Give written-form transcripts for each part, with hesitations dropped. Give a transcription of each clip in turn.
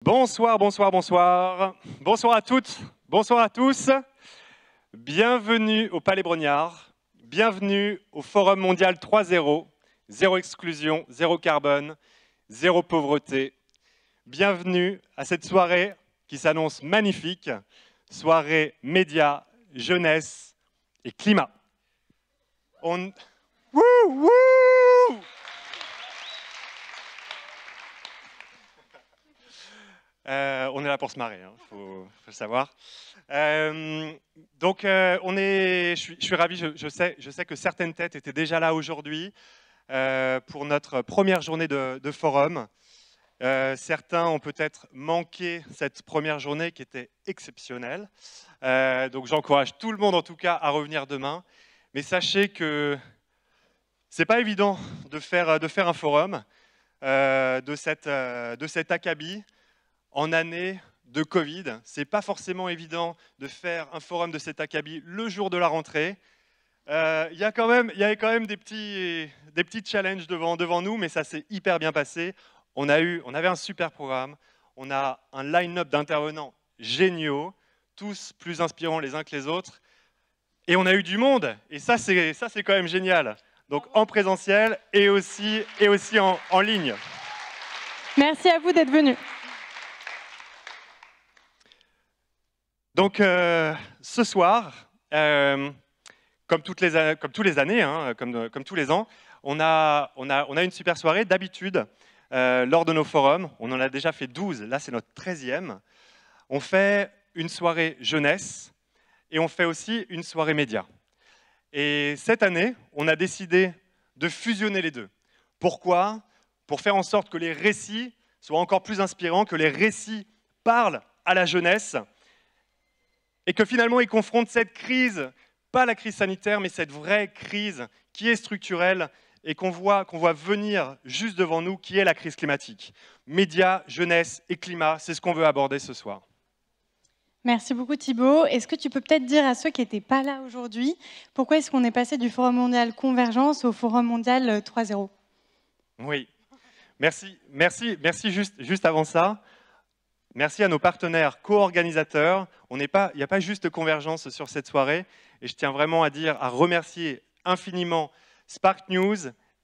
Bonsoir, bonsoir, bonsoir. Bonsoir à toutes, bonsoir à tous. Bienvenue au Palais Brongniart. Bienvenue au Forum mondial 3.0. Zéro exclusion, zéro carbone, zéro pauvreté. Bienvenue à cette soirée qui s'annonce magnifique. Soirée médias, jeunesse et climat. Wouh, wouh! On est là pour se marrer, hein, faut le savoir. Je suis ravi, je sais que certaines têtes étaient déjà là aujourd'hui pour notre première journée de forum. Certains ont peut-être manqué cette première journée qui était exceptionnelle. Donc j'encourage tout le monde en tout cas à revenir demain. Mais sachez que c'est pas évident de faire un forum de cet acabit en année de Covid. C'est pas forcément évident de faire un forum de cet acabit le jour de la rentrée. Il y avait quand même des petits challenges devant nous, mais ça s'est hyper bien passé. On avait un super programme, on a un line-up d'intervenants géniaux, tous plus inspirants les uns que les autres, et on a eu du monde, et ça c'est quand même génial. Donc en présentiel et aussi en ligne. Merci à vous d'être venus. Donc ce soir, comme tous les années, hein, comme tous les ans, on a une super soirée. D'habitude, lors de nos forums, on en a déjà fait 12, là c'est notre 13e. On fait une soirée jeunesse et on fait aussi une soirée média. Et cette année, on a décidé de fusionner les deux. Pourquoi ? Pour faire en sorte que les récits soient encore plus inspirants, que les récits parlent à la jeunesse, et que finalement, ils confrontent cette crise, pas la crise sanitaire, mais cette vraie crise qui est structurelle et qu'on voit venir juste devant nous, qui est la crise climatique. Médias, jeunesse et climat, c'est ce qu'on veut aborder ce soir. Merci beaucoup Thibaut. Est-ce que tu peux peut-être dire à ceux qui n'étaient pas là aujourd'hui, pourquoi est-ce qu'on est passé du Forum mondial Convergence au Forum mondial 3.0 ? Oui, merci juste avant ça. Merci à nos partenaires co-organisateurs. Il n'y a pas juste convergence sur cette soirée. Et je tiens vraiment à remercier infiniment Spark News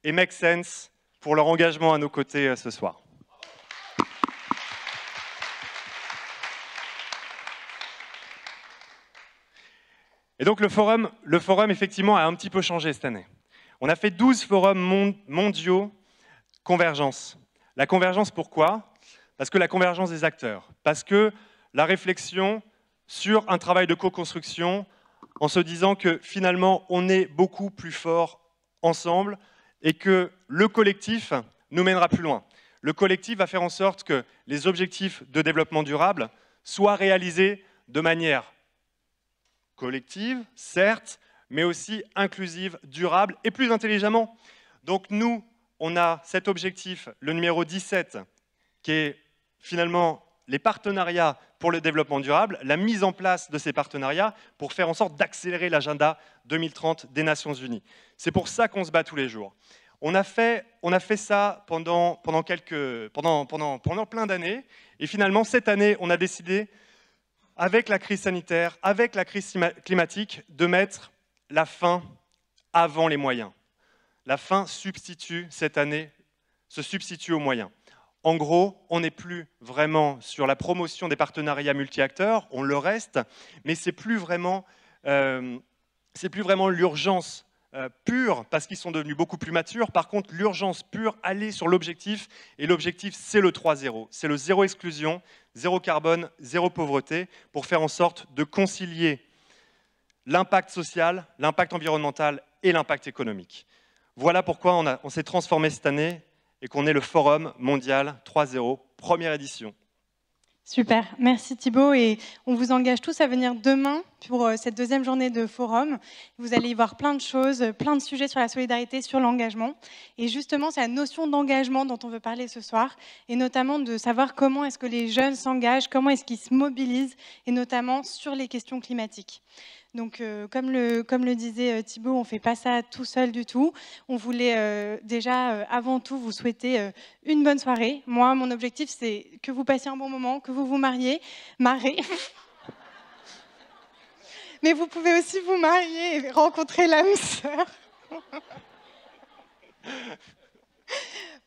et Make Sense pour leur engagement à nos côtés ce soir. Et donc le forum effectivement a un petit peu changé cette année. On a fait 12 forums mondiaux convergence. La convergence, pourquoi ? Parce que la convergence des acteurs, parce que la réflexion sur un travail de co-construction en se disant que finalement on est beaucoup plus fort ensemble et que le collectif nous mènera plus loin. Le collectif va faire en sorte que les objectifs de développement durable soient réalisés de manière collective, certes, mais aussi inclusive, durable et plus intelligemment. Donc nous, on a cet objectif, le numéro 17, qui est finalement les partenariats pour le développement durable, la mise en place de ces partenariats pour faire en sorte d'accélérer l'agenda 2030 des Nations Unies. C'est pour ça qu'on se bat tous les jours. On a fait ça pendant plein d'années, et finalement cette année, on a décidé, avec la crise sanitaire, avec la crise climatique, de mettre la fin avant les moyens. La fin cette année, se substitue aux moyens. En gros, on n'est plus vraiment sur la promotion des partenariats multi-acteurs, on le reste, mais c'est plus vraiment l'urgence pure, parce qu'ils sont devenus beaucoup plus matures. Par contre, l'urgence pure, aller sur l'objectif, et l'objectif, c'est le 3.0. C'est le zéro exclusion, zéro carbone, zéro pauvreté, pour faire en sorte de concilier l'impact social, l'impact environnemental et l'impact économique. Voilà pourquoi on s'est transformé cette année et qu'on est le Forum mondial 3.0, première édition. Super, merci Thibaut. Et on vous engage tous à venir demain, pour cette deuxième journée de forum. Vous allez y voir plein de choses, plein de sujets sur la solidarité, sur l'engagement. Et justement, c'est la notion d'engagement dont on veut parler ce soir, et notamment de savoir comment est-ce que les jeunes s'engagent, comment est-ce qu'ils se mobilisent, et notamment sur les questions climatiques. Donc, comme le disait Thibaut, on ne fait pas ça tout seul du tout. On voulait déjà, avant tout, vous souhaiter une bonne soirée. Moi, mon objectif, c'est que vous passiez un bon moment, que vous vous marrez. Mais vous pouvez aussi vous marier et rencontrer l'âme sœur.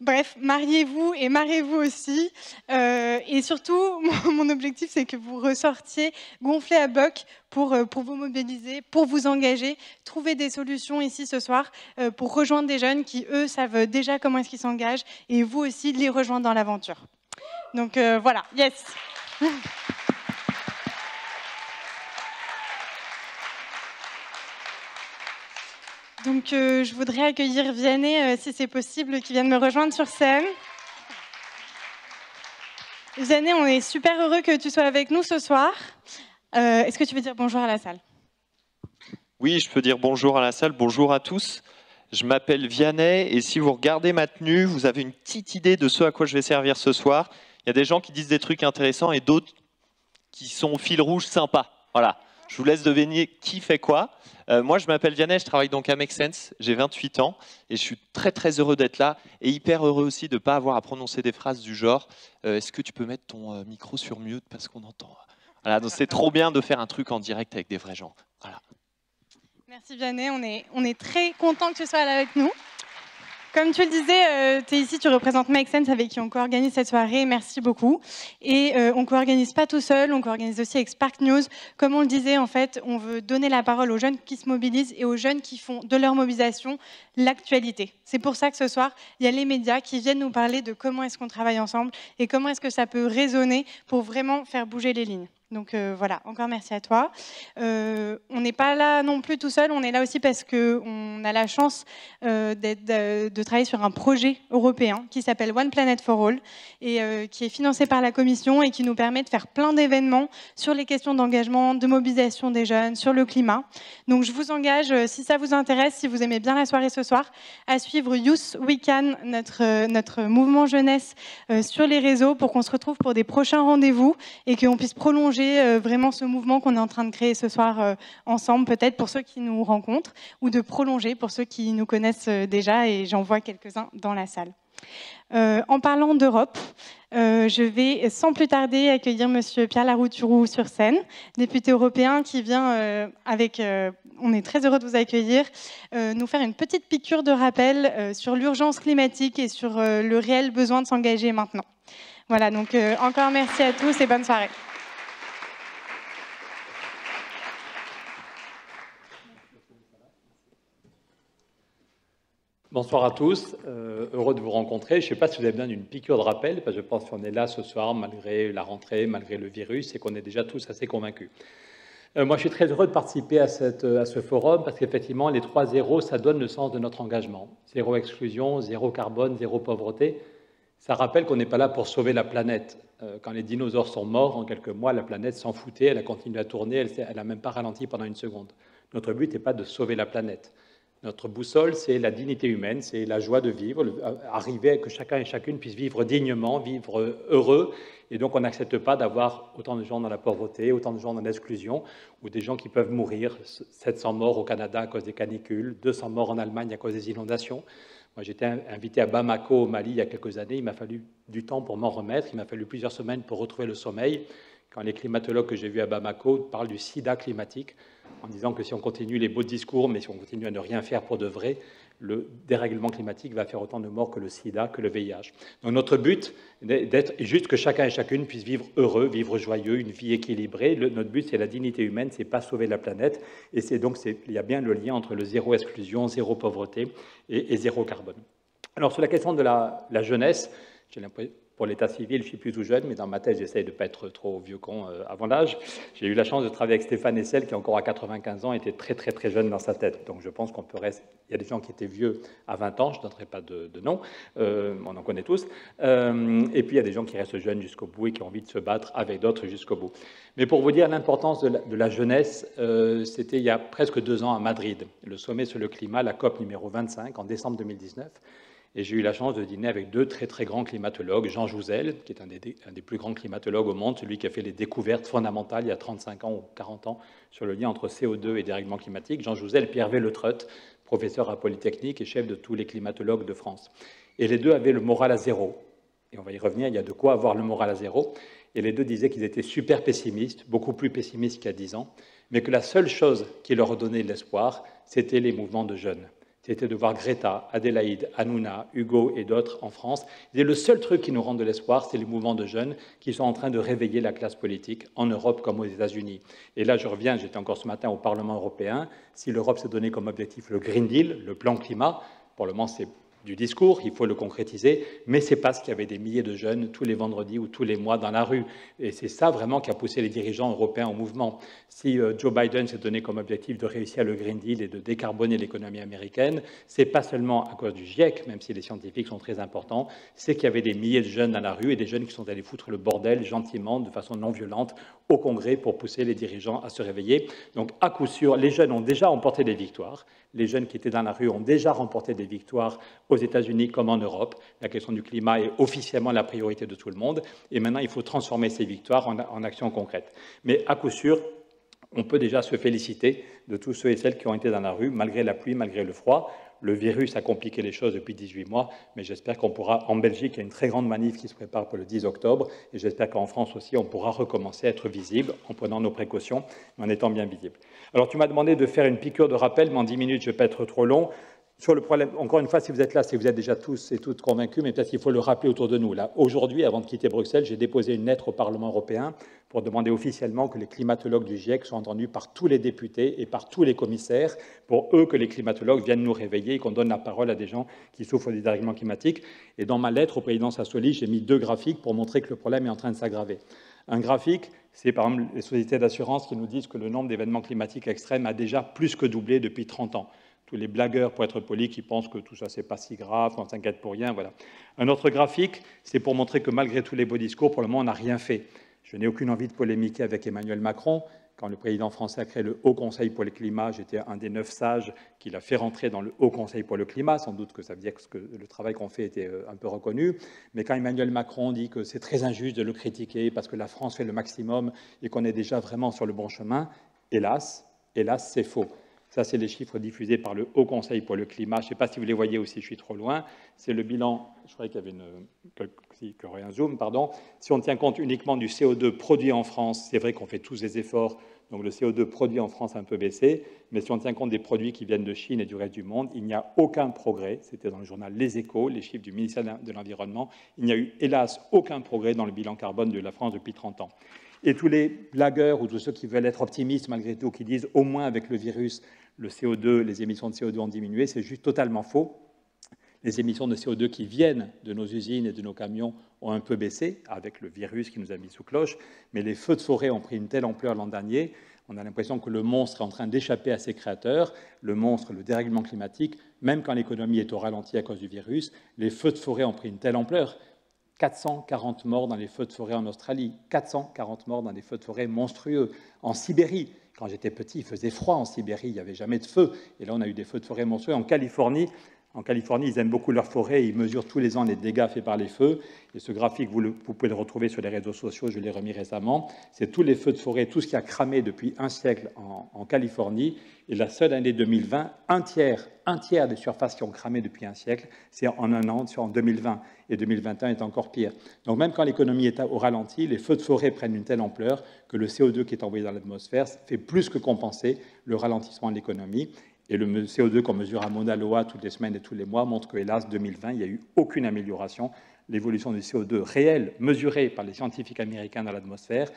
Bref, mariez-vous et marrez-vous aussi. Et surtout, mon objectif, c'est que vous ressortiez gonflés à bloc pour vous mobiliser, pour vous engager, trouver des solutions ici ce soir pour rejoindre des jeunes qui, eux, savent déjà comment est-ce qu'ils s'engagent et vous aussi les rejoindre dans l'aventure. Donc voilà, yes. Donc, je voudrais accueillir Vianney, si c'est possible, qui vienne me rejoindre sur scène. Vianney, on est super heureux que tu sois avec nous ce soir. Est-ce que tu veux dire bonjour à la salle? Oui, je peux dire bonjour à la salle, bonjour à tous. Je m'appelle Vianney et si vous regardez ma tenue, vous avez une petite idée de ce à quoi je vais servir ce soir. Il y a des gens qui disent des trucs intéressants et d'autres qui sont fil rouge sympa. Voilà, je vous laisse deviner qui fait quoi. Moi, je m'appelle Vianney, je travaille donc à Make Sense, j'ai 28 ans et je suis très très heureux d'être là et hyper heureux aussi de ne pas avoir à prononcer des phrases du genre « Est-ce que tu peux mettre ton micro sur mute parce qu'on entend ?» Voilà, donc c'est trop bien de faire un truc en direct avec des vrais gens. Voilà. Merci Vianney, on est très content que tu sois là avec nous. Comme tu le disais, tu es ici, tu représentes Make Sense avec qui on co-organise cette soirée, merci beaucoup. Et on ne co-organise pas tout seul, on co-organise aussi avec Spark News. Comme on le disait, en fait, on veut donner la parole aux jeunes qui se mobilisent et aux jeunes qui font de leur mobilisation l'actualité. C'est pour ça que ce soir, il y a les médias qui viennent nous parler de comment est-ce qu'on travaille ensemble et comment est-ce que ça peut résonner pour vraiment faire bouger les lignes. Donc voilà, encore merci à toi. On n'est pas là non plus tout seul, on est là aussi parce qu'on a la chance de travailler sur un projet européen qui s'appelle One Planet for All et qui est financé par la Commission et qui nous permet de faire plein d'événements sur les questions d'engagement, de mobilisation des jeunes, sur le climat. Donc je vous engage, si ça vous intéresse, si vous aimez bien la soirée ce soir, à suivre Youth Weekend, notre mouvement jeunesse sur les réseaux pour qu'on se retrouve pour des prochains rendez-vous et qu'on puisse prolonger vraiment ce mouvement qu'on est en train de créer ce soir ensemble, peut-être pour ceux qui nous rencontrent, ou de prolonger pour ceux qui nous connaissent déjà, et j'en vois quelques-uns dans la salle. En parlant d'Europe, je vais sans plus tarder accueillir Monsieur Pierre Larouturou sur scène, député européen qui vient on est très heureux de vous accueillir, nous faire une petite piqûre de rappel sur l'urgence climatique et sur le réel besoin de s'engager maintenant. Voilà, donc encore merci à tous et bonne soirée. Bonsoir à tous, heureux de vous rencontrer. Je ne sais pas si vous avez besoin d'une piqûre de rappel, parce que je pense qu'on est là ce soir malgré la rentrée, malgré le virus, et qu'on est déjà tous assez convaincus. Moi, je suis très heureux de participer à ce forum, parce qu'effectivement, les 3 zéros, ça donne le sens de notre engagement. 0 exclusion, 0 carbone, 0 pauvreté. Ça rappelle qu'on n'est pas là pour sauver la planète. Quand les dinosaures sont morts, en quelques mois, la planète s'en foutait, elle a continué à tourner, elle n'a même pas ralenti pendant une seconde. Notre but n'est pas de sauver la planète. Notre boussole, c'est la dignité humaine, c'est la joie de vivre, arriver à que chacun et chacune puisse vivre dignement, vivre heureux. Et donc, on n'accepte pas d'avoir autant de gens dans la pauvreté, autant de gens dans l'exclusion, ou des gens qui peuvent mourir. 700 morts au Canada à cause des canicules, 200 morts en Allemagne à cause des inondations. Moi, j'étais invité à Bamako, au Mali, il y a quelques années. Il m'a fallu du temps pour m'en remettre. Il m'a fallu plusieurs semaines pour retrouver le sommeil. Quand les climatologues que j'ai vus à Bamako parlent du sida climatique, en disant que si on continue les beaux discours, mais si on continue à ne rien faire pour de vrai, le dérèglement climatique va faire autant de morts que le sida, que le VIH. Donc notre but est d'être juste que chacun et chacune puisse vivre heureux, vivre joyeux, une vie équilibrée. Notre but, c'est la dignité humaine, c'est pas sauver la planète. Et il y a bien le lien entre le 0 exclusion, 0 pauvreté et 0 carbone. Alors sur la question de la jeunesse, j'ai l'impression... pour l'état civil, je suis plus tout jeune, mais dans ma tête, j'essaye de ne pas être trop vieux con avant l'âge. J'ai eu la chance de travailler avec Stéphane Hessel, qui encore à 95 ans était très très très jeune dans sa tête. Donc je pense qu'on peut rester... Il y a des gens qui étaient vieux à 20 ans, je ne donnerai pas de nom, on en connaît tous. Et puis il y a des gens qui restent jeunes jusqu'au bout et qui ont envie de se battre avec d'autres jusqu'au bout. Mais pour vous dire l'importance de la jeunesse, c'était il y a presque 2 ans à Madrid, le sommet sur le climat, la COP numéro 25, en décembre 2019. Et j'ai eu la chance de dîner avec 2 très très grands climatologues, Jean Jouzel, qui est un des plus grands climatologues au monde, celui qui a fait les découvertes fondamentales il y a 35 ans ou 40 ans sur le lien entre CO2 et dérèglement climatique, Jean Jouzel et Pierre Velletreut, professeur à Polytechnique et chef de tous les climatologues de France. Et les 2 avaient le moral à zéro. Et on va y revenir, il y a de quoi avoir le moral à zéro. Et les 2 disaient qu'ils étaient super pessimistes, beaucoup plus pessimistes qu'il y a 10 ans, mais que la seule chose qui leur donnait de l'espoir, c'était les mouvements de jeunes. C'était de voir Greta, Adélaïde, Hanouna, Hugo et d'autres en France. Et le seul truc qui nous rend de l'espoir, c'est les mouvements de jeunes qui sont en train de réveiller la classe politique en Europe comme aux États-Unis. Et là, je reviens, j'étais encore ce matin au Parlement européen. Si l'Europe s'est donné comme objectif le Green Deal, le plan climat, pour le moment, c'est du discours, il faut le concrétiser, mais c'est parce qu'il y avait des milliers de jeunes tous les vendredis ou tous les mois dans la rue. Et c'est ça vraiment qui a poussé les dirigeants européens au mouvement. Si Joe Biden s'est donné comme objectif de réussir le Green Deal et de décarboner l'économie américaine, c'est pas seulement à cause du GIEC, même si les scientifiques sont très importants, c'est qu'il y avait des milliers de jeunes dans la rue et des jeunes qui sont allés foutre le bordel gentiment, de façon non violente, au Congrès pour pousser les dirigeants à se réveiller. Donc, à coup sûr, les jeunes ont déjà remporté des victoires. Les jeunes qui étaient dans la rue ont déjà remporté des victoires aux États-Unis comme en Europe. La question du climat est officiellement la priorité de tout le monde. Et maintenant, il faut transformer ces victoires en actions concrètes. Mais à coup sûr, on peut déjà se féliciter de tous ceux et celles qui ont été dans la rue, malgré la pluie, malgré le froid. Le virus a compliqué les choses depuis 18 mois, mais j'espère qu'on pourra, en Belgique, il y a une très grande manif qui se prépare pour le 10 octobre, et j'espère qu'en France aussi, on pourra recommencer à être visible en prenant nos précautions, mais en étant bien visible. Alors, tu m'as demandé de faire une piqûre de rappel, mais en 10 minutes, je ne vais pas être trop long. Sur le problème, encore une fois, si vous êtes là, c'est que vous êtes déjà tous et toutes convaincus, mais peut-être qu'il faut le rappeler autour de nous. Là, aujourd'hui, avant de quitter Bruxelles, j'ai déposé une lettre au Parlement européen pour demander officiellement que les climatologues du GIEC soient entendus par tous les députés et par tous les commissaires, pour eux que les climatologues viennent nous réveiller et qu'on donne la parole à des gens qui souffrent du dérèglement climatique. Et dans ma lettre au président Sassoli, j'ai mis 2 graphiques pour montrer que le problème est en train de s'aggraver. Un graphique, c'est par exemple les sociétés d'assurance qui nous disent que le nombre d'événements climatiques extrêmes a déjà plus que doublé depuis 30 ans. Tous les blagueurs, pour être polis, qui pensent que tout ça, c'est pas si grave, qu'on s'inquiète pour rien, voilà. Un autre graphique, c'est pour montrer que malgré tous les beaux discours, pour le moment, on n'a rien fait. Je n'ai aucune envie de polémiquer avec Emmanuel Macron. Quand le président français a créé le Haut Conseil pour le climat, j'étais un des 9 sages qu'il a fait rentrer dans le Haut Conseil pour le climat. Sans doute que ça veut dire que le travail qu'on fait était un peu reconnu. Mais quand Emmanuel Macron dit que c'est très injuste de le critiquer parce que la France fait le maximum et qu'on est déjà vraiment sur le bon chemin, hélas, c'est faux. Ça, c'est les chiffres diffusés par le Haut Conseil pour le climat. Je ne sais pas si vous les voyez ou si je suis trop loin. C'est le bilan, je croyais qu'il y avait un zoom, pardon. Si on tient compte uniquement du CO2 produit en France, c'est vrai qu'on fait tous des efforts, donc le CO2 produit en France a un peu baissé, mais si on tient compte des produits qui viennent de Chine et du reste du monde, il n'y a aucun progrès. C'était dans le journal Les Échos, les chiffres du ministère de l'Environnement. Il n'y a eu, hélas, aucun progrès dans le bilan carbone de la France depuis 30 ans. Et tous les blagueurs ou tous ceux qui veulent être optimistes malgré tout, qui disent au moins avec le virus, le CO2, les émissions de CO2 ont diminué, c'est juste totalement faux. Les émissions de CO2 qui viennent de nos usines et de nos camions ont un peu baissé avec le virus qui nous a mis sous cloche, mais les feux de forêt ont pris une telle ampleur l'an dernier, on a l'impression que le monstre est en train d'échapper à ses créateurs, le monstre, le dérèglement climatique, même quand l'économie est au ralenti à cause du virus, les feux de forêt ont pris une telle ampleur. 440 morts dans les feux de forêt en Australie, 440 morts dans des feux de forêt monstrueux. En Sibérie, quand j'étais petit, il faisait froid en Sibérie, il n'y avait jamais de feu. Et là, on a eu des feux de forêt monstrueux. En Californie, ils aiment beaucoup leur forêt, ils mesurent tous les ans les dégâts faits par les feux. Et ce graphique, vous pouvez le retrouver sur les réseaux sociaux, je l'ai remis récemment. C'est tous les feux de forêt, tout ce qui a cramé depuis un siècle en Californie. Et la seule année 2020, un tiers des surfaces qui ont cramé depuis un siècle, c'est en un an, c'est en 2020. Et 2021 est encore pire. Donc même quand l'économie est au ralenti, les feux de forêt prennent une telle ampleur que le CO2 qui est envoyé dans l'atmosphère fait plus que compenser le ralentissement de l'économie. Et le CO2 qu'on mesure à Mauna Loa toutes les semaines et tous les mois montre que, hélas, 2020, il n'y a eu aucune amélioration. l'évolution du CO2 réelle, mesurée par les scientifiques américains dans l'atmosphère,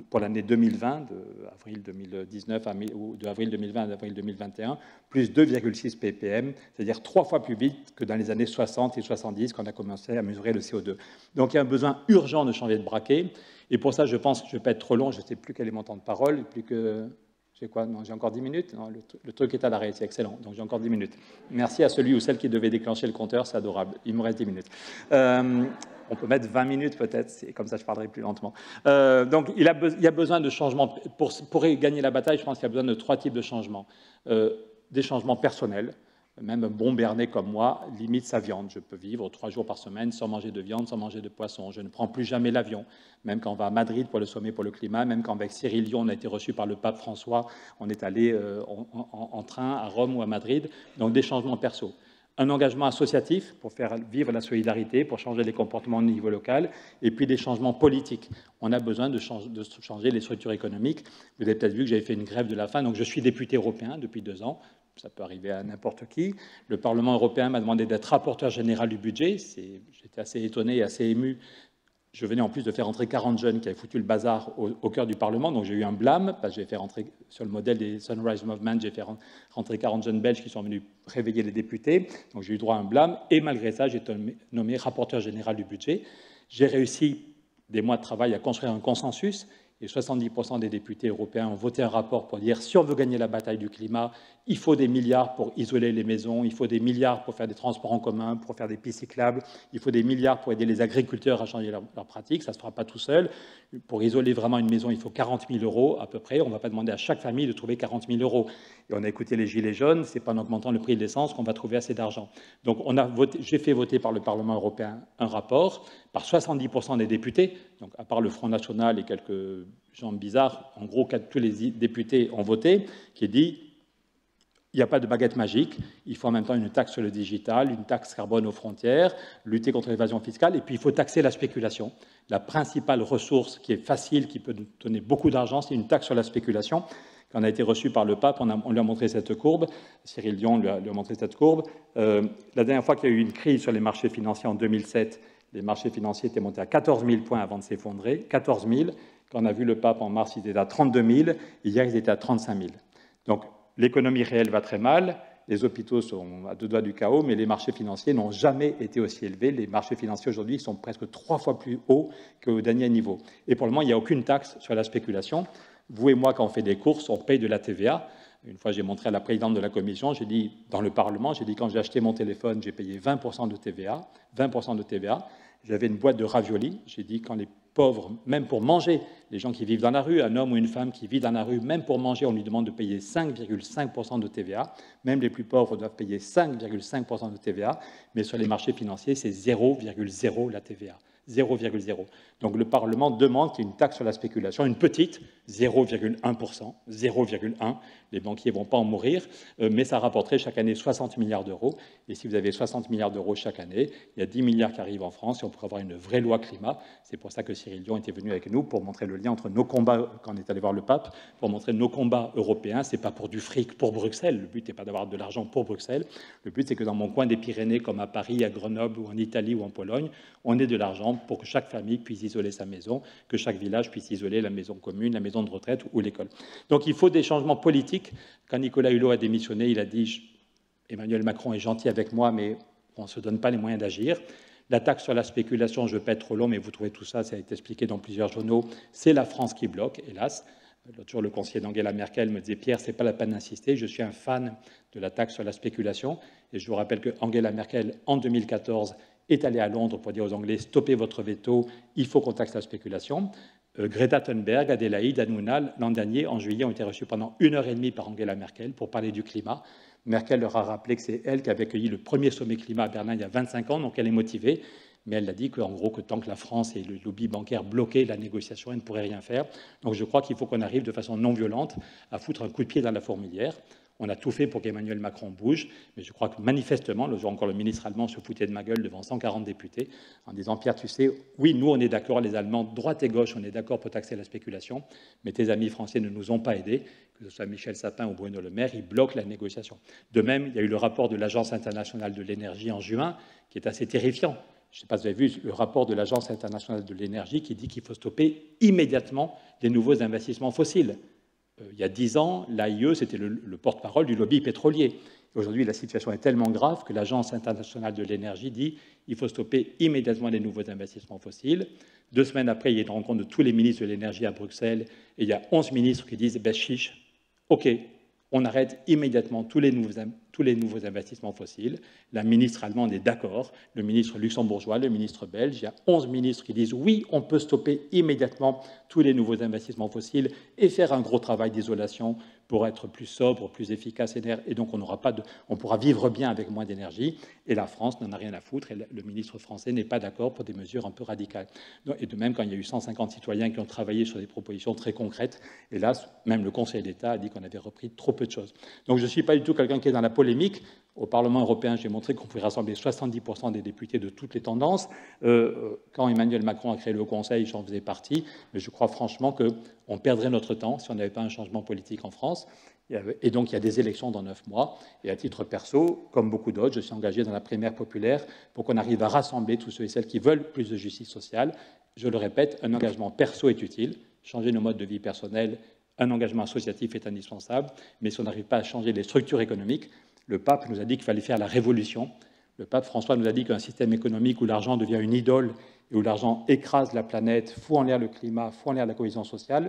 pour l'année 2020, de avril 2019 ou de avril 2020 à avril 2021, plus 2,6 ppm, c'est-à-dire 3 fois plus vite que dans les années 60 et 70, quand on a commencé à mesurer le CO2. Donc il y a un besoin urgent de changer de braquet, et pour ça, je pense que je ne vais pas être trop long, je ne sais plus quel est mon temps de parole, plus que... J'ai quoi? Non, j'ai encore 10 minutes? Non, le truc est à l'arrêt, c'est excellent, donc j'ai encore 10 minutes. Merci à celui ou celle qui devait déclencher le compteur, c'est adorable. Il me reste 10 minutes. On peut mettre 20 minutes peut-être, comme ça je parlerai plus lentement. Donc il y a besoin de changements. Pour gagner la bataille, je pense qu'il y a besoin de 3 types de changements. Des changements personnels. Même un bon Bernet comme moi limite sa viande. Je peux vivre 3 jours par semaine sans manger de viande, sans manger de poisson. Je ne prends plus jamais l'avion. Même quand on va à Madrid pour le sommet pour le climat, même quand avec Cyril Dion, on a été reçu par le pape François, on est allé en train à Rome ou à Madrid. Donc des changements perso. Un engagement associatif pour faire vivre la solidarité, pour changer les comportements au niveau local, et puis des changements politiques. On a besoin de changer les structures économiques. Vous avez peut-être vu que j'avais fait une grève de la faim, donc je suis député européen depuis 2 ans. Ça peut arriver à n'importe qui. Le Parlement européen m'a demandé d'être rapporteur général du budget. J'étais assez étonné et assez ému. Je venais en plus de faire entrer 40 jeunes qui avaient foutu le bazar au cœur du Parlement, donc j'ai eu un blâme, parce que j'ai fait rentrer, sur le modèle des Sunrise Movement, j'ai fait rentrer 40 jeunes Belges qui sont venus réveiller les députés, donc j'ai eu droit à un blâme, et malgré ça, j'ai été nommé rapporteur général du budget. J'ai réussi, des mois de travail, à construire un consensus, et 70% des députés européens ont voté un rapport pour dire si on veut gagner la bataille du climat, il faut des milliards pour isoler les maisons, il faut des milliards pour faire des transports en commun, pour faire des pistes cyclables, il faut des milliards pour aider les agriculteurs à changer leurs pratiques, ça ne se fera pas tout seul. Pour isoler vraiment une maison, il faut 40 000 € à peu près. On ne va pas demander à chaque famille de trouver 40 000 €. Et on a écouté les Gilets jaunes, ce n'est pas en augmentant le prix de l'essence qu'on va trouver assez d'argent. Donc j'ai fait voter par le Parlement européen un rapport par 70% des députés, donc à part le Front National et quelques gens bizarres, en gros tous les députés ont voté, qui dit il n'y a pas de baguette magique, il faut en même temps une taxe sur le digital, une taxe carbone aux frontières, lutter contre l'évasion fiscale, et puis il faut taxer la spéculation. La principale ressource qui est facile, qui peut nous donner beaucoup d'argent, c'est une taxe sur la spéculation. Quand on a été reçu par le pape, on lui a montré cette courbe, Cyril Dion lui a montré cette courbe. La dernière fois qu'il y a eu une crise sur les marchés financiers en 2007, les marchés financiers étaient montés à 14 000 points avant de s'effondrer, 14 000. Quand on a vu le pape en mars, il était à 32 000, hier ils étaient à 35 000. Donc l'économie réelle va très mal, les hôpitaux sont à 2 doigts du chaos, mais les marchés financiers n'ont jamais été aussi élevés. Les marchés financiers aujourd'hui sont presque 3 fois plus hauts qu'au dernier niveau. Et pour le moment, il n'y a aucune taxe sur la spéculation. Vous et moi, quand on fait des courses, on paye de la TVA. Une fois, j'ai montré à la présidente de la commission, j'ai dit, dans le Parlement, j'ai dit, quand j'ai acheté mon téléphone, j'ai payé 20% de TVA, 20% de TVA. J'avais une boîte de raviolis, j'ai dit, quand les pauvres, même pour manger, les gens qui vivent dans la rue, un homme ou une femme qui vit dans la rue, même pour manger, on lui demande de payer 5,5% de TVA. Même les plus pauvres doivent payer 5,5% de TVA, mais sur les marchés financiers, c'est 0,0 la TVA. 0,0. Donc le Parlement demande qu'il y ait une taxe sur la spéculation, une petite, 0,1%, 0,1. Les banquiers ne vont pas en mourir, mais ça rapporterait chaque année 60 milliards d'euros. Et si vous avez 60 milliards d'euros chaque année, il y a 10 milliards qui arrivent en France et on pourrait avoir une vraie loi climat. C'est pour ça que Cyril Dion était venu avec nous pour montrer le lien entre nos combats, quand on est allé voir le pape, pour montrer nos combats européens. Ce n'est pas pour du fric pour Bruxelles. Le but n'est pas d'avoir de l'argent pour Bruxelles. Le but, c'est que dans mon coin des Pyrénées, comme à Paris, à Grenoble ou en Italie ou en Pologne, on ait de l'argent pour que chaque famille puisse isoler sa maison, que chaque village puisse isoler la maison commune, la maison de retraite ou l'école. Donc il faut des changements politiques. Quand Nicolas Hulot a démissionné, il a dit « Emmanuel Macron est gentil avec moi, mais on ne se donne pas les moyens d'agir ». La taxe sur la spéculation, je ne vais pas être trop long, mais vous trouvez tout ça, ça a été expliqué dans plusieurs journaux, c'est la France qui bloque, hélas. L'autre jour, le conseiller d'Angela Merkel me disait « Pierre, ce n'est pas la peine d'insister, je suis un fan de la taxe sur la spéculation ». Et je vous rappelle que Angela Merkel, en 2014, est allée à Londres pour dire aux Anglais « Stoppez votre veto, il faut qu'on taxe la spéculation ». Greta Thunberg, Adélaïde, Hanouna, l'an dernier, en juillet, ont été reçus pendant 1h30 par Angela Merkel pour parler du climat. Merkel leur a rappelé que c'est elle qui avait accueilli le premier sommet climat à Berlin il y a 25 ans, donc elle est motivée. Mais elle a dit qu'en gros, que tant que la France et le lobby bancaire bloquaient la négociation, elle ne pourrait rien faire. Donc je crois qu'il faut qu'on arrive de façon non violente à foutre un coup de pied dans la fourmilière. On a tout fait pour qu'Emmanuel Macron bouge, mais je crois que manifestement, le jour encore le ministre allemand se foutait de ma gueule devant 140 députés en disant « Pierre, tu sais, oui, nous on est d'accord, les Allemands, droite et gauche, on est d'accord pour taxer la spéculation, mais tes amis français ne nous ont pas aidés, que ce soit Michel Sapin ou Bruno Le Maire, ils bloquent la négociation. » De même, il y a eu le rapport de l'Agence internationale de l'énergie en juin, qui est assez terrifiant. Je ne sais pas si vous avez vu le rapport de l'Agence internationale de l'énergie qui dit qu'il faut stopper immédiatement les nouveaux investissements fossiles. Il y a 10 ans, l'AIE, c'était le porte-parole du lobby pétrolier. Aujourd'hui, la situation est tellement grave que l'Agence internationale de l'énergie dit qu'il faut stopper immédiatement les nouveaux investissements fossiles. 2 semaines après, il y a une rencontre de tous les ministres de l'énergie à Bruxelles et il y a 11 ministres qui disent ben, chiche, OK, on arrête immédiatement tous les nouveaux investissements fossiles. La ministre allemande est d'accord, le ministre luxembourgeois, le ministre belge. Il y a 11 ministres qui disent oui, on peut stopper immédiatement tous les nouveaux investissements fossiles et faire un gros travail d'isolation pour être plus sobre, plus efficace, et donc on pourra vivre bien avec moins d'énergie. Et la France n'en a rien à foutre, et le ministre français n'est pas d'accord pour des mesures un peu radicales. Et de même, quand il y a eu 150 citoyens qui ont travaillé sur des propositions très concrètes, hélas, même le Conseil d'État a dit qu'on avait repris trop peu de choses. Donc je ne suis pas du tout quelqu'un qui est dans la polémique. Au Parlement européen, j'ai montré qu'on pouvait rassembler 70% des députés de toutes les tendances. Quand Emmanuel Macron a créé le Conseil, j'en faisais partie, mais je crois franchement qu'on perdrait notre temps si on n'avait pas un changement politique en France. Et donc, il y a des élections dans 9 mois. Et à titre perso, comme beaucoup d'autres, je suis engagé dans la primaire populaire pour qu'on arrive à rassembler tous ceux et celles qui veulent plus de justice sociale. Je le répète, un engagement perso est utile. Changer nos modes de vie personnels, un engagement associatif est indispensable. Mais si on n'arrive pas à changer les structures économiques, le pape nous a dit qu'il fallait faire la révolution. Le pape François nous a dit qu'un système économique où l'argent devient une idole et où l'argent écrase la planète, fout en l'air le climat, fout en l'air la cohésion sociale.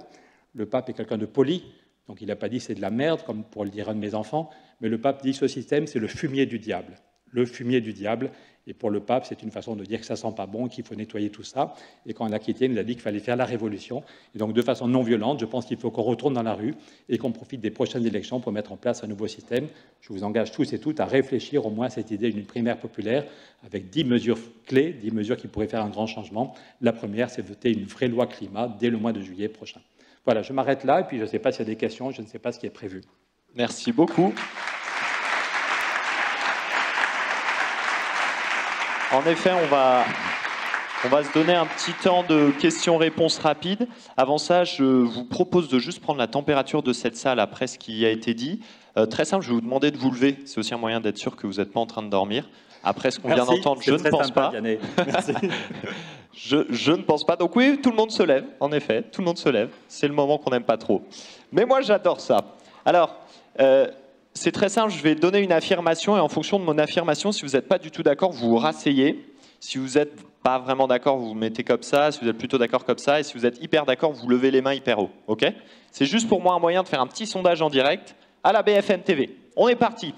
Le pape est quelqu'un de poli, donc il n'a pas dit c'est de la merde, comme pour le dire un de mes enfants, mais le pape dit ce système, c'est le fumier du diable. Le fumier du diable. Et pour le pape, c'est une façon de dire que ça sent pas bon, qu'il faut nettoyer tout ça. Et quand on l'a quitté, il nous a dit qu'il fallait faire la révolution. Et donc, de façon non violente, je pense qu'il faut qu'on retourne dans la rue et qu'on profite des prochaines élections pour mettre en place un nouveau système. Je vous engage tous et toutes à réfléchir au moins à cette idée d'une primaire populaire avec 10 mesures clés, 10 mesures qui pourraient faire un grand changement. La première, c'est voter une vraie loi climat dès le mois de juillet prochain. Voilà, je m'arrête là et puis je ne sais pas s'il y a des questions, je ne sais pas ce qui est prévu. Merci beaucoup. En effet, on va se donner un petit temps de questions-réponses rapides. Avant ça, je vous propose de juste prendre la température de cette salle après ce qui a été dit. Très simple, je vais vous demander de vous lever. C'est aussi un moyen d'être sûr que vous n'êtes pas en train de dormir. Après ce qu'on vient d'entendre, je ne pense pas. Merci. je ne pense pas. Donc oui, tout le monde se lève, en effet. Tout le monde se lève. C'est le moment qu'on n'aime pas trop. Mais moi, j'adore ça. Alors, c'est très simple, je vais donner une affirmation et en fonction de mon affirmation, si vous n'êtes pas du tout d'accord, vous vous rasseyez. Si vous n'êtes pas vraiment d'accord, vous vous mettez comme ça. Si vous êtes plutôt d'accord comme ça. Et si vous êtes hyper d'accord, vous levez les mains hyper haut. OK ? C'est juste pour moi un moyen de faire un petit sondage en direct à la BFM TV. On est parti.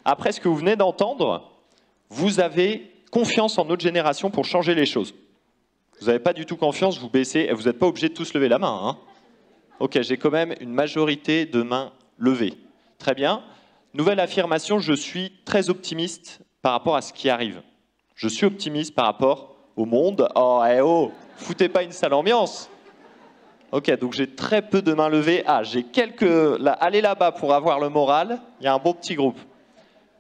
Après ce que vous venez d'entendre, vous avez confiance en notre génération pour changer les choses. Vous n'avez pas du tout confiance, vous baissez et vous n'êtes pas obligé de tous lever la main. Hein ? OK, j'ai quand même une majorité de mains levées. Très bien. Nouvelle affirmation, je suis très optimiste par rapport à ce qui arrive. Je suis optimiste par rapport au monde. Oh, foutez pas une sale ambiance. Ok, donc j'ai très peu de mains levées. Ah, j'ai quelques... allez là-bas pour avoir le moral. Il y a un bon petit groupe.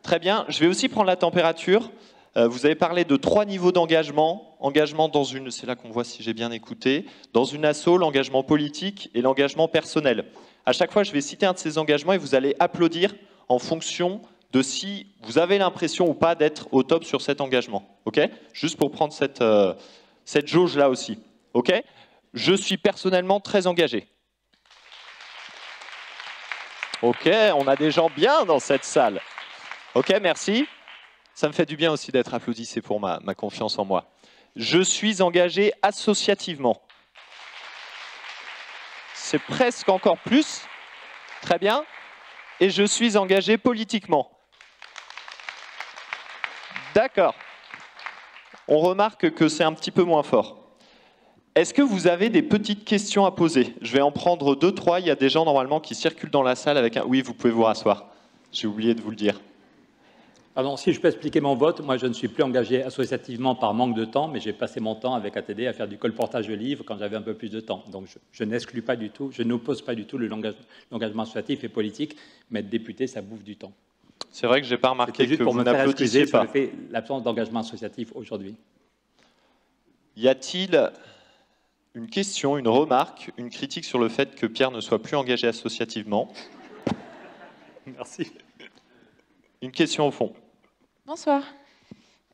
Très bien, je vais aussi prendre la température. Vous avez parlé de 3 niveaux d'engagement. Engagement dans une... C'est là qu'on voit si j'ai bien écouté. Dans une asso, l'engagement politique et l'engagement personnel. À chaque fois, je vais citer un de ces engagements et vous allez applaudir en fonction de si vous avez l'impression ou pas d'être au top sur cet engagement. OK ? Juste pour prendre cette jauge-là aussi. OK ? Je suis personnellement très engagé. OK, on a des gens bien dans cette salle. OK, merci. Ça me fait du bien aussi d'être applaudi, c'est pour ma confiance en moi. Je suis engagé associativement. C'est presque encore plus. Très bien. Et je suis engagé politiquement. D'accord. On remarque que c'est un petit peu moins fort. Est-ce que vous avez des petites questions à poser? Je vais en prendre 2, 3. Il y a des gens normalement qui circulent dans la salle avec un... Oui, vous pouvez vous rasseoir. J'ai oublié de vous le dire. Alors, si je peux expliquer mon vote, moi je ne suis plus engagé associativement par manque de temps, mais j'ai passé mon temps avec ATD à faire du colportage de livres quand j'avais un peu plus de temps. Donc je n'exclus pas du tout, je n'oppose pas du tout l'engagement associatif et politique, mais être député, ça bouffe du temps. C'est vrai que je n'ai pas remarqué que vous n'applaudissiez pas. L'absence d'engagement associatif aujourd'hui. Y a-t-il une question, une remarque, une critique sur le fait que Pierre ne soit plus engagé associativement? Merci. Une question au fond. Bonsoir.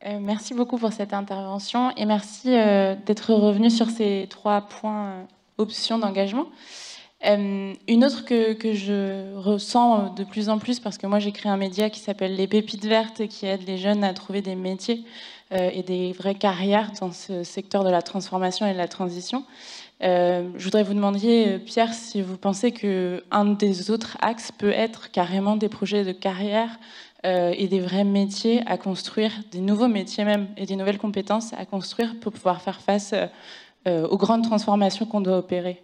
Merci beaucoup pour cette intervention et merci d'être revenu sur ces 3 points options d'engagement. Une autre que je ressens de plus en plus, parce que moi j'ai créé un média qui s'appelle Les Pépites Vertes, qui aide les jeunes à trouver des métiers et des vraies carrières dans ce secteur de la transformation et de la transition. Je voudrais vous demander, Pierre, si vous pensez qu'un des autres axes peut être carrément des projets de carrière et des vrais métiers à construire, des nouveaux métiers même, et des nouvelles compétences à construire pour pouvoir faire face aux grandes transformations qu'on doit opérer.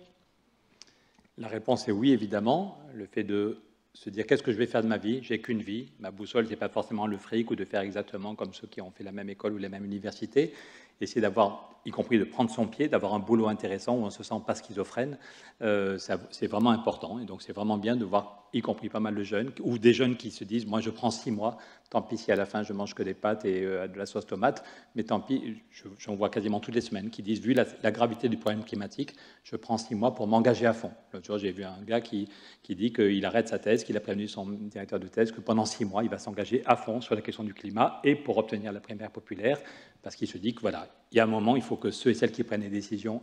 La réponse est oui, évidemment. Le fait de se dire qu'est-ce que je vais faire de ma vie, j'ai qu'une vie, ma boussole, c'est pas forcément le fric ou de faire exactement comme ceux qui ont fait la même école ou la même université. Essayer d'avoir, y compris de prendre son pied, d'avoir un boulot intéressant où on ne se sent pas schizophrène, c'est vraiment important. Et donc c'est vraiment bien de voir, y compris pas mal de jeunes, ou des jeunes qui se disent, moi je prends 6 mois, tant pis si à la fin je mange que des pâtes et de la sauce tomate, mais tant pis, j'en vois quasiment toutes les semaines qui disent, vu la gravité du problème climatique, je prends 6 mois pour m'engager à fond. L'autre jour, j'ai vu un gars qui dit qu'il arrête sa thèse, qu'il a prévenu son directeur de thèse que pendant 6 mois, il va s'engager à fond sur la question du climat et pour obtenir la primaire populaire, parce qu'il se dit que voilà, il y a un moment, il faut que ceux et celles qui prennent les décisions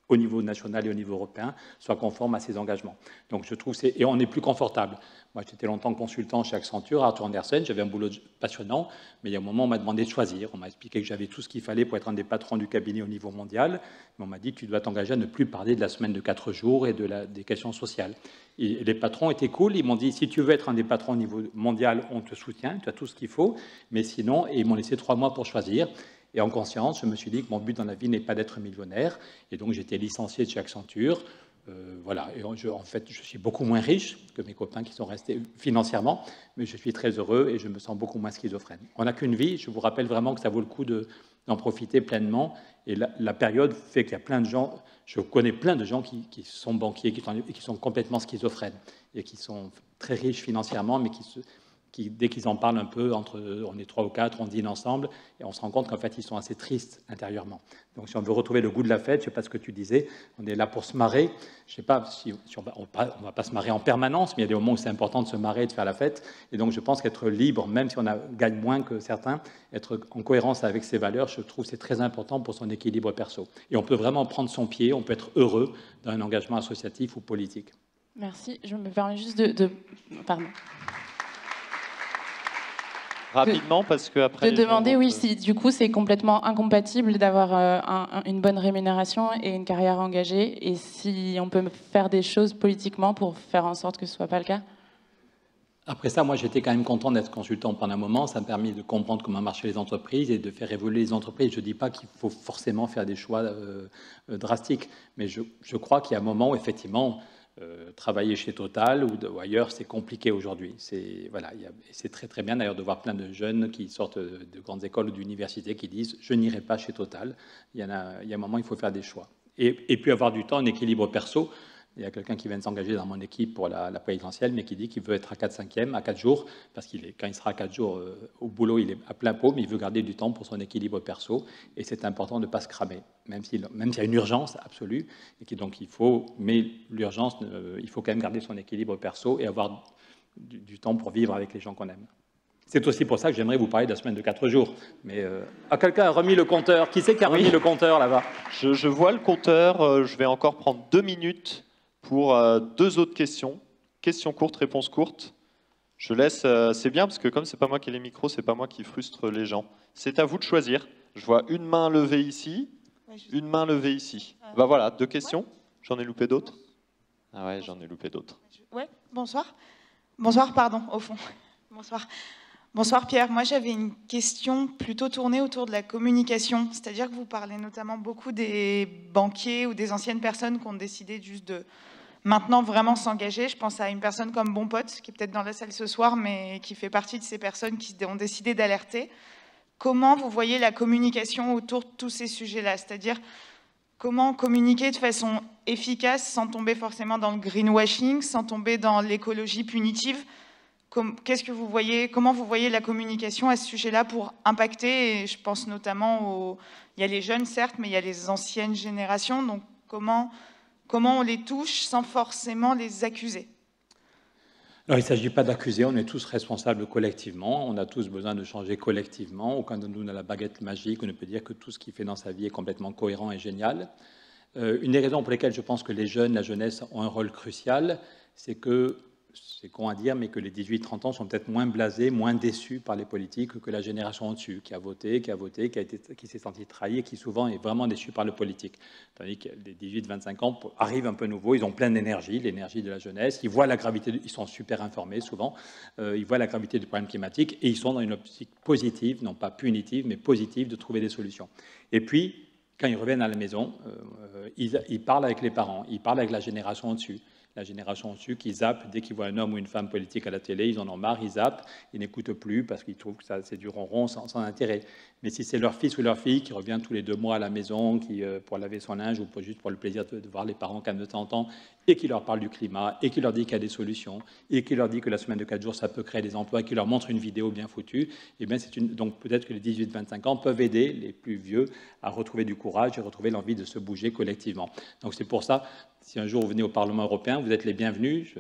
au niveau national et au niveau européen soient conformes à ces engagements. Donc je trouve et on est plus confortable. Moi, j'étais longtemps consultant chez Accenture, Arthur Andersen, j'avais un boulot passionnant, mais il y a un moment, on m'a demandé de choisir. On m'a expliqué que j'avais tout ce qu'il fallait pour être un des patrons du cabinet au niveau mondial, mais on m'a dit tu dois t'engager à ne plus parler de la semaine de 4 jours et des questions sociales. Et les patrons étaient cool, ils m'ont dit si tu veux être un des patrons au niveau mondial, on te soutient, tu as tout ce qu'il faut, mais sinon, et ils m'ont laissé 3 mois pour choisir. Et en conscience, je me suis dit que mon but dans la vie n'est pas d'être millionnaire. Et donc, j'étais licencié de chez Accenture. Voilà. Et en fait, je suis beaucoup moins riche que mes copains qui sont restés financièrement, mais je suis très heureux et je me sens beaucoup moins schizophrène. On n'a qu'une vie. Je vous rappelle vraiment que ça vaut le coup d'en profiter pleinement. Et la période fait qu'il y a plein de gens, je connais plein de gens qui sont banquiers et qui sont complètement schizophrènes et qui sont très riches financièrement, mais qui, dès qu'ils en parlent un peu, on est 3 ou 4, on dîne ensemble, et on se rend compte qu'en fait, ils sont assez tristes intérieurement. Donc, si on veut retrouver le goût de la fête, je ne sais pas ce que tu disais, on est là pour se marrer. Je ne sais pas si on va pas se marrer en permanence, mais il y a des moments où c'est important de se marrer et de faire la fête. Et donc, je pense qu'être libre, même si on gagne moins que certains, être en cohérence avec ses valeurs, je trouve que c'est très important pour son équilibre perso. Et on peut vraiment prendre son pied, on peut être heureux dans un engagement associatif ou politique. Merci. Je me permets juste Pardon. Rapidement, parce que après. De demander, oui, si du coup c'est complètement incompatible d'avoir une bonne rémunération et une carrière engagée, et si on peut faire des choses politiquement pour faire en sorte que ce ne soit pas le cas. Après ça, moi j'étais quand même content d'être consultant pendant un moment, ça m'a permis de comprendre comment marchaient les entreprises et de faire évoluer les entreprises. Je ne dis pas qu'il faut forcément faire des choix drastiques, mais je crois qu'il y a un moment où effectivement... travailler chez Total ou ailleurs, c'est compliqué aujourd'hui. C'est très très bien d'ailleurs de voir plein de jeunes qui sortent de grandes écoles ou d'universités qui disent je n'irai pas chez Total. Il y a un moment, il faut faire des choix. Et puis avoir du temps, un équilibre perso. Il y a quelqu'un qui vient de s'engager dans mon équipe pour la présidentielle, mais qui dit qu'il veut être à 4/5e, à 4 jours, parce quand il sera à 4 jours au boulot, il est à plein pot, mais il veut garder du temps pour son équilibre perso, et c'est important de ne pas se cramer, même s'il y a une urgence absolue, mais l'urgence, il faut quand même garder son équilibre perso et avoir du temps pour vivre avec les gens qu'on aime. C'est aussi pour ça que j'aimerais vous parler de la semaine de 4 jours. Mais quelqu'un a remis le compteur. Qui c'est qui a remis le compteur là-bas? Je vois le compteur, je vais encore prendre 2 minutes pour 2 autres questions. Questions courtes, réponses courtes. Je laisse, c'est bien parce que comme c'est pas moi qui ai les micros, c'est pas moi qui frustre les gens. C'est à vous de choisir. Je vois une main levée ici, une main levée ici. Bah voilà, 2 questions. Ouais. J'en ai loupé d'autres. Ah ouais, j'en ai loupé d'autres. Ouais, bonsoir. Bonsoir, pardon, au fond. Bonsoir. Bonsoir Pierre, moi j'avais une question plutôt tournée autour de la communication, c'est-à-dire que vous parlez notamment beaucoup des banquiers ou des anciennes personnes qui ont décidé juste de maintenant vraiment s'engager. Je pense à une personne comme Bon Pote, qui est peut-être dans la salle ce soir, mais qui fait partie de ces personnes qui ont décidé d'alerter. Comment vous voyez la communication autour de tous ces sujets-là? C'est-à-dire comment communiquer de façon efficace sans tomber forcément dans le greenwashing, sans tomber dans l'écologie punitive? Qu'est-ce que vous voyez, comment vous voyez la communication à ce sujet-là pour impacter? Et je pense notamment il y a les jeunes certes, mais il y a les anciennes générations. Donc comment on les touche sans forcément les accuser? Alors, il ne s'agit pas d'accuser, on est tous responsables collectivement, on a tous besoin de changer collectivement, aucun de nous n'a la baguette magique, on ne peut dire que tout ce qu'il fait dans sa vie est complètement cohérent et génial. Une des raisons pour lesquelles je pense que les jeunes, la jeunesse, ont un rôle crucial, c'est que, c'est con à dire, mais que les 18-30 ans sont peut-être moins blasés, moins déçus par les politiques que la génération au-dessus, qui a voté, qui s'est senti trahi et qui souvent est vraiment déçu par le politique. Tandis que les 18-25 ans arrivent un peu nouveaux, ils ont plein d'énergie, l'énergie de la jeunesse, ils voient la gravité, ils sont super informés souvent, ils voient la gravité du problème climatique et ils sont dans une optique positive, non pas punitive, mais positive de trouver des solutions. Et puis, quand ils reviennent à la maison, ils parlent avec les parents, ils parlent avec la génération au-dessus. La génération au-dessus qui zappe, dès qu'ils voient un homme ou une femme politique à la télé, ils en ont marre, ils zappent, ils n'écoutent plus parce qu'ils trouvent que c'est du ronron sans intérêt. Mais si c'est leur fils ou leur fille qui revient tous les 2 mois à la maison pour laver son linge ou juste pour le plaisir de voir les parents quand de temps en temps, et qui leur parle du climat, et qui leur dit qu'il y a des solutions, et qui leur dit que la semaine de 4 jours, ça peut créer des emplois, et qui leur montre une vidéo bien foutue, et bien donc peut-être que les 18-25 ans peuvent aider les plus vieux à retrouver du courage et retrouver l'envie de se bouger collectivement. Donc c'est pour ça, si un jour vous venez au Parlement européen, vous êtes les bienvenus,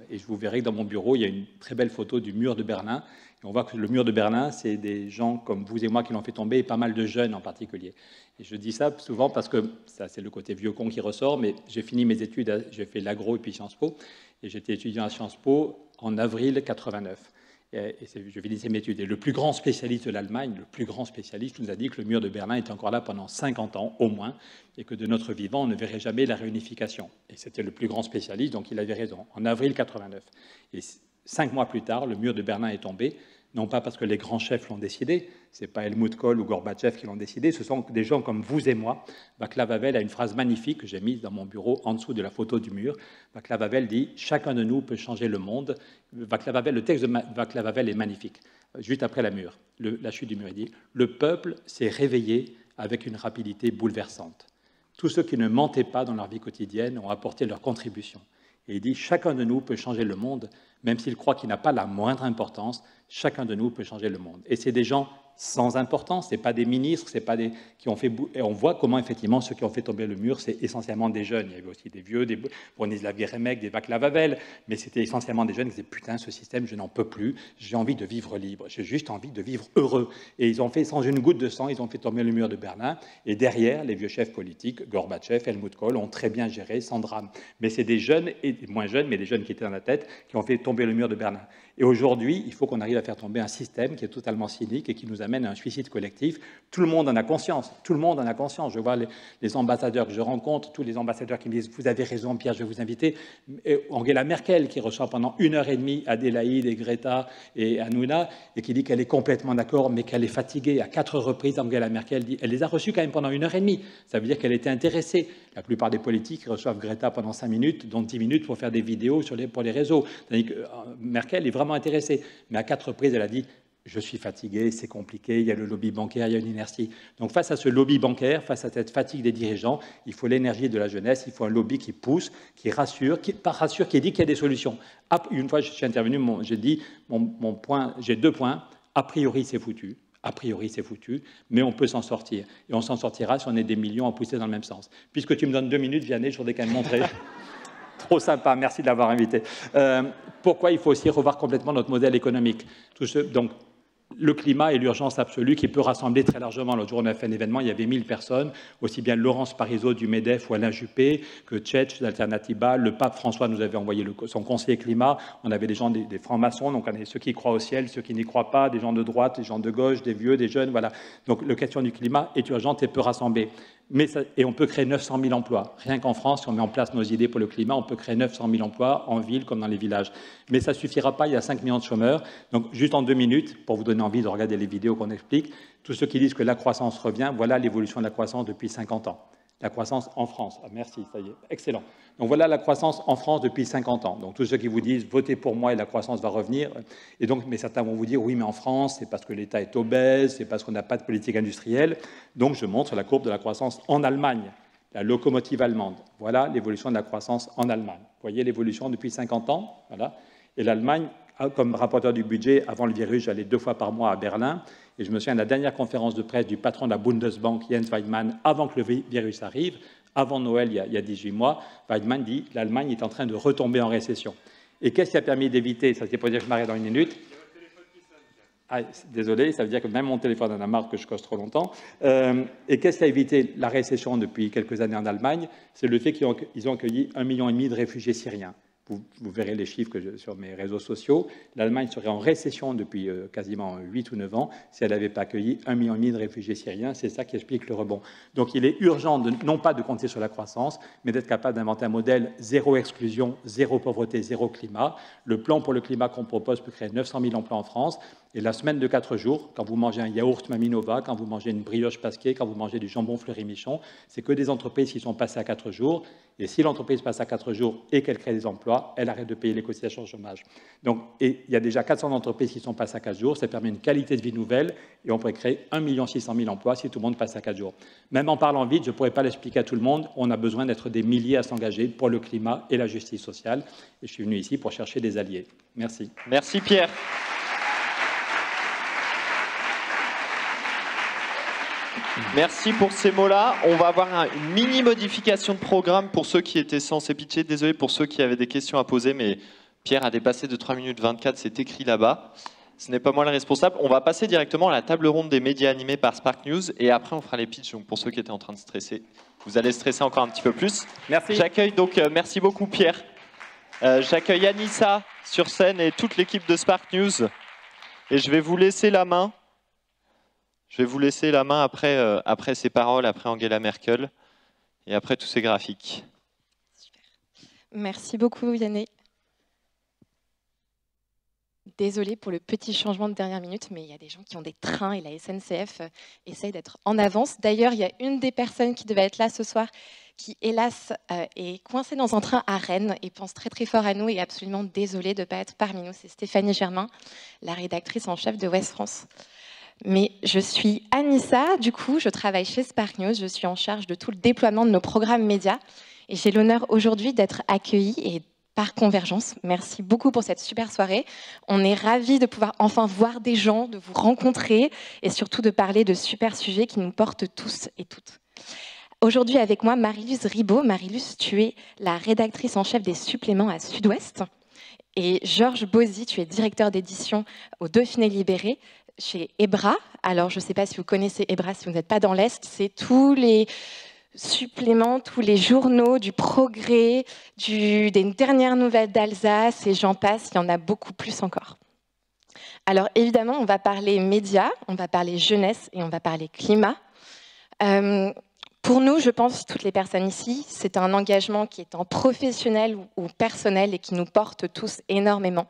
et je vous verrai que dans mon bureau, il y a une très belle photo du mur de Berlin. Et on voit que le mur de Berlin, c'est des gens comme vous et moi qui l'ont fait tomber, et pas mal de jeunes en particulier. Et je dis ça souvent parce que, ça c'est le côté vieux con qui ressort, mais j'ai fini mes études, j'ai fait l'agro et puis Sciences Po, et j'étais étudiant à Sciences Po en avril 89. Je finissais mes études. Et le plus grand spécialiste de l'Allemagne, le plus grand spécialiste, nous a dit que le mur de Berlin était encore là pendant 50 ans, au moins, et que de notre vivant, on ne verrait jamais la réunification. Et c'était le plus grand spécialiste, donc il avait raison, en avril 89. Et 5 mois plus tard, le mur de Berlin est tombé, non pas parce que les grands chefs l'ont décidé, ce n'est pas Helmut Kohl ou Gorbatchev qui l'ont décidé, ce sont des gens comme vous et moi. Václav Havel a une phrase magnifique que j'ai mise dans mon bureau en dessous de la photo du mur. Václav Havel dit « Chacun de nous peut changer le monde ». Le texte de Václav Havel est magnifique. Juste après la chute du mur, il dit « Le peuple s'est réveillé avec une rapidité bouleversante. Tous ceux qui ne mentaient pas dans leur vie quotidienne ont apporté leur contribution. » Et il dit « Chacun de nous peut changer le monde, même s'il croit qu'il n'a pas la moindre importance, chacun de nous peut changer le monde. » Et c'est des gens sans importance, ce n'est pas des ministres, c'est pas des qui ont fait... Et on voit comment, effectivement, ceux qui ont fait tomber le mur, c'est essentiellement des jeunes. Il y avait aussi des vieux, des Bronislav Geremek, des Václav Havel, mais c'était essentiellement des jeunes qui disaient « Putain, ce système, je n'en peux plus, j'ai envie de vivre libre, j'ai juste envie de vivre heureux. » Et ils ont fait, sans une goutte de sang, ils ont fait tomber le mur de Berlin. Et derrière, les vieux chefs politiques, Gorbatchev, Helmut Kohl, ont très bien géré, sans drame. Mais c'est des jeunes, et moins jeunes, mais des jeunes qui étaient dans la tête, qui ont fait tomber le mur de Berlin. Et aujourd'hui, il faut qu'on arrive à faire tomber un système qui est totalement cynique et qui nous amène à un suicide collectif. Tout le monde en a conscience. Tout le monde en a conscience. Je vois les ambassadeurs que je rencontre, tous les ambassadeurs qui me disent « Vous avez raison, Pierre, je vais vous inviter ». Angela Merkel, qui reçoit pendant 1h30 Adélaïde et Greta et Hanouna, et qui dit qu'elle est complètement d'accord, mais qu'elle est fatiguée. À 4 reprises, Angela Merkel dit « Elle les a reçus quand même pendant 1h30 ». Ça veut dire qu'elle était intéressée. La plupart des politiques reçoivent Greta pendant 5 minutes, dont 10 minutes pour faire des vidéos pour les réseaux. Tandis que Merkel est vraiment intéressée. Mais à 4 reprises, elle a dit « Je suis fatiguée, c'est compliqué, il y a le lobby bancaire, il y a une inertie. » Donc face à ce lobby bancaire, face à cette fatigue des dirigeants, il faut l'énergie de la jeunesse, il faut un lobby qui pousse, qui rassure, qui dit qu'il y a des solutions. Une fois, je suis intervenu, j'ai dit j'ai 2 points. A priori, c'est foutu. A priori, c'est foutu, mais on peut s'en sortir. Et on s'en sortira si on est des millions à pousser dans le même sens. Puisque tu me donnes 2 minutes, Vianney, je voudrais quand même montrer. Trop sympa, merci de l'avoir invité. Pourquoi il faut aussi revoir complètement notre modèle économique. Donc, le climat est l'urgence absolue qui peut rassembler très largement. L'autre jour, on a fait un événement, il y avait 1000 personnes, aussi bien Laurence Parisot du MEDEF ou Alain Juppé que Tchetch d'Alternativa. Le pape François nous avait envoyé son conseiller climat. On avait des gens, des francs-maçons, donc on avait ceux qui croient au ciel, ceux qui n'y croient pas, des gens de droite, des gens de gauche, des vieux, des jeunes, voilà. Donc, la question du climat est urgente et peut rassembler. Et on peut créer 900 000 emplois. Rien qu'en France, si on met en place nos idées pour le climat, on peut créer 900 000 emplois en ville comme dans les villages. Mais ça ne suffira pas, il y a 5 millions de chômeurs. Donc, juste en 2 minutes, pour vous donner envie de regarder les vidéos qu'on explique, tous ceux qui disent que la croissance revient, voilà l'évolution de la croissance depuis 50 ans. La croissance en France. Ah, merci, ça y est, excellent. Donc voilà la croissance en France depuis 50 ans. Donc tous ceux qui vous disent « votez pour moi et la croissance va revenir », et donc, mais certains vont vous dire « oui, mais en France, c'est parce que l'État est obèse, c'est parce qu'on n'a pas de politique industrielle ». Donc je montre la courbe de la croissance en Allemagne, la locomotive allemande. Voilà l'évolution de la croissance en Allemagne. Vous voyez l'évolution depuis 50 ans, voilà. Et l'Allemagne, comme rapporteur du budget, avant le virus, j'allais 2 fois par mois à Berlin. Et je me souviens de la dernière conférence de presse du patron de la Bundesbank, Jens Weidmann, avant que le virus arrive, avant Noël, il y a 18 mois. Weidmann dit « l'Allemagne est en train de retomber en récession ». Et qu'est-ce qui a permis d'éviter, ça c'est pour dire que je m'arrête dans une minute. Ah, désolé, ça veut dire que même mon téléphone en a marre que je cause trop longtemps. Et qu'est-ce qui a évité la récession depuis quelques années en Allemagne? C'est le fait qu'ils ont accueilli 1,5 million de réfugiés syriens. Vous verrez les chiffres sur mes réseaux sociaux. L'Allemagne serait en récession depuis quasiment 8 ou 9 ans si elle n'avait pas accueilli 1,5 million de réfugiés syriens. C'est ça qui explique le rebond. Donc il est urgent non pas de compter sur la croissance, mais d'être capable d'inventer un modèle zéro exclusion, zéro pauvreté, zéro climat. Le plan pour le climat qu'on propose peut créer 900 000 emplois en France. Et la semaine de 4 jours, quand vous mangez un yaourt Maminova, quand vous mangez une brioche Pasquier, quand vous mangez du jambon Fleury-Michon, c'est que des entreprises qui sont passées à 4 jours. Et si l'entreprise passe à 4 jours et qu'elle crée des emplois, elle arrête de payer les cotisations au chômage. Donc, et il y a déjà 400 entreprises qui sont passées à 4 jours. Ça permet une qualité de vie nouvelle et on pourrait créer 1 600 000 emplois si tout le monde passe à 4 jours. Même en parlant vite, je ne pourrais pas l'expliquer à tout le monde. On a besoin d'être des milliers à s'engager pour le climat et la justice sociale. Et je suis venu ici pour chercher des alliés. Merci. Merci Pierre. Merci pour ces mots-là. On va avoir une mini modification de programme pour ceux qui étaient censés pitcher. Désolé pour ceux qui avaient des questions à poser, mais Pierre a dépassé de 3 minutes 24, c'est écrit là-bas. Ce n'est pas moi le responsable. On va passer directement à la table ronde des médias animés par Spark News et après on fera les pitchs. Donc pour ceux qui étaient en train de stresser, vous allez stresser encore un petit peu plus. Merci. J'accueille donc, merci beaucoup Pierre. J'accueille Anissa sur scène et toute l'équipe de Spark News. Et je vais vous laisser la main. Je vais vous laisser la main après ces paroles, après Angela Merkel et après tous ces graphiques. Super. Merci beaucoup Yanné. Désolée pour le petit changement de dernière minute, mais il y a des gens qui ont des trains et la SNCF essaye d'être en avance. D'ailleurs, il y a une des personnes qui devait être là ce soir qui, hélas, est coincée dans un train à Rennes et pense très très fort à nous et est absolument désolée de ne pas être parmi nous. C'est Stéphanie Germain, la rédactrice en chef de Ouest France. Mais je suis Anissa, du coup, je travaille chez Spark News, je suis en charge de tout le déploiement de nos programmes médias et j'ai l'honneur aujourd'hui d'être accueillie et par Convergence. Merci beaucoup pour cette super soirée. On est ravis de pouvoir enfin voir des gens, de vous rencontrer et surtout de parler de super sujets qui nous portent tous et toutes. Aujourd'hui avec moi, Marie-Luz Ribaud. Marie-Luz, tu es la rédactrice en chef des suppléments à Sud-Ouest. Et Georges Bozy, tu es directeur d'édition au Dauphiné Libéré chez Ebra. Alors, je ne sais pas si vous connaissez Ebra, si vous n'êtes pas dans l'Est, c'est tous les suppléments, tous les journaux du Progrès, des dernières nouvelles d'Alsace et j'en passe, il y en a beaucoup plus encore. Alors évidemment, on va parler médias, on va parler jeunesse et on va parler climat. Pour nous, je pense, toutes les personnes ici, c'est un engagement qui est en professionnel ou personnel et qui nous porte tous énormément.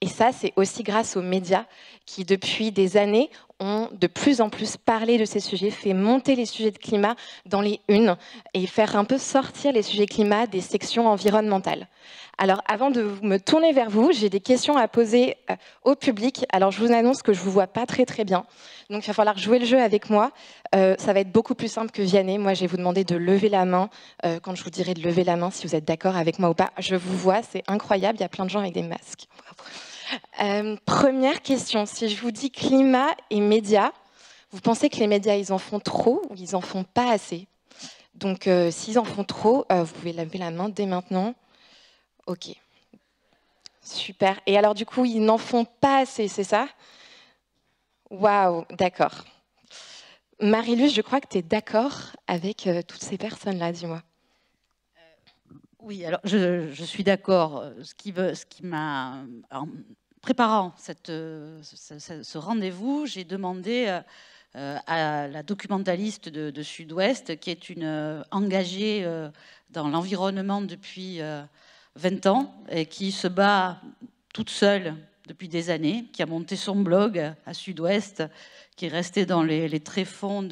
Et ça, c'est aussi grâce aux médias qui, depuis des années, ont de plus en plus parlé de ces sujets, fait monter les sujets de climat dans les unes et faire un peu sortir les sujets climat des sections environnementales. Alors, avant de me tourner vers vous, j'ai des questions à poser au public. Alors, je vous annonce que je ne vous vois pas très très bien. Donc, il va falloir jouer le jeu avec moi. Ça va être beaucoup plus simple que Vianney. Moi, je vais vous demander de lever la main quand je vous dirai de lever la main, si vous êtes d'accord avec moi ou pas. Je vous vois, c'est incroyable. Il y a plein de gens avec des masques. Première question, si je vous dis climat et médias, vous pensez que les médias, ils en font trop ou ils en font pas assez? Donc, s'ils en font trop, vous pouvez lever la main dès maintenant. Ok, super. Et alors, du coup, ils n'en font pas assez, c'est ça? Waouh, d'accord. Marie-Luz, je crois que tu es d'accord avec toutes ces personnes-là, dis-moi. Oui, alors je suis d'accord. Ce qui m'a, en préparant ce rendez-vous, j'ai demandé à la documentaliste de Sud-Ouest, qui est une engagée dans l'environnement depuis 20 ans et qui se bat toute seule depuis des années, qui a monté son blog à Sud-Ouest, qui est resté dans les tréfonds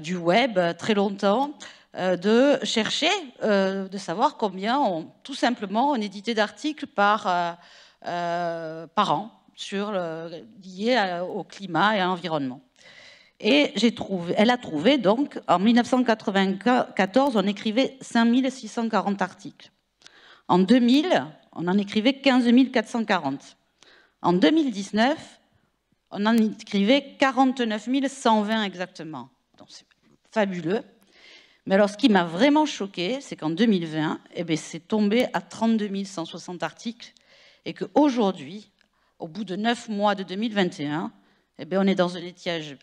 du web très longtemps, de chercher, de savoir combien, tout simplement, on éditait d'articles par an liés au climat et à l'environnement. Et elle a trouvé, donc, en 1994, on écrivait 5640 articles. En 2000, on en écrivait 15 440. En 2019, on en écrivait 49 120 exactement. Donc c'est fabuleux. Mais alors, ce qui m'a vraiment choqué, c'est qu'en 2020, c'est tombé à 32 160 articles et qu'aujourd'hui, au bout de 9 mois de 2021, on est dans un étiage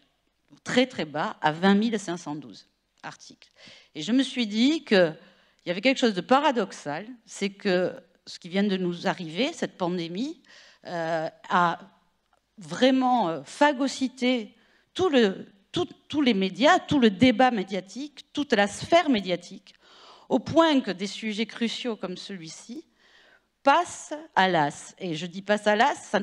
très très bas à 20 512 articles. Et je me suis dit qu'il y avait quelque chose de paradoxal, c'est que ce qui vient de nous arriver, cette pandémie, a vraiment phagocyté tous les médias, tout le débat médiatique, toute la sphère médiatique, au point que des sujets cruciaux comme celui-ci passent à l'as. Et je dis passe à l'as,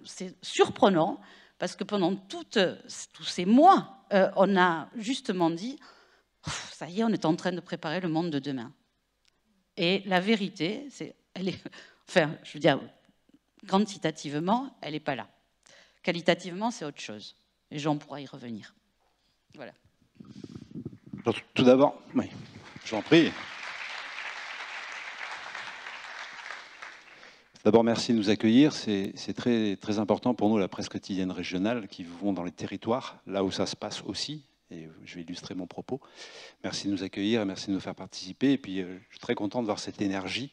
c'est surprenant, parce que pendant tous ces mois, on a justement dit « ça y est, on est en train de préparer le monde de demain ». Et la vérité, je veux dire, quantitativement, elle n'est pas là. Qualitativement, c'est autre chose. Et Jean pourra y revenir. Voilà. Tout d'abord, oui, je vous en prie. D'abord, merci de nous accueillir. C'est très, très important pour nous, la presse quotidienne régionale, qui vont dans les territoires, là où ça se passe aussi. Et je vais illustrer mon propos. Merci de nous accueillir et merci de nous faire participer. Et puis, je suis très content de voir cette énergie.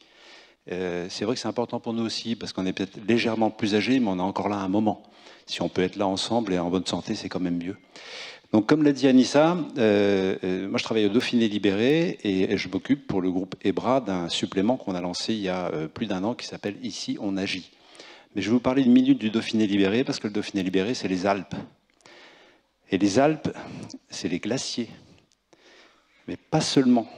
C'est vrai que c'est important pour nous aussi, parce qu'on est peut-être légèrement plus âgés, mais on est encore là à un moment. Si on peut être là ensemble et en bonne santé, c'est quand même mieux. Donc, comme l'a dit Anissa, moi je travaille au Dauphiné Libéré et je m'occupe pour le groupe EBRA d'un supplément qu'on a lancé il y a plus d'1 an qui s'appelle « Ici, on agit ». Mais je vais vous parler une minute du Dauphiné Libéré, parce que le Dauphiné Libéré, c'est les Alpes. Et les Alpes, c'est les glaciers. Mais pas seulement.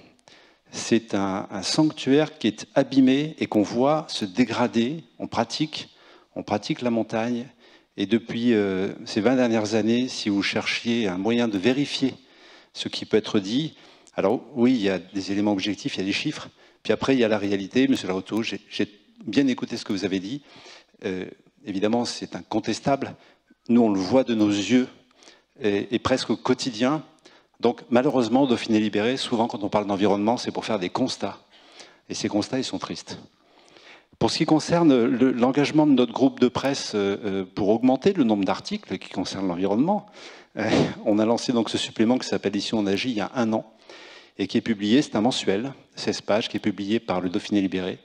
C'est un sanctuaire qui est abîmé et qu'on voit se dégrader. On pratique la montagne. Et depuis ces 20 dernières années, si vous cherchiez un moyen de vérifier ce qui peut être dit, alors oui, il y a des éléments objectifs, il y a des chiffres, puis après il y a la réalité. Monsieur Larotto, j'ai bien écouté ce que vous avez dit. Évidemment, c'est incontestable. Nous, on le voit de nos yeux et presque au quotidien. Donc malheureusement, au Dauphiné Libéré, souvent quand on parle d'environnement, c'est pour faire des constats. Et ces constats, ils sont tristes. Pour ce qui concerne l'engagement de notre groupe de presse pour augmenter le nombre d'articles qui concernent l'environnement, on a lancé donc ce supplément qui s'appelle « Ici on agit » il y a 1 an et qui est publié, c'est un mensuel, 16 pages, qui est publié par le Dauphiné Libéré,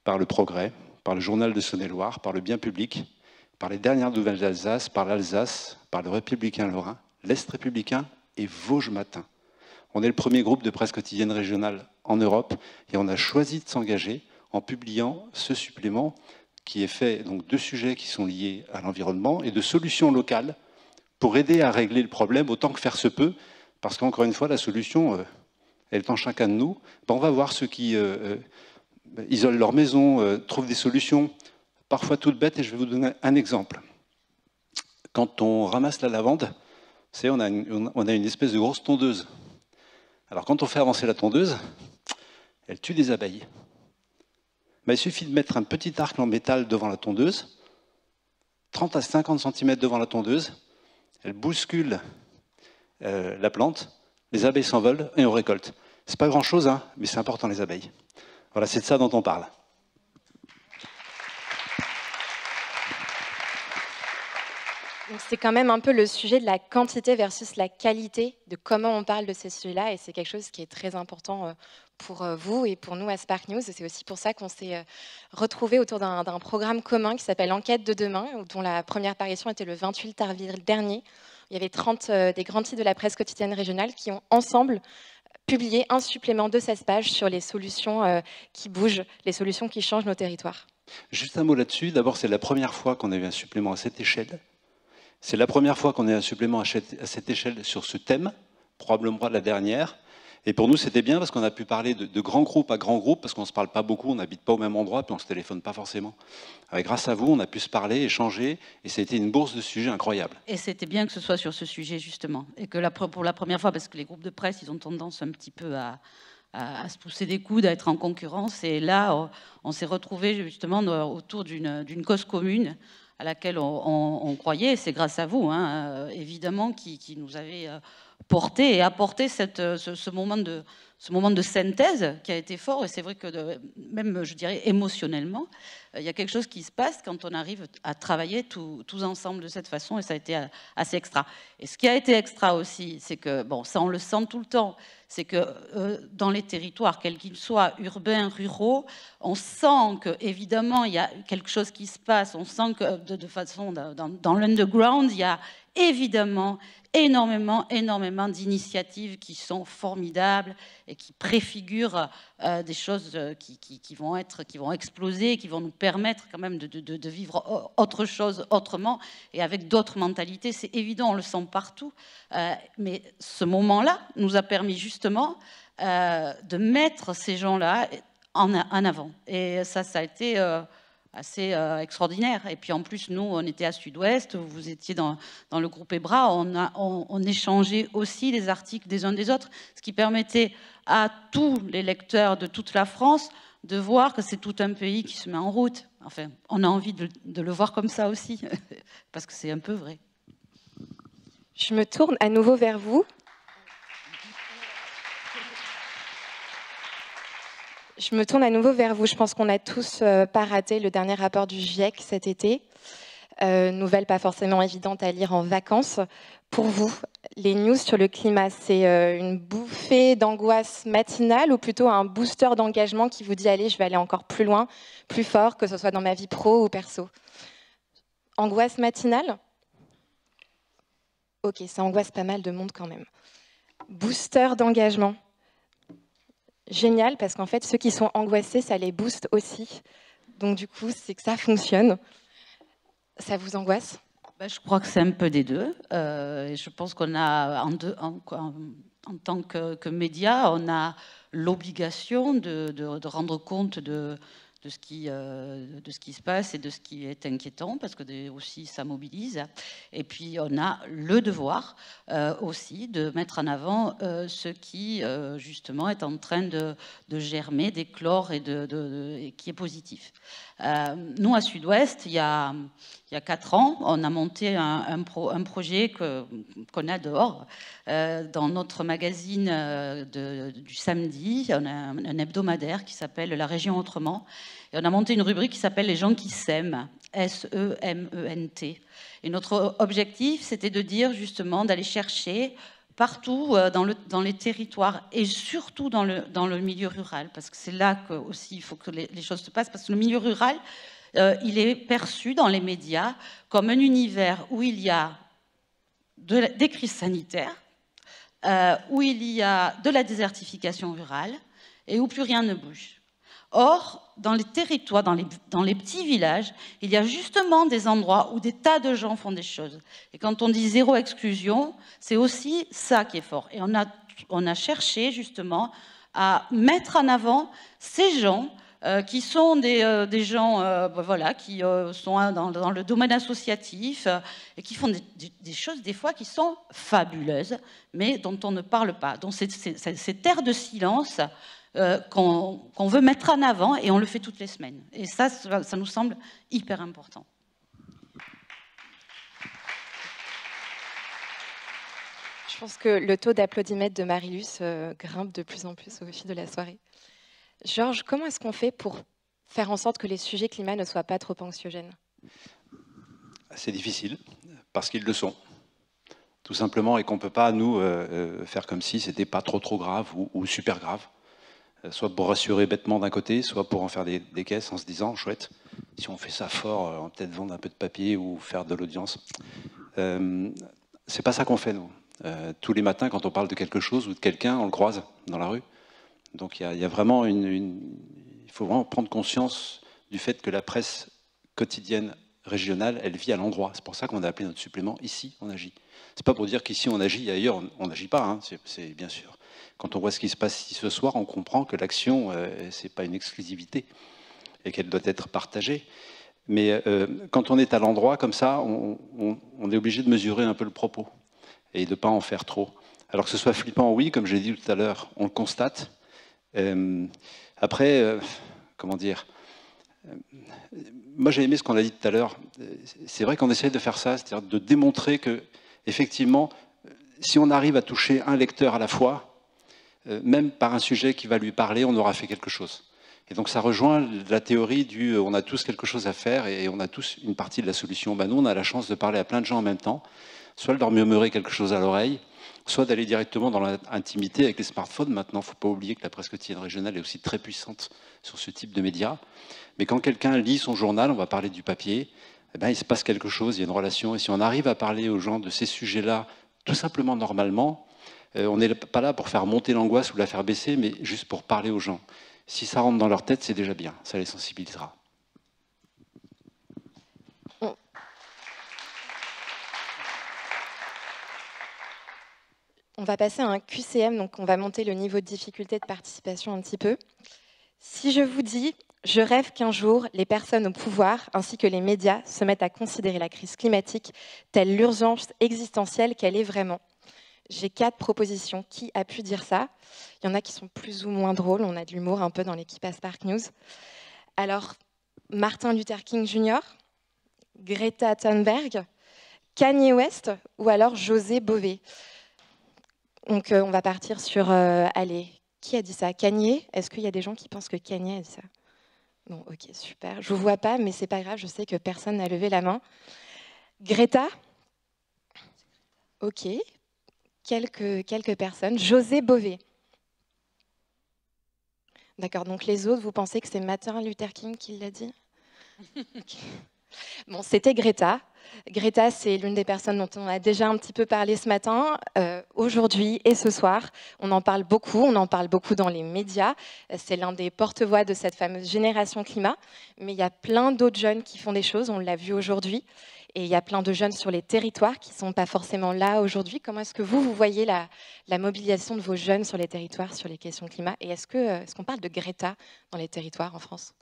par le Progrès, par le Journal de Saône-et-Loire, par le Bien Public, par les dernières nouvelles d'Alsace, par l'Alsace, par le Républicain Lorrain, l'Est Républicain et Vosges Matin. On est le premier groupe de presse quotidienne régionale en Europe et on a choisi de s'engager en publiant ce supplément qui est fait donc de sujets qui sont liés à l'environnement et de solutions locales pour aider à régler le problème autant que faire se peut, parce qu'encore une fois, la solution, elle est en chacun de nous. On va voir ceux qui isolent leur maison, trouvent des solutions, parfois toutes bêtes, et je vais vous donner un exemple. Quand on ramasse la lavande, vous savez, on a une espèce de grosse tondeuse. Alors quand on fait avancer la tondeuse, elle tue des abeilles. Mais il suffit de mettre un petit arc en métal devant la tondeuse, 30 à 50 cm devant la tondeuse, elle bouscule la plante, les abeilles s'envolent et on récolte. C'est pas grand-chose, hein, mais c'est important les abeilles. Voilà, c'est de ça dont on parle. C'est quand même un peu le sujet de la quantité versus la qualité, de comment on parle de ces sujets-là, et c'est quelque chose qui est très important pour vous et pour nous à Spark News. C'est aussi pour ça qu'on s'est retrouvés autour d'un programme commun qui s'appelle Enquête de demain, dont la première parution était le 28 avril dernier. Il y avait 30 des grands titres de la presse quotidienne régionale qui ont ensemble publié un supplément de 16 pages sur les solutions qui bougent, les solutions qui changent nos territoires. Juste un mot là-dessus. D'abord, c'est la première fois qu'on a eu un supplément à cette échelle. C'est la première fois qu'on a un supplément à cette échelle sur ce thème, probablement la dernière. Et pour nous, c'était bien parce qu'on a pu parler de grands groupes à grands groupes, parce qu'on ne se parle pas beaucoup, on n'habite pas au même endroit, puis on ne se téléphone pas forcément. Grâce à vous, on a pu se parler, échanger, et ça a été une bourse de sujets incroyable. Et c'était bien que ce soit sur ce sujet, justement. Et que pour la première fois, parce que les groupes de presse, ils ont tendance un petit peu à se pousser des coudes, à être en concurrence. Et là, on s'est retrouvés justement autour d'une cause commune à laquelle on croyait. C'est grâce à vous, hein, évidemment, qui nous avez porter et apporter ce moment de synthèse qui a été fort. Et c'est vrai que même, je dirais, émotionnellement, il y a quelque chose qui se passe quand on arrive à travailler tous ensemble de cette façon, et ça a été assez extra. Et ce qui a été extra aussi, c'est que, bon, ça on le sent tout le temps, c'est que dans les territoires, quels qu'ils soient, urbains, ruraux, on sent qu'évidemment, il y a quelque chose qui se passe, on sent que de façon, dans l'underground, il y a évidemment énormément d'initiatives qui sont formidables et qui préfigurent des choses qui vont exploser, qui vont nous permettre quand même de vivre autre chose autrement et avec d'autres mentalités. C'est évident, on le sent partout. Mais ce moment-là nous a permis justement de mettre ces gens-là en avant. Et ça a été assez extraordinaire. Et puis en plus, nous, on était à Sud-Ouest, vous étiez dans le groupe EBRA, on échangeait aussi les articles des uns des autres, ce qui permettait à tous les lecteurs de toute la France de voir que c'est tout un pays qui se met en route. Enfin, on a envie de le voir comme ça aussi, parce que c'est un peu vrai. Je me tourne à nouveau vers vous. Je pense qu'on n'a tous pas raté le dernier rapport du GIEC cet été. Nouvelle pas forcément évidente à lire en vacances. Pour vous, les news sur le climat, c'est une bouffée d'angoisse matinale ou plutôt un booster d'engagement qui vous dit « Allez, je vais aller encore plus loin, plus fort, que ce soit dans ma vie pro ou perso ». Angoisse matinale ? Ok, ça angoisse pas mal de monde quand même. Booster d'engagement. Génial, parce qu'en fait, ceux qui sont angoissés, ça les booste aussi. Donc du coup, c'est que ça fonctionne. Ça vous angoisse ? Je crois que c'est un peu des deux. Je pense qu'on a, en tant que média, on a l'obligation de rendre compte de ce qui se passe et de ce qui est inquiétant, parce que aussi ça mobilise. Et puis on a le devoir aussi de mettre en avant ce qui justement est en train de germer, d'éclore et qui est positif. Nous, à Sud-Ouest, il y a 4 ans, on a monté un projet qu'on adore. Dans notre magazine du samedi, on a un hebdomadaire qui s'appelle La Région Autrement. Et on a monté une rubrique qui s'appelle Les gens qui s'aiment, S-E-M-E-N-T. Et notre objectif, c'était de dire justement, d'aller chercher partout dans les territoires et surtout dans le milieu rural, parce que c'est là aussi il faut que les choses se passent, parce que le milieu rural, il est perçu dans les médias comme un univers où il y a des crises sanitaires, où il y a de la désertification rurale et où plus rien ne bouge. Or, dans les territoires, dans les petits villages, il y a justement des endroits où des tas de gens font des choses. Et quand on dit zéro exclusion, c'est aussi ça qui est fort. Et on a cherché justement à mettre en avant ces gens qui sont des gens voilà, qui sont dans le domaine associatif et qui font des choses des fois qui sont fabuleuses, mais dont on ne parle pas. Donc ces terres de silence qu'on veut mettre en avant, et on le fait toutes les semaines. Et ça nous semble hyper important. Je pense que le taux d'applaudimètre de Marilus grimpe de plus en plus au fil de la soirée. Georges, comment est-ce qu'on fait pour faire en sorte que les sujets climat ne soient pas trop anxiogènes ? C'est difficile, parce qu'ils le sont. Tout simplement, et qu'on ne peut pas, nous, faire comme si c'était pas trop grave ou super grave. Soit pour rassurer bêtement d'un côté, soit pour en faire des caisses en se disant, chouette, si on fait ça fort, on va peut-être vendre un peu de papier ou faire de l'audience. C'est pas ça qu'on fait, nous. Tous les matins, quand on parle de quelque chose ou de quelqu'un, on le croise dans la rue. Donc il y a vraiment il faut vraiment prendre conscience du fait que la presse quotidienne régionale, elle vit à l'endroit. C'est pour ça qu'on a appelé notre supplément « Ici, on agit ». C'est pas pour dire qu'ici, on agit et ailleurs, on n'agit pas, hein, c'est bien sûr. Quand on voit ce qui se passe ici ce soir, on comprend que l'action, c'est pas une exclusivité et qu'elle doit être partagée. Mais quand on est à l'endroit comme ça, on est obligé de mesurer un peu le propos et de ne pas en faire trop. Alors que ce soit flippant, oui, comme je l'ai dit tout à l'heure, on le constate. Après, comment dire, moi j'ai aimé ce qu'on a dit tout à l'heure. C'est vrai qu'on essaie de faire ça, c'est-à-dire de démontrer que, effectivement, si on arrive à toucher un lecteur à la fois, même par un sujet qui va lui parler, on aura fait quelque chose. Et donc ça rejoint la théorie du on a tous quelque chose à faire et on a tous une partie de la solution. Ben, nous, on a la chance de parler à plein de gens en même temps, soit de leur murmurer quelque chose à l'oreille, soit d'aller directement dans l'intimité avec les smartphones. Maintenant, il ne faut pas oublier que la presse quotidienne régionale est aussi très puissante sur ce type de médias. Mais quand quelqu'un lit son journal, on va parler du papier, eh ben, il se passe quelque chose, il y a une relation. Et si on arrive à parler aux gens de ces sujets-là, tout simplement normalement, on n'est pas là pour faire monter l'angoisse ou la faire baisser, mais juste pour parler aux gens. Si ça rentre dans leur tête, c'est déjà bien, ça les sensibilisera. On va passer à un QCM, donc on va monter le niveau de difficulté de participation un petit peu. Si je vous dis, je rêve qu'un jour, les personnes au pouvoir ainsi que les médias se mettent à considérer la crise climatique telle l'urgence existentielle qu'elle est vraiment. J'ai 4 propositions. Qui a pu dire ça? Il y en a qui sont plus ou moins drôles. On a de l'humour un peu dans l'équipe à Spark News. Alors, Martin Luther King Jr., Greta Thunberg, Kanye West ou alors José Bové. Donc, on va partir sur... allez, qui a dit ça? Kanye? Est-ce qu'il y a des gens qui pensent que Kanye a dit ça? Bon, ok, super. Je ne vous vois pas, mais c'est pas grave. Je sais que personne n'a levé la main. Greta? Ok. Quelques personnes. José Bové. D'accord, donc les autres, vous pensez que c'est Martin Luther King qui l'a dit? Okay. Bon, c'était Greta. Greta, c'est l'une des personnes dont on a déjà un petit peu parlé ce matin, aujourd'hui et ce soir. On en parle beaucoup dans les médias. C'est l'un des porte-voix de cette fameuse génération climat. Mais il y a plein d'autres jeunes qui font des choses, on l'a vu aujourd'hui. Et il y a plein de jeunes sur les territoires qui ne sont pas forcément là aujourd'hui. Comment est-ce que vous voyez la mobilisation de vos jeunes sur les territoires, sur les questions climat? Et est-ce qu'on parle de Greta dans les territoires en France?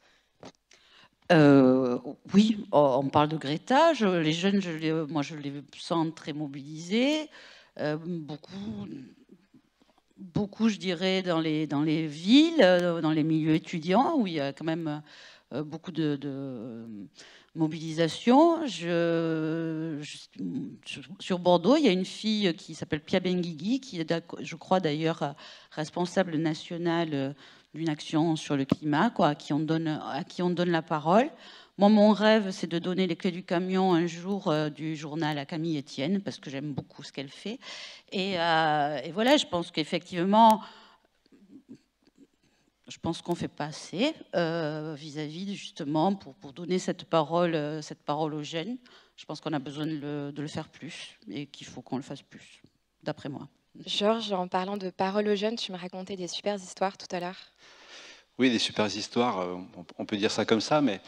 Oui, on parle de Greta. Les jeunes, moi, je les sens très mobilisés. Beaucoup, je dirais, dans les villes, dans les milieux étudiants, où il y a quand même beaucoup de mobilisation. Sur Bordeaux, il y a une fille qui s'appelle Pia Benguigui, qui est, je crois d'ailleurs, responsable nationale d'une action sur le climat, à qui on donne la parole. Moi, mon rêve, c'est de donner les clés du camion un jour du journal à Camille Etienne, parce que j'aime beaucoup ce qu'elle fait. Et voilà, je pense qu'effectivement, je pense qu'on ne fait pas assez vis-à-vis, justement, pour donner cette parole aux jeunes. Je pense qu'on a besoin de le faire plus et qu'il faut qu'on le fasse plus, d'après moi. Georges, en parlant de parole aux jeunes, tu me racontais des super histoires tout à l'heure. Oui, des super histoires, on peut dire ça comme ça, mais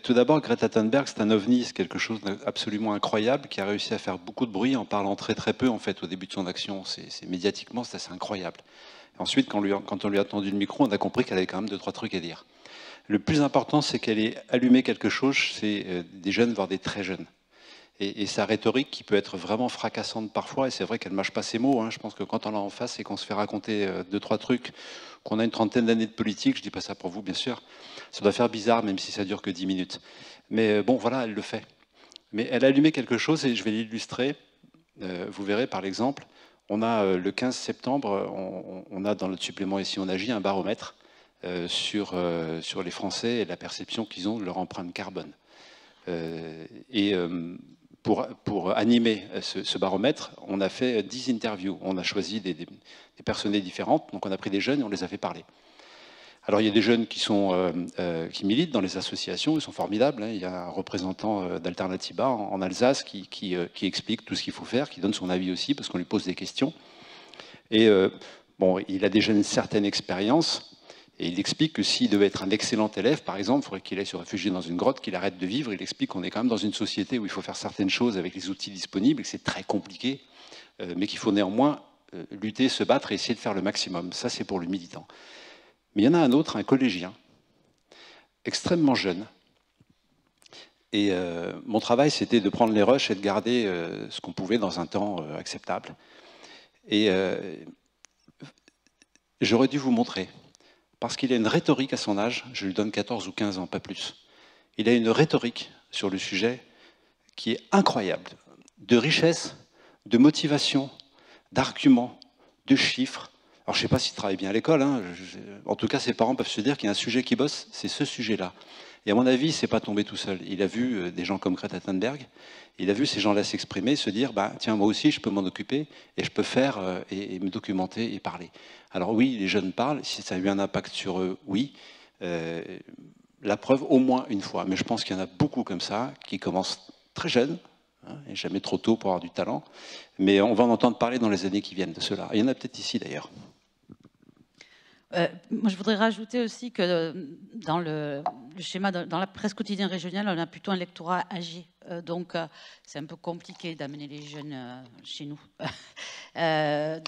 tout d'abord, Greta Thunberg, c'est un ovni, c'est quelque chose d'absolument incroyable, qui a réussi à faire beaucoup de bruit en parlant très très peu, en fait, au début de son action. Médiatiquement, c'est assez incroyable. Ensuite, quand on lui a tendu le micro, on a compris qu'elle avait quand même 2-3 trucs à dire. Le plus important, c'est qu'elle ait allumé quelque chose chez des jeunes, voire des très jeunes. Et sa rhétorique qui peut être vraiment fracassante parfois, et c'est vrai qu'elle ne mâche pas ses mots. Je pense que quand on l'a en face et qu'on se fait raconter 2-3 trucs, qu'on a une trentaine d'années de politique, je ne dis pas ça pour vous, bien sûr, ça doit faire bizarre, même si ça dure que 10 minutes. Mais bon, voilà, elle le fait. Mais elle a allumé quelque chose, et je vais l'illustrer. Vous verrez, par exemple, on a le 15 septembre, on a dans notre supplément Ici on agit un baromètre sur les Français et la perception qu'ils ont de leur empreinte carbone. Pour animer ce baromètre, on a fait 10 interviews. On a choisi des personnalités différentes, donc on a pris des jeunes et on les a fait parler. Alors il y a des jeunes qui militent dans les associations, ils sont formidables. Il y a un représentant d'Alternativa en Alsace qui explique tout ce qu'il faut faire, qui donne son avis aussi, parce qu'on lui pose des questions. Et bon, il a déjà une certaine expérience. Et il explique que s'il devait être un excellent élève, par exemple, il faudrait qu'il aille se réfugier dans une grotte, qu'il arrête de vivre. Il explique qu'on est quand même dans une société où il faut faire certaines choses avec les outils disponibles, et que c'est très compliqué, mais qu'il faut néanmoins lutter, se battre et essayer de faire le maximum. Ça, c'est pour le militant. Mais il y en a un autre, un collégien, extrêmement jeune. Et mon travail, c'était de prendre les rushs et de garder ce qu'on pouvait dans un temps acceptable. Et j'aurais dû vous montrer. Parce qu'il a une rhétorique à son âge, je lui donne 14 ou 15 ans, pas plus. Il a une rhétorique sur le sujet qui est incroyable, de richesse, de motivation, d'arguments, de chiffres. Alors, je ne sais pas s'il travaille bien à l'école, hein. En tout cas, ses parents peuvent se dire qu'il y a un sujet qui bosse, c'est ce sujet-là. Et à mon avis, il ne s'est pas tombé tout seul. Il a vu des gens comme Greta Thunberg, il a vu ces gens-là s'exprimer, se dire, bah, tiens, moi aussi, je peux m'en occuper, et je peux faire, et me documenter et parler. Alors oui, les jeunes parlent, si ça a eu un impact sur eux, oui. La preuve, au moins une fois. Mais je pense qu'il y en a beaucoup comme ça, qui commencent très jeunes, hein, et jamais trop tôt pour avoir du talent, mais on va en entendre parler dans les années qui viennent de cela. Il y en a peut-être ici, d'ailleurs. Moi, je voudrais rajouter aussi que dans le schéma, dans la presse quotidienne régionale, on a plutôt un lectorat âgé. Donc, c'est un peu compliqué d'amener les jeunes chez nous.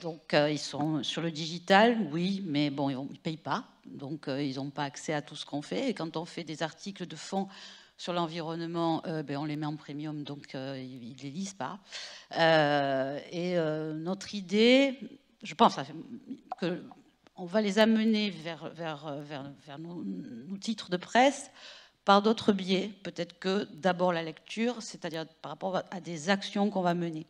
Donc, ils sont sur le digital, oui, mais bon, ils ne payent pas. Donc, ils n'ont pas accès à tout ce qu'on fait. Et quand on fait des articles de fond sur l'environnement, on les met en premium, donc ils ne les lisent pas. Notre idée, je pense que on va les amener vers nos titres de presse par d'autres biais, peut-être que d'abord la lecture, c'est-à-dire par rapport à des actions qu'on va mener.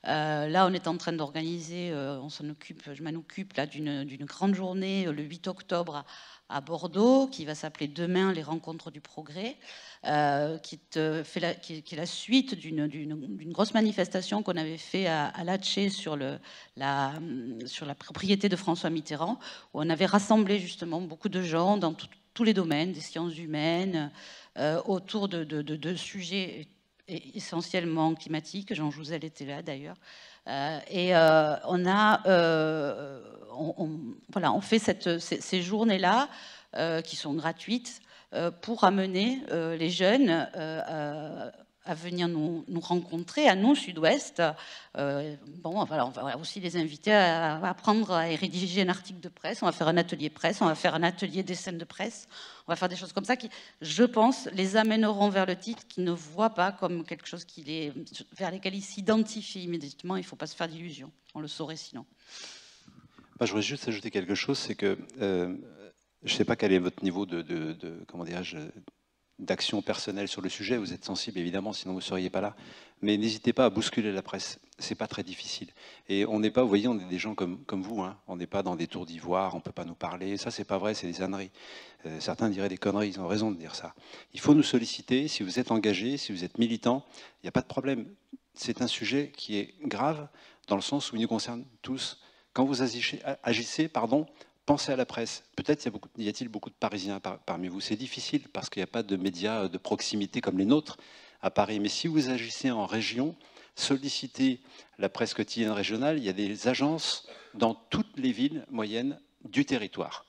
Là, on est en train d'organiser, je m'en occupe là d'une grande journée le 8 octobre à Bordeaux, qui va s'appeler Demain les rencontres du progrès, qui est la suite d'une grosse manifestation qu'on avait fait à Latché sur la propriété de François Mitterrand, où on avait rassemblé justement beaucoup de gens dans tous les domaines des sciences humaines, autour de sujets essentiellement climatiques. Jean Jouzel était là d'ailleurs. On fait ces journées-là qui sont gratuites pour amener les jeunes à venir nous rencontrer à nous, Sud-Ouest. On va aussi les inviter à apprendre à rédiger un article de presse, on va faire un atelier presse, on va faire un atelier des scènes de presse, on va faire des choses comme ça qui, je pense, les amèneront vers le titre qu'ils ne voient pas comme quelque chose vers lesquels ils s'identifient immédiatement. Il ne faut pas se faire d'illusions, on le saurait sinon. Je voudrais juste ajouter quelque chose, c'est que je ne sais pas quel est votre niveau d'action personnelle sur le sujet. Vous êtes sensible, évidemment, sinon vous ne seriez pas là. Mais n'hésitez pas à bousculer la presse. Ce n'est pas très difficile. Et on n'est pas, vous voyez, on est des gens comme vous. Hein. On n'est pas dans des tours d'ivoire, on ne peut pas nous parler. Ça, ce n'est pas vrai, c'est des âneries. Certains diraient des conneries, ils ont raison de dire ça. Il faut nous solliciter. Si vous êtes engagé, si vous êtes militant, il n'y a pas de problème. C'est un sujet qui est grave dans le sens où il nous concerne tous. Quand vous agissez, pensez à la presse. Peut-être y a-t-il beaucoup de Parisiens parmi vous. C'est difficile parce qu'il n'y a pas de médias de proximité comme les nôtres à Paris. Mais si vous agissez en région, sollicitez la presse quotidienne régionale. Il y a des agences dans toutes les villes moyennes du territoire.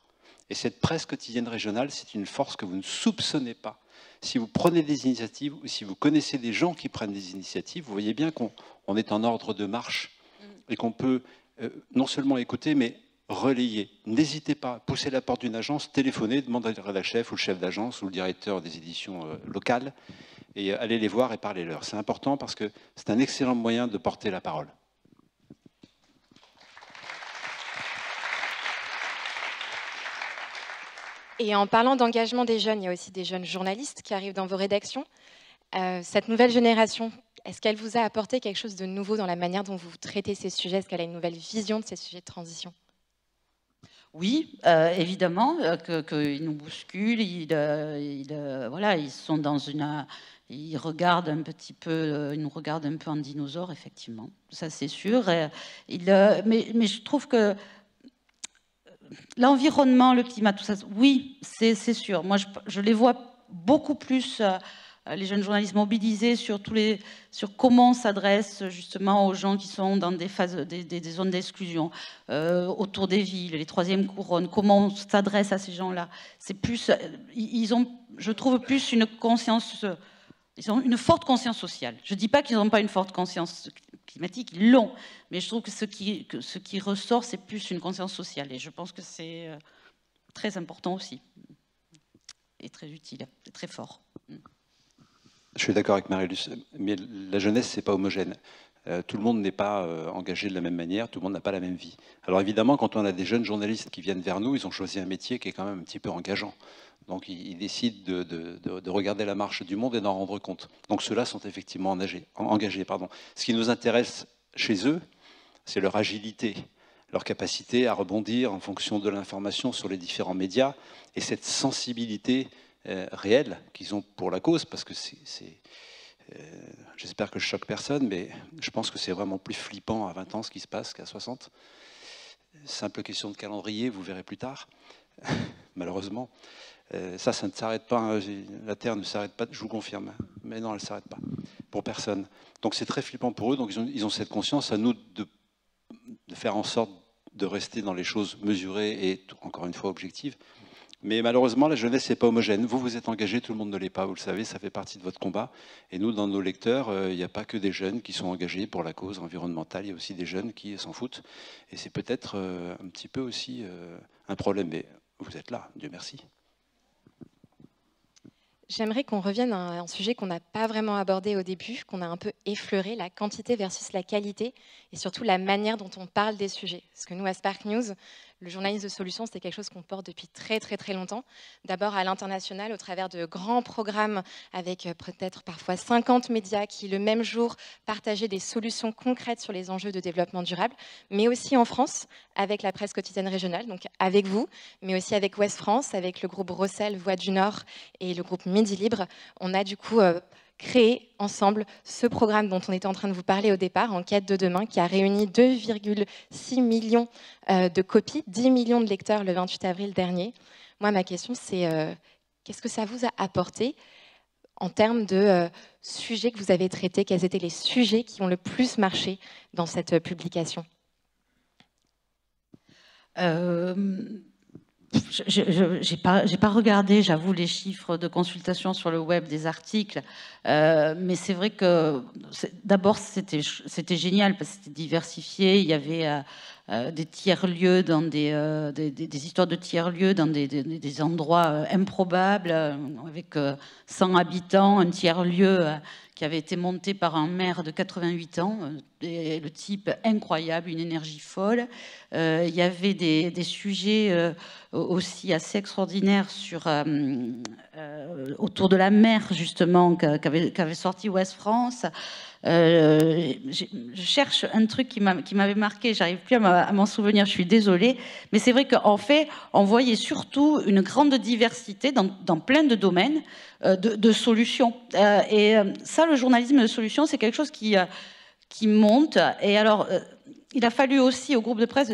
Et cette presse quotidienne régionale, c'est une force que vous ne soupçonnez pas. Si vous prenez des initiatives ou si vous connaissez des gens qui prennent des initiatives, vous voyez bien qu'on est en ordre de marche et qu'on peut non seulement écouter, mais relayer. N'hésitez pas, poussez la porte d'une agence, téléphonez, demandez à la chef ou le chef d'agence ou le directeur des éditions locales et allez les voir et parlez-leur. C'est important parce que c'est un excellent moyen de porter la parole. Et en parlant d'engagement des jeunes, il y a aussi des jeunes journalistes qui arrivent dans vos rédactions. Cette nouvelle génération, est-ce qu'elle vous a apporté quelque chose de nouveau dans la manière dont vous traitez ces sujets? Est-ce qu'elle a une nouvelle vision de ces sujets de transition? Oui, évidemment, qu'ils nous bousculent, ils sont dans ils regardent un petit peu, ils nous regardent un peu en dinosaure, effectivement, ça c'est sûr. Mais je trouve que l'environnement, le climat, tout ça, oui, c'est sûr. Moi, je les vois beaucoup plus, les jeunes journalistes mobilisés sur comment on s'adresse justement aux gens qui sont dans des phases, des zones d'exclusion, autour des villes, les troisièmes couronnes, comment on s'adresse à ces gens-là. C'est plus, ils ont, je trouve, plus une conscience, ils ont une forte conscience sociale. Je ne dis pas qu'ils n'ont pas une forte conscience climatique, ils l'ont, mais je trouve que ce qui ressort, c'est plus une conscience sociale, et je pense que c'est très important aussi, et très utile, et très fort. Je suis d'accord avec Marie-Luce, mais la jeunesse, c'est pas homogène. Tout le monde n'est pas engagé de la même manière, tout le monde n'a pas la même vie. Alors évidemment, quand on a des jeunes journalistes qui viennent vers nous, ils ont choisi un métier qui est quand même un petit peu engageant. Donc ils décident de regarder la marche du monde et d'en rendre compte. Donc ceux-là sont effectivement engagés. Ce qui nous intéresse chez eux, c'est leur agilité, leur capacité à rebondir en fonction de l'information sur les différents médias et cette sensibilité réelle qu'ils ont pour la cause, parce que j'espère que je choque personne, mais je pense que c'est vraiment plus flippant à 20 ans ce qui se passe qu'à 60. Simple question de calendrier, vous verrez plus tard, malheureusement. Ça ne s'arrête pas, hein. La Terre ne s'arrête pas, je vous confirme, mais non, elle ne s'arrête pas, pour personne. Donc c'est très flippant pour eux, donc ils ont cette conscience, à nous de faire en sorte de rester dans les choses mesurées et, encore une fois, objectives. Mais malheureusement, la jeunesse n'est pas homogène. Vous, vous êtes engagés, tout le monde ne l'est pas, vous le savez, ça fait partie de votre combat. Et nous, dans nos lecteurs, il n'y a pas que des jeunes qui sont engagés pour la cause environnementale, il y a aussi des jeunes qui s'en foutent. Et c'est peut-être un petit peu aussi un problème. Mais vous êtes là, Dieu merci. J'aimerais qu'on revienne à un sujet qu'on n'a pas vraiment abordé au début, qu'on a un peu effleuré, la quantité versus la qualité, et surtout la manière dont on parle des sujets. Parce que nous, à Spark News, le journalisme de solution, c'est quelque chose qu'on porte depuis très longtemps. D'abord à l'international, au travers de grands programmes avec peut-être parfois 50 médias qui, le même jour, partageaient des solutions concrètes sur les enjeux de développement durable, mais aussi en France, avec la presse quotidienne régionale, donc avec vous, mais aussi avec Ouest France, avec le groupe Rossel, Voix du Nord et le groupe Midi Libre. On a du coup créé ensemble ce programme dont on était en train de vous parler au départ, Enquête de demain, qui a réuni 2,6 millions de copies, 10 millions de lecteurs le 28 avril dernier. Moi, ma question, c'est qu'est-ce que ça vous a apporté en termes de sujets que vous avez traités? Quels étaient les sujets qui ont le plus marché dans cette publication? J'ai pas regardé, j'avoue, les chiffres de consultation sur le web des articles, mais c'est vrai que d'abord c'était génial parce que c'était diversifié. Il y avait des tiers-lieux dans des histoires de tiers-lieux dans des endroits improbables, avec 100 habitants, un tiers-lieu qui avait été monté par un maire de 88 ans, et le type incroyable, une énergie folle. Il y avait des sujets aussi assez extraordinaires autour de la mer, justement, qu'avait sorti Ouest France. Je cherche un truc qui m'avait marqué, j'arrive plus à m'en souvenir, je suis désolée, mais c'est vrai qu'en fait, on voyait surtout une grande diversité dans plein de domaines de solutions. Et ça, le journalisme de solutions, c'est quelque chose qui monte. Et alors, il a fallu aussi au groupe de presse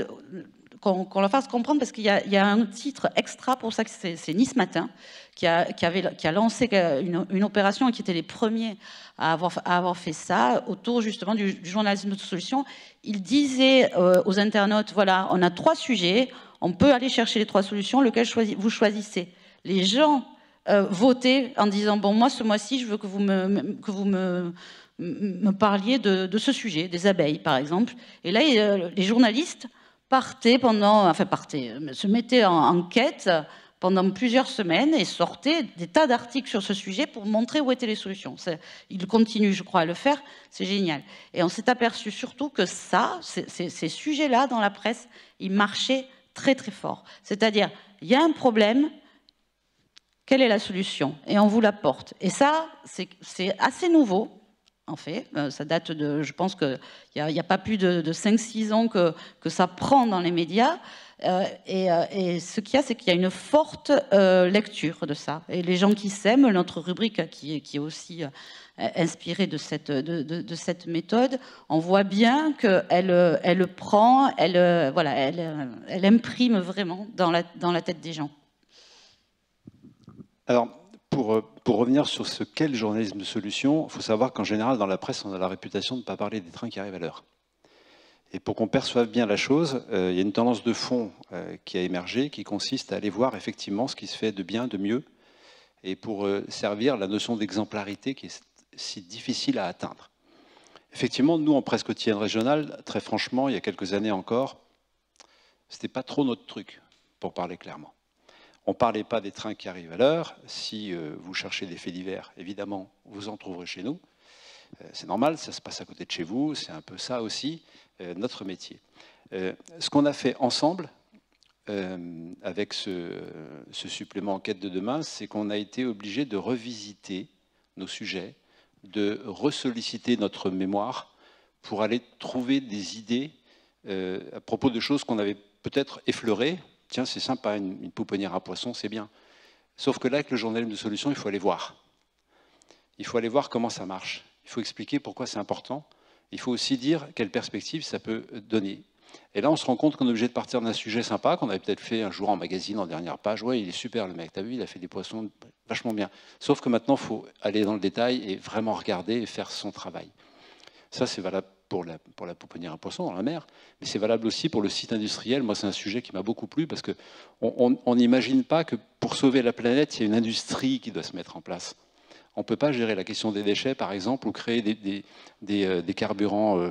qu'on leur fasse comprendre, parce qu'il y a un titre extra pour ça, c'est Nice Matin, qui a lancé une opération et qui était les premiers à avoir fait ça, autour justement du journalisme de solution. Il disait aux internautes, voilà, on a 3 sujets, on peut aller chercher les 3 solutions, lequel vous choisissez. Les gens votaient en disant, bon, moi, ce mois-ci, je veux que vous me parliez de ce sujet, des abeilles, par exemple. Et là, les journalistes se mettaient en quête pendant plusieurs semaines et sortaient des tas d'articles sur ce sujet pour montrer où étaient les solutions. Ils continuent, je crois, à le faire, c'est génial. Et on s'est aperçu surtout que ces sujets-là, dans la presse, ils marchaient très fort. C'est-à-dire, il y a un problème, quelle est la solution? Et on vous l'apporte. Et ça, c'est assez nouveau. En fait, ça date de, je pense qu'il n'y a pas plus de 5-6 ans que ça prend dans les médias. Et ce qu'il y a, c'est qu'il y a une forte lecture de ça. Et les gens qui s'aiment, notre rubrique qui est aussi inspirée de cette méthode, on voit bien qu'elle prend, elle imprime vraiment dans la tête des gens. Alors, pour revenir sur ce qu'est le journalisme de solution, il faut savoir qu'en général, dans la presse, on a la réputation de ne pas parler des trains qui arrivent à l'heure. Et pour qu'on perçoive bien la chose, il y a une tendance de fond qui a émergé, qui consiste à aller voir effectivement ce qui se fait de bien, de mieux, et pour servir la notion d'exemplarité qui est si difficile à atteindre. Effectivement, nous, en presse quotidienne régionale, très franchement, il y a quelques années encore, ce n'était pas trop notre truc, pour parler clairement. On ne parlait pas des trains qui arrivent à l'heure. Si vous cherchez des faits divers, évidemment, vous en trouverez chez nous. C'est normal, ça se passe à côté de chez vous. C'est un peu ça aussi, notre métier. Ce qu'on a fait ensemble, avec ce supplément Enquête de demain, c'est qu'on a été obligé de revisiter nos sujets, de ressolliciter notre mémoire pour aller trouver des idées à propos de choses qu'on avait peut-être effleurées. Tiens, c'est sympa, une pouponnière à poissons, c'est bien. Sauf que là, avec le journalisme de solution, il faut aller voir. Il faut aller voir comment ça marche. Il faut expliquer pourquoi c'est important. Il faut aussi dire quelle perspective ça peut donner. Et là, on se rend compte qu'on est obligé de partir d'un sujet sympa, qu'on avait peut-être fait un jour en magazine, en dernière page. Ouais, il est super le mec, t'as vu, il a fait des poissons vachement bien. Sauf que maintenant, il faut aller dans le détail et vraiment regarder et faire son travail. Ça, c'est valable pour la pouponnière à poissons dans la mer, mais c'est valable aussi pour le site industriel. Moi, c'est un sujet qui m'a beaucoup plu parce qu'on n'imagine pas que pour sauver la planète, il y a une industrie qui doit se mettre en place. On ne peut pas gérer la question des déchets, par exemple, ou créer des carburants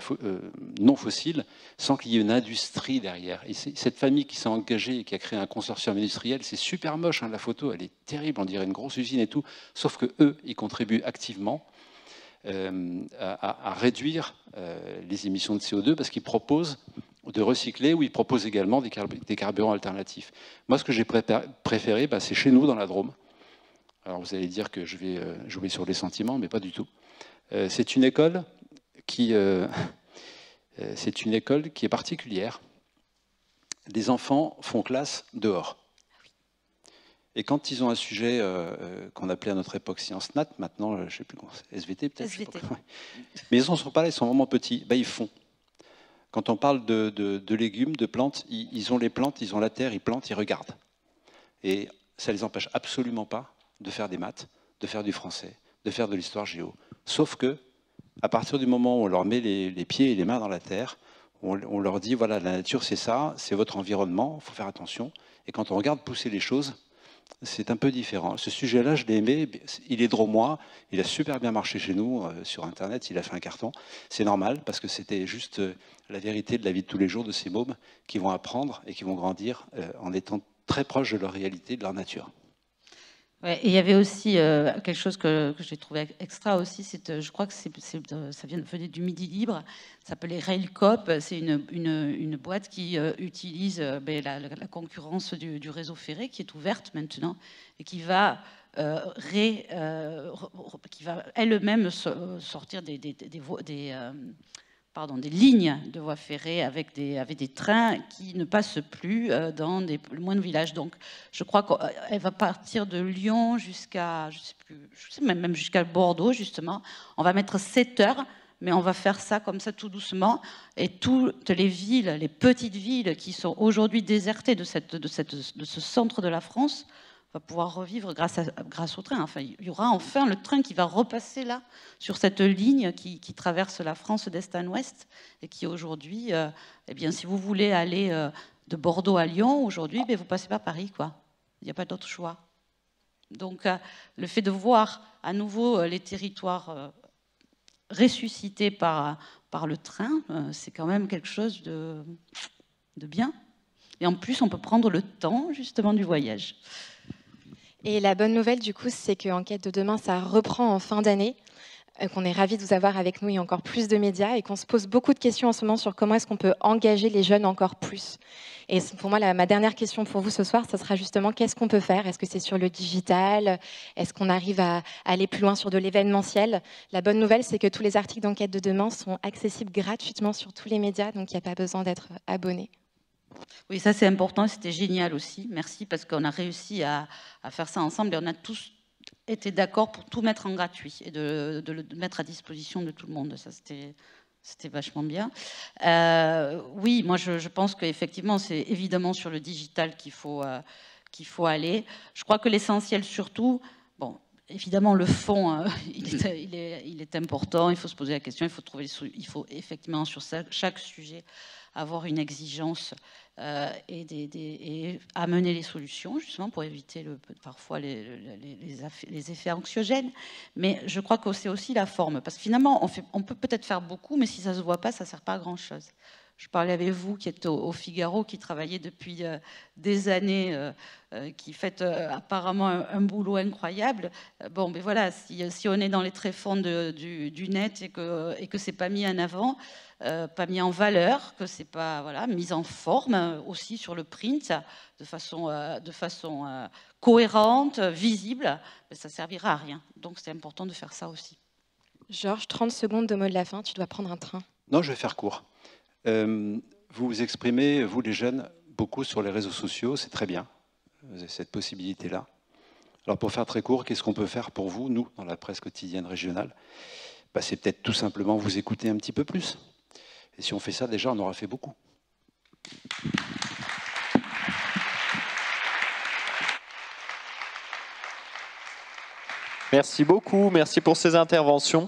non fossiles sans qu'il y ait une industrie derrière. Et cette famille qui s'est engagée et qui a créé un consortium industriel, c'est super moche, hein, la photo, elle est terrible, on dirait une grosse usine et tout, sauf que eux, ils contribuent activement à réduire les émissions de CO2 parce qu'ils proposent de recycler ou ils proposent également des carburants alternatifs. Moi, ce que j'ai préféré, c'est chez nous, dans la Drôme. Alors vous allez dire que je vais jouer sur les sentiments, mais pas du tout. C'est une école qui est particulière. Les enfants font classe dehors. Et quand ils ont un sujet qu'on appelait à notre époque Sciences Nat, maintenant, je ne sais plus comment c'est, SVT peut-être. SVT. Mais ils ne sont pas là, ils sont vraiment petits. Ils font. Quand on parle de légumes, de plantes, ils ont les plantes, ils ont la terre, ils plantent, ils regardent. Et ça ne les empêche absolument pas de faire des maths, de faire du français, de faire de l'histoire géo. Sauf que, à partir du moment où on leur met les pieds et les mains dans la terre, on leur dit, voilà, la nature c'est ça, c'est votre environnement, il faut faire attention. Et quand on regarde pousser les choses, c'est un peu différent. Ce sujet-là, je l'ai aimé, il est drômois, il a super bien marché chez nous, sur Internet, il a fait un carton. C'est normal, parce que c'était juste la vérité de la vie de tous les jours de ces mômes qui vont apprendre et qui vont grandir en étant très proches de leur réalité, de leur nature. Ouais, et il y avait aussi quelque chose que j'ai trouvé extra aussi, je crois que ça venait du Midi Libre, ça s'appelait Railcoop, c'est une boîte qui utilise la concurrence du réseau ferré qui est ouverte maintenant et qui va elle-même sortir des lignes de voies ferrées avec des trains qui ne passent plus dans des moindres villages. Donc, je crois qu'elle va partir de Lyon jusqu'à, même jusqu'à Bordeaux, justement. On va mettre 7 heures, mais on va faire ça comme ça tout doucement. Et toutes les villes, les petites villes qui sont aujourd'hui désertées de ce centre de la France, va pouvoir revivre grâce au train. Enfin, il y aura enfin le train qui va repasser là, sur cette ligne qui traverse la France d'est en ouest, et qui aujourd'hui, eh bien, si vous voulez aller de Bordeaux à Lyon, aujourd'hui, vous passez par Paris, quoi. Il n'y a pas d'autre choix. Donc, le fait de voir à nouveau les territoires ressuscités par le train, c'est quand même quelque chose de bien. Et en plus, on peut prendre le temps, justement, du voyage. Et la bonne nouvelle, du coup, c'est qu'Enquête de demain, ça reprend en fin d'année, qu'on est ravis de vous avoir avec nous et encore plus de médias, et qu'on se pose beaucoup de questions en ce moment sur comment est-ce qu'on peut engager les jeunes encore plus. Et pour moi, ma dernière question pour vous ce soir, ce sera justement qu'est-ce qu'on peut faire? Est-ce que c'est sur le digital? Est-ce qu'on arrive à aller plus loin sur de l'événementiel? La bonne nouvelle, c'est que tous les articles d'Enquête de demain sont accessibles gratuitement sur tous les médias, donc il n'y a pas besoin d'être abonné. Oui, ça c'est important, c'était génial aussi. Merci, parce qu'on a réussi à faire ça ensemble et on a tous été d'accord pour tout mettre en gratuit et de le mettre à disposition de tout le monde. Ça, c'était vachement bien. Oui, moi je pense qu'effectivement, c'est évidemment sur le digital qu'il faut aller. Je crois que l'essentiel surtout, bon, évidemment le fond, il est important, il faut se poser la question, il faut effectivement sur chaque sujet avoir une exigence et amener les solutions, justement, pour éviter parfois les effets anxiogènes. Mais je crois que c'est aussi la forme, parce que finalement, on peut peut-être faire beaucoup, mais si ça ne se voit pas, ça ne sert pas à grand-chose. Je parlais avec vous, qui êtes au Figaro, qui travaillez depuis des années, qui faites apparemment un boulot incroyable. Bon, mais voilà, si on est dans les tréfonds du net et que c'est pas mis en avant, pas mis en valeur, que c'est pas mis en forme aussi sur le print de façon cohérente, visible, ça servira à rien. Donc c'est important de faire ça aussi. Georges, 30 secondes de mot de la fin, tu dois prendre un train. Non, je vais faire court. vous vous exprimez, vous les jeunes, beaucoup sur les réseaux sociaux, c'est très bien, vous avez cette possibilité-là. Alors pour faire très court, qu'est-ce qu'on peut faire pour vous, nous, dans la presse quotidienne régionale? C'est peut-être tout simplement vous écouter un petit peu plus. Et si on fait ça, déjà, on aura fait beaucoup. Merci beaucoup, merci pour ces interventions.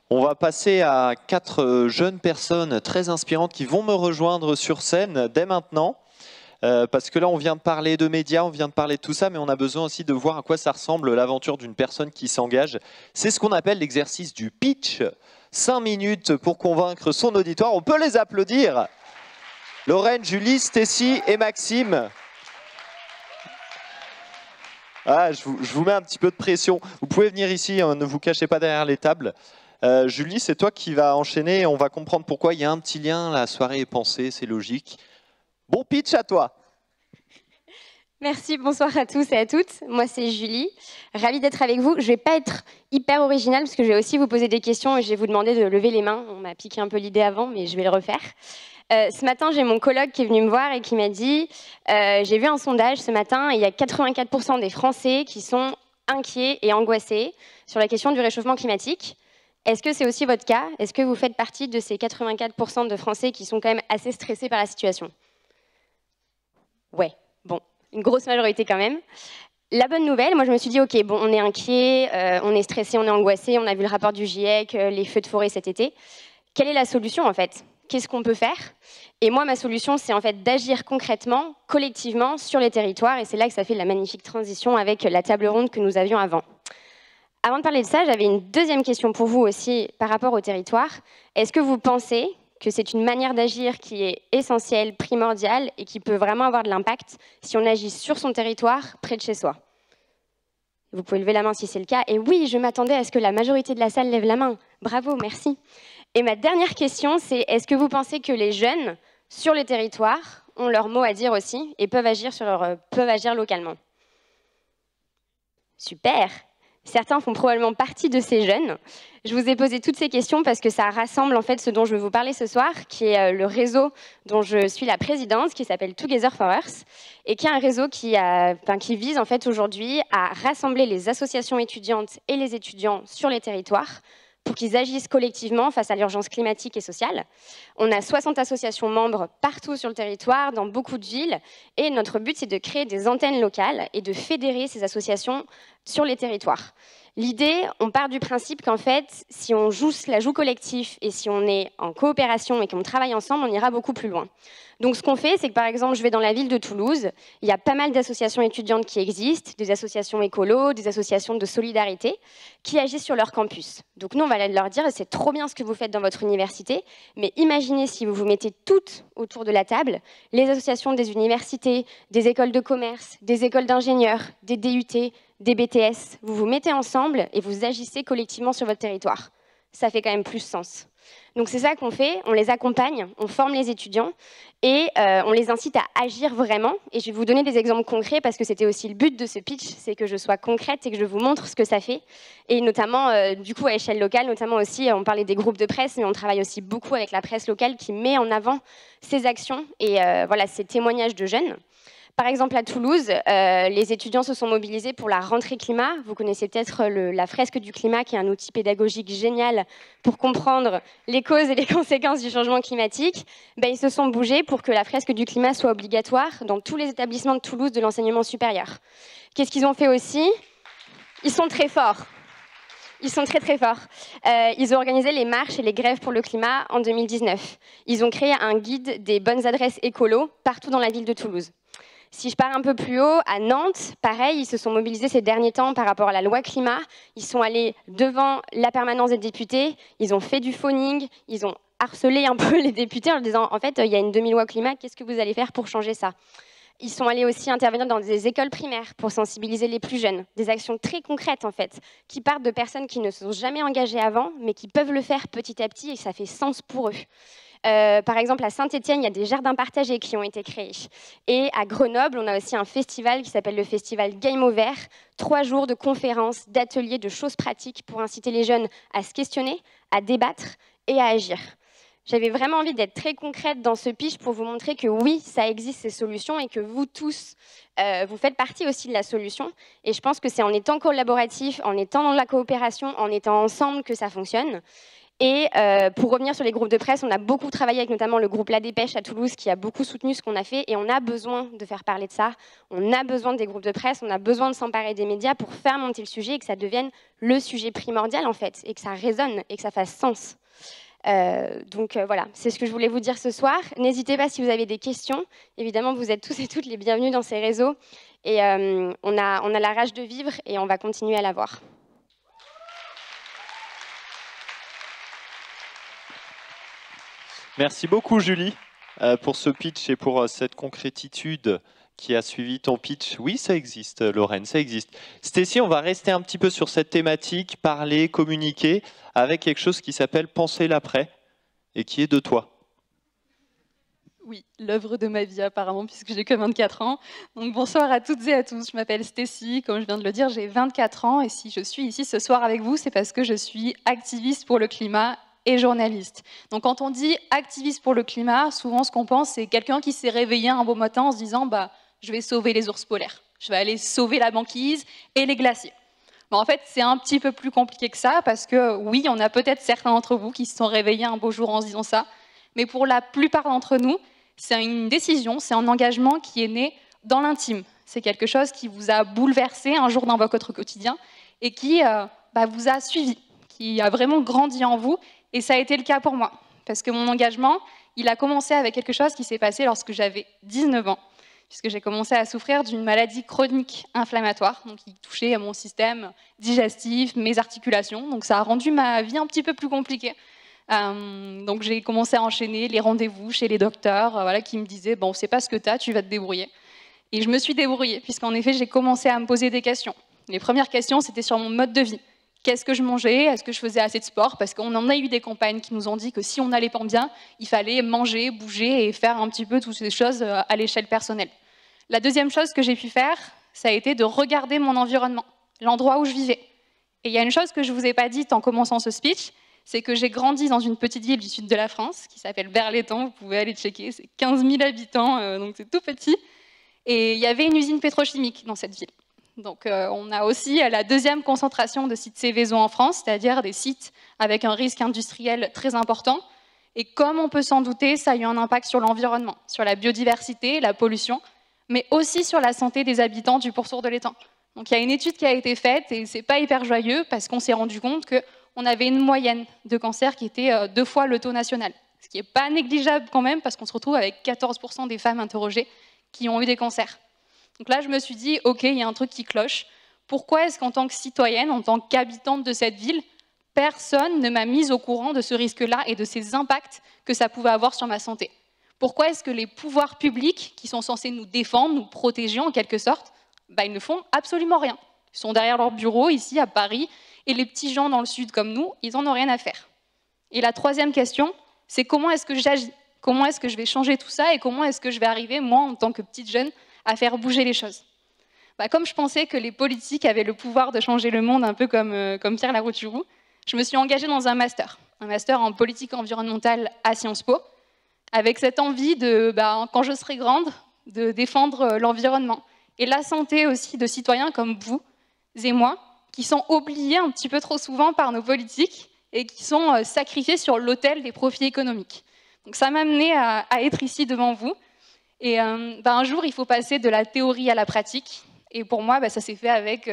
On va passer à 4 jeunes personnes très inspirantes qui vont me rejoindre sur scène dès maintenant. Parce que là, on vient de parler de médias, on vient de parler de tout ça, mais on a besoin aussi de voir à quoi ça ressemble l'aventure d'une personne qui s'engage. C'est ce qu'on appelle l'exercice du pitch. 5 minutes pour convaincre son auditoire. On peut les applaudir. Lorraine, Julie, Stécie et Maxime. Ah, je vous mets un petit peu de pression. Vous pouvez venir ici, hein, ne vous cachez pas derrière les tables. Julie, c'est toi qui vas enchaîner. On va comprendre pourquoi il y a un petit lien. La soirée est pensée, c'est logique. Bon pitch à toi. Merci, bonsoir à tous et à toutes. Moi, c'est Julie. Ravie d'être avec vous. Je ne vais pas être hyper originale parce que je vais aussi vous poser des questions et je vais vous demander de lever les mains. On m'a piqué un peu l'idée avant, mais je vais le refaire. Ce matin, j'ai mon coloc qui est venu me voir et qui m'a dit j'ai vu un sondage ce matin et il y a 84% des Français qui sont inquiets et angoissés sur la question du réchauffement climatique. Est-ce que c'est aussi votre cas? Est-ce que vous faites partie de ces 84% de Français qui sont quand même assez stressés par la situation? Ouais, bon, une grosse majorité quand même. La bonne nouvelle, moi je me suis dit, ok, bon, on est inquiet, on est stressé, on est angoissé, on a vu le rapport du GIEC, les feux de forêt cet été. Quelle est la solution en fait? Qu'est-ce qu'on peut faire? Et moi, ma solution, c'est en fait d'agir concrètement, collectivement, sur les territoires, et c'est là que ça fait la magnifique transition avec la table ronde que nous avions avant. Avant de parler de ça, j'avais une deuxième question pour vous aussi par rapport au territoire. Est-ce que vous pensez que c'est une manière d'agir qui est essentielle, primordiale et qui peut vraiment avoir de l'impact si on agit sur son territoire, près de chez soi? Vous pouvez lever la main si c'est le cas. Et oui, je m'attendais à ce que la majorité de la salle lève la main. Bravo, merci. Et ma dernière question, c'est est-ce que vous pensez que les jeunes, sur les territoires, ont leur mot à dire aussi et peuvent agir localement? Super. Certains font probablement partie de ces jeunes. Je vous ai posé toutes ces questions parce que ça rassemble en fait ce dont je vais vous parler ce soir, qui est le réseau dont je suis la présidente, qui s'appelle Together for Earth, et qui est un réseau qui vise en fait aujourd'hui à rassembler les associations étudiantes et les étudiants sur les territoires pour qu'ils agissent collectivement face à l'urgence climatique et sociale. On a 60 associations membres partout sur le territoire, dans beaucoup de villes, et notre but, c'est de créer des antennes locales et de fédérer ces associations sur les territoires. L'idée, on part du principe qu'en fait, si on la joue collectif et si on est en coopération et qu'on travaille ensemble, on ira beaucoup plus loin. Donc ce qu'on fait, c'est que par exemple, je vais dans la ville de Toulouse, il y a pas mal d'associations étudiantes qui existent, des associations écolos, des associations de solidarité, qui agissent sur leur campus. Donc nous, on va leur dire, c'est trop bien ce que vous faites dans votre université, mais imaginez si vous vous mettez toutes autour de la table, les associations des universités, des écoles de commerce, des écoles d'ingénieurs, des DUT, des BTS, vous vous mettez ensemble et vous agissez collectivement sur votre territoire. Ça fait quand même plus sens. Donc c'est ça qu'on fait, on les accompagne, on forme les étudiants et on les incite à agir vraiment. Et je vais vous donner des exemples concrets parce que c'était aussi le but de ce pitch, c'est que je sois concrète et que je vous montre ce que ça fait. Et notamment, du coup, à échelle locale, notamment aussi, on parlait des groupes de presse, mais on travaille aussi beaucoup avec la presse locale qui met en avant ces actions et voilà, ces témoignages de jeunes. Par exemple, à Toulouse, les étudiants se sont mobilisés pour la rentrée climat. Vous connaissez peut-être la fresque du climat, qui est un outil pédagogique génial pour comprendre les causes et les conséquences du changement climatique. Ils se sont bougés pour que la fresque du climat soit obligatoire dans tous les établissements de Toulouse de l'enseignement supérieur. Qu'est-ce qu'ils ont fait aussi? Ils sont très forts. Ils sont très très forts. Ils ont organisé les marches et les grèves pour le climat en 2019. Ils ont créé un guide des bonnes adresses écolo partout dans la ville de Toulouse. Si je pars un peu plus haut, à Nantes, pareil, ils se sont mobilisés ces derniers temps par rapport à la loi climat. Ils sont allés devant la permanence des députés, ils ont fait du phoning, ils ont harcelé un peu les députés en leur disant « En fait, il y a une demi-loi climat, qu'est-ce que vous allez faire pour changer ça ?» Ils sont allés aussi intervenir dans des écoles primaires pour sensibiliser les plus jeunes. Des actions très concrètes, en fait, qui partent de personnes qui ne se sont jamais engagées avant, mais qui peuvent le faire petit à petit et ça fait sens pour eux. Par exemple, à Saint-Étienne, il y a des jardins partagés qui ont été créés. Et à Grenoble, on a aussi un festival qui s'appelle le festival Game Over. 3 jours de conférences, d'ateliers, de choses pratiques pour inciter les jeunes à se questionner, à débattre et à agir. J'avais vraiment envie d'être très concrète dans ce pitch pour vous montrer que oui, ça existe ces solutions et que vous tous, vous faites partie aussi de la solution. Et je pense que c'est en étant collaboratif, en étant dans la coopération, en étant ensemble que ça fonctionne. Et pour revenir sur les groupes de presse, on a beaucoup travaillé avec notamment le groupe La Dépêche à Toulouse qui a beaucoup soutenu ce qu'on a fait et on a besoin de faire parler de ça. On a besoin des groupes de presse, on a besoin de s'emparer des médias pour faire monter le sujet et que ça devienne le sujet primordial en fait et que ça résonne et que ça fasse sens. Voilà, c'est ce que je voulais vous dire ce soir. N'hésitez pas si vous avez des questions. Évidemment, vous êtes tous et toutes les bienvenus dans ces réseaux et on a la rage de vivre et on va continuer à l'avoir. Merci beaucoup Julie pour ce pitch et pour cette concrétitude qui a suivi ton pitch. Oui, ça existe Lorraine, ça existe. Stécie, on va rester un petit peu sur cette thématique, parler, communiquer, avec quelque chose qui s'appelle Penser l'après et qui est de toi. Oui, l'œuvre de ma vie apparemment, puisque j'ai que 24 ans. Donc bonsoir à toutes et à tous, je m'appelle Stécie, comme je viens de le dire, j'ai 24 ans et si je suis ici ce soir avec vous, c'est parce que je suis activiste pour le climat et journaliste. Donc quand on dit activiste pour le climat, souvent ce qu'on pense c'est quelqu'un qui s'est réveillé un beau matin en se disant bah, je vais sauver les ours polaires, je vais aller sauver la banquise et les glaciers. Mais en fait c'est un petit peu plus compliqué que ça parce que oui, on a peut-être certains d'entre vous qui se sont réveillés un beau jour en se disant ça, mais pour la plupart d'entre nous, c'est une décision, c'est un engagement qui est né dans l'intime. C'est quelque chose qui vous a bouleversé un jour dans votre quotidien et qui vous a suivi, qui a vraiment grandi en vous. Et ça a été le cas pour moi, parce que mon engagement, il a commencé avec quelque chose qui s'est passé lorsque j'avais 19 ans, puisque j'ai commencé à souffrir d'une maladie chronique inflammatoire, donc qui touchait à mon système digestif, mes articulations, donc ça a rendu ma vie un petit peu plus compliquée. Donc j'ai commencé à enchaîner les rendez-vous chez les docteurs, voilà, qui me disaient bon, on ne sait pas ce que tu as, tu vas te débrouiller. Et je me suis débrouillée, puisqu'en effet, j'ai commencé à me poser des questions. Les premières questions, c'était sur mon mode de vie. Qu'est-ce que je mangeais? Est-ce que je faisais assez de sport? Parce qu'on en a eu des campagnes qui nous ont dit que si on n'allait pas bien, il fallait manger, bouger et faire un petit peu toutes ces choses à l'échelle personnelle. La deuxième chose que j'ai pu faire, ça a été de regarder mon environnement, l'endroit où je vivais. Et il y a une chose que je ne vous ai pas dite en commençant ce speech, c'est que j'ai grandi dans une petite ville du sud de la France qui s'appelle Berlétan, vous pouvez aller checker, c'est 15 000 habitants, donc c'est tout petit. Et il y avait une usine pétrochimique dans cette ville. Donc on a aussi la deuxième concentration de sites Céveso en France, c'est-à-dire des sites avec un risque industriel très important. Et comme on peut s'en douter, ça a eu un impact sur l'environnement, sur la biodiversité, la pollution, mais aussi sur la santé des habitants du pourtour de l'étang. Donc il y a une étude qui a été faite, et c'est pas hyper joyeux, parce qu'on s'est rendu compte qu'on avait une moyenne de cancer qui était 2 fois le taux national. Ce qui n'est pas négligeable quand même, parce qu'on se retrouve avec 14% des femmes interrogées qui ont eu des cancers. Donc là, je me suis dit, OK, il y a un truc qui cloche. Pourquoi est-ce qu'en tant que citoyenne, en tant qu'habitante de cette ville, personne ne m'a mise au courant de ce risque-là et de ces impacts que ça pouvait avoir sur ma santé? Pourquoi est-ce que les pouvoirs publics, qui sont censés nous défendre, nous protéger en quelque sorte, ils ne font absolument rien? Ils sont derrière leur bureau, ici à Paris, et les petits gens dans le sud comme nous, ils n'en ont rien à faire. Et la troisième question, c'est comment est-ce que j'agis? Comment est-ce que je vais changer tout ça et comment est-ce que je vais arriver, moi, en tant que petite jeune, à faire bouger les choses? Comme je pensais que les politiques avaient le pouvoir de changer le monde, un peu comme Pierre Larouturou, je me suis engagée dans un master en politique environnementale à Sciences Po, avec cette envie de, quand je serai grande, de défendre l'environnement et la santé aussi de citoyens comme vous et moi, qui sont oubliés un petit peu trop souvent par nos politiques et qui sont sacrifiés sur l'autel des profits économiques. Donc ça m'a amené à être ici devant vous. Et un jour, il faut passer de la théorie à la pratique. Et pour moi, ça s'est fait avec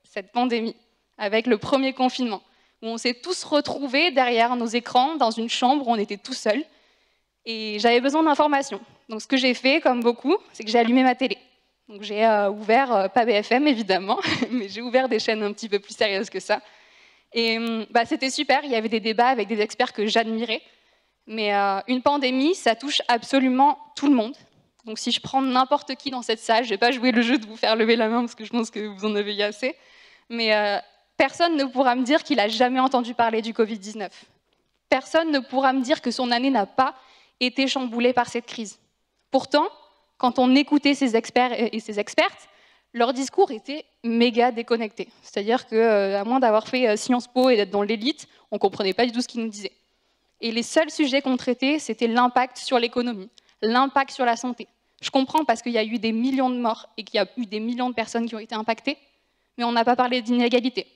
cette pandémie, avec le premier confinement, où on s'est tous retrouvés derrière nos écrans, dans une chambre où on était tout seuls. Et j'avais besoin d'informations. Donc ce que j'ai fait, comme beaucoup, c'est que j'ai allumé ma télé. Donc j'ai ouvert, pas BFM évidemment, mais j'ai ouvert des chaînes un petit peu plus sérieuses que ça. Et c'était super, il y avait des débats avec des experts que j'admirais. Mais une pandémie, ça touche absolument tout le monde. Donc si je prends n'importe qui dans cette salle, je ne vais pas jouer le jeu de vous faire lever la main parce que je pense que vous en avez eu assez, mais personne ne pourra me dire qu'il n'a jamais entendu parler du Covid-19. Personne ne pourra me dire que son année n'a pas été chamboulée par cette crise. Pourtant, quand on écoutait ces experts et ces expertes, leur discours était méga déconnecté. C'est-à-dire qu'à moins d'avoir fait Sciences Po et d'être dans l'élite, on ne comprenait pas du tout ce qu'ils nous disaient. Et les seuls sujets qu'on traitait, c'était l'impact sur l'économie, l'impact sur la santé. Je comprends parce qu'il y a eu des millions de morts et qu'il y a eu des millions de personnes qui ont été impactées, mais on n'a pas parlé d'inégalité.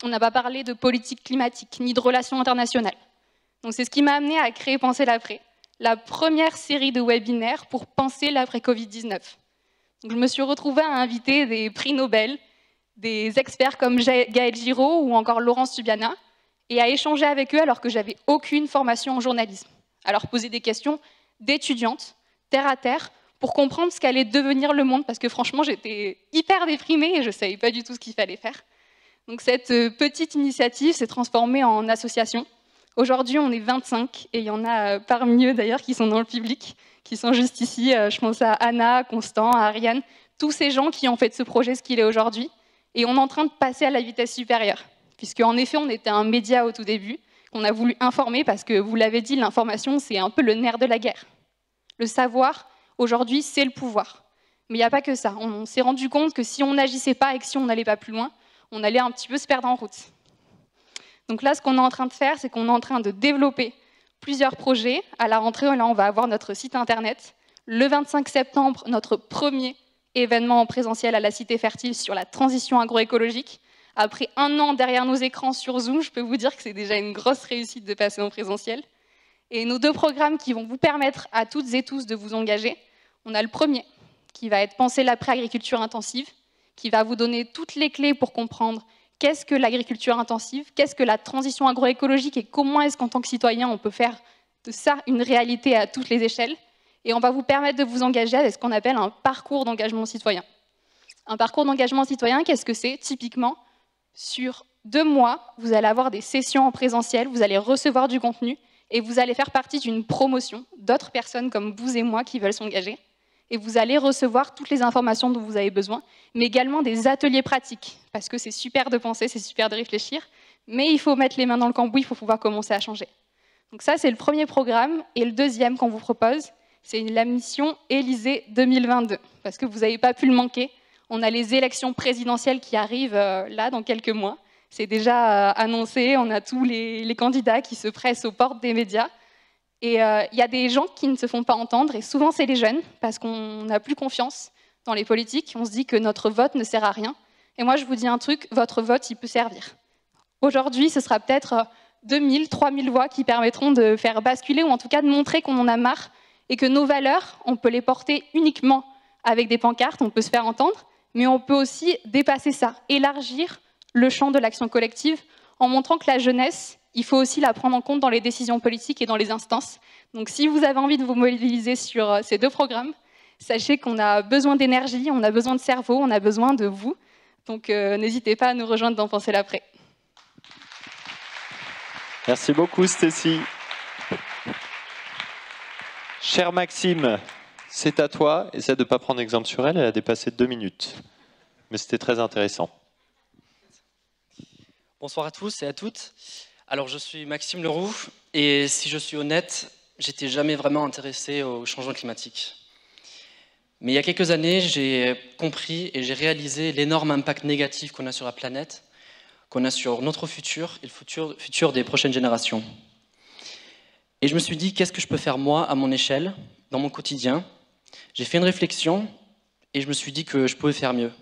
On n'a pas parlé de politique climatique, ni de relations internationales. Donc c'est ce qui m'a amené à créer Penser l'après, la première série de webinaires pour penser l'après-Covid-19. Donc je me suis retrouvée à inviter des prix Nobel, des experts comme Gaël Giraud ou encore Laurence Subiana, et à échanger avec eux alors que j'avais aucune formation en journalisme. À leur poser des questions d'étudiantes, terre à terre, pour comprendre ce qu'allait devenir le monde, parce que franchement j'étais hyper déprimée et je ne savais pas du tout ce qu'il fallait faire. Donc cette petite initiative s'est transformée en association. Aujourd'hui, on est 25 et il y en a parmi eux d'ailleurs qui sont dans le public, qui sont juste ici. Je pense à Anna, Constant, à Ariane, tous ces gens qui ont fait de ce projet ce qu'il est aujourd'hui. Et on est en train de passer à la vitesse supérieure, puisque en effet, on était un média au tout début, qu'on a voulu informer parce que, vous l'avez dit, l'information, c'est un peu le nerf de la guerre. Le savoir, aujourd'hui, c'est le pouvoir. Mais il n'y a pas que ça. On s'est rendu compte que si on n'agissait pas et que si on n'allait pas plus loin, on allait un petit peu se perdre en route. Donc là, ce qu'on est en train de faire, c'est qu'on est en train de développer plusieurs projets. À la rentrée, là, on va avoir notre site internet. Le 25 septembre, notre premier événement en présentiel à la Cité Fertile sur la transition agroécologique. Après 1 an derrière nos écrans sur Zoom, je peux vous dire que c'est déjà une grosse réussite de passer en présentiel. Et nos 2 programmes qui vont vous permettre à toutes et tous de vous engager, on a le premier, qui va être Penser l'après-agriculture intensive, qui va vous donner toutes les clés pour comprendre qu'est-ce que l'agriculture intensive, qu'est-ce que la transition agroécologique et comment est-ce qu'en tant que citoyen, on peut faire de ça une réalité à toutes les échelles. Et on va vous permettre de vous engager avec ce qu'on appelle un parcours d'engagement citoyen. Un parcours d'engagement citoyen, qu'est-ce que c'est? Typiquement, sur 2 mois, vous allez avoir des sessions en présentiel, vous allez recevoir du contenu et vous allez faire partie d'une promotion d'autres personnes comme vous et moi qui veulent s'engager. Et vous allez recevoir toutes les informations dont vous avez besoin, mais également des ateliers pratiques, parce que c'est super de penser, c'est super de réfléchir, mais il faut mettre les mains dans le cambouis, il faut pouvoir commencer à changer. Donc ça, c'est le premier programme, et le deuxième qu'on vous propose, c'est la mission Élysée 2022, parce que vous n'avez pas pu le manquer. On a les élections présidentielles qui arrivent là, dans quelques mois. C'est déjà annoncé, on a tous les candidats qui se pressent aux portes des médias. Et il y a des gens qui ne se font pas entendre, et souvent c'est les jeunes, parce qu'on n'a plus confiance dans les politiques, on se dit que notre vote ne sert à rien. Et moi je vous dis un truc, votre vote il peut servir. Aujourd'hui ce sera peut-être 2000, 3000 voix qui permettront de faire basculer, ou en tout cas de montrer qu'on en a marre, et que nos valeurs, on peut les porter uniquement avec des pancartes, on peut se faire entendre, mais on peut aussi dépasser ça, élargir le champ de l'action collective, en montrant que la jeunesse, il faut aussi la prendre en compte dans les décisions politiques et dans les instances. Donc si vous avez envie de vous mobiliser sur ces 2 programmes, sachez qu'on a besoin d'énergie, on a besoin de cerveau, on a besoin de vous. Donc n'hésitez pas à nous rejoindre dans Penser l'après. Merci beaucoup Stécie. Cher Maxime, c'est à toi. Essaie de ne pas prendre exemple sur elle, elle a dépassé 2 minutes. Mais c'était très intéressant. Bonsoir à tous et à toutes. Alors, je suis Maxime Leroux, et si je suis honnête, j'étais jamais vraiment intéressé au changement climatique. Mais il y a quelques années, j'ai compris et j'ai réalisé l'énorme impact négatif qu'on a sur la planète, qu'on a sur notre futur et le futur des prochaines générations. Et je me suis dit, qu'est-ce que je peux faire moi, à mon échelle, dans mon quotidien? J'ai fait une réflexion et je me suis dit que je pouvais faire mieux.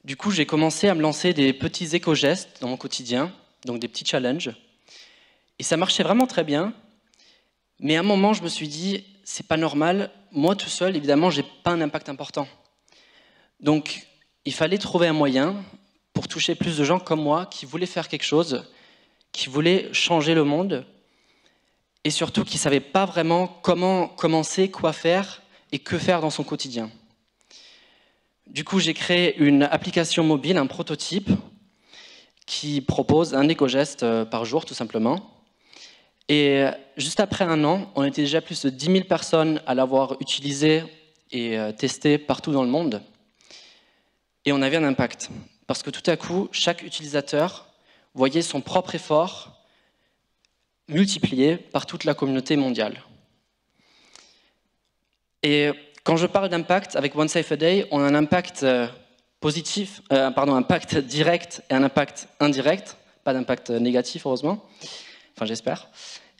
Du coup, j'ai commencé à me lancer des petits éco-gestes dans mon quotidien, donc des petits challenges. Et ça marchait vraiment très bien. Mais à un moment, je me suis dit, c'est pas normal. Moi, tout seul, évidemment, j'ai pas un impact important. Donc, il fallait trouver un moyen pour toucher plus de gens comme moi, qui voulaient faire quelque chose, qui voulaient changer le monde, et surtout qui ne savaient pas vraiment comment commencer, quoi faire et que faire dans son quotidien. Du coup, j'ai créé une application mobile, un prototype, qui propose un éco-geste par jour, tout simplement. Et juste après 1 an, on était déjà plus de 10 000 personnes à l'avoir utilisé et testé partout dans le monde. Et on avait un impact. Parce que tout à coup, chaque utilisateur voyait son propre effort multiplié par toute la communauté mondiale. Et quand je parle d'impact, avec One Safe a Day, on a un impact impact direct et un impact indirect, pas d'impact négatif, heureusement. enfin j'espère.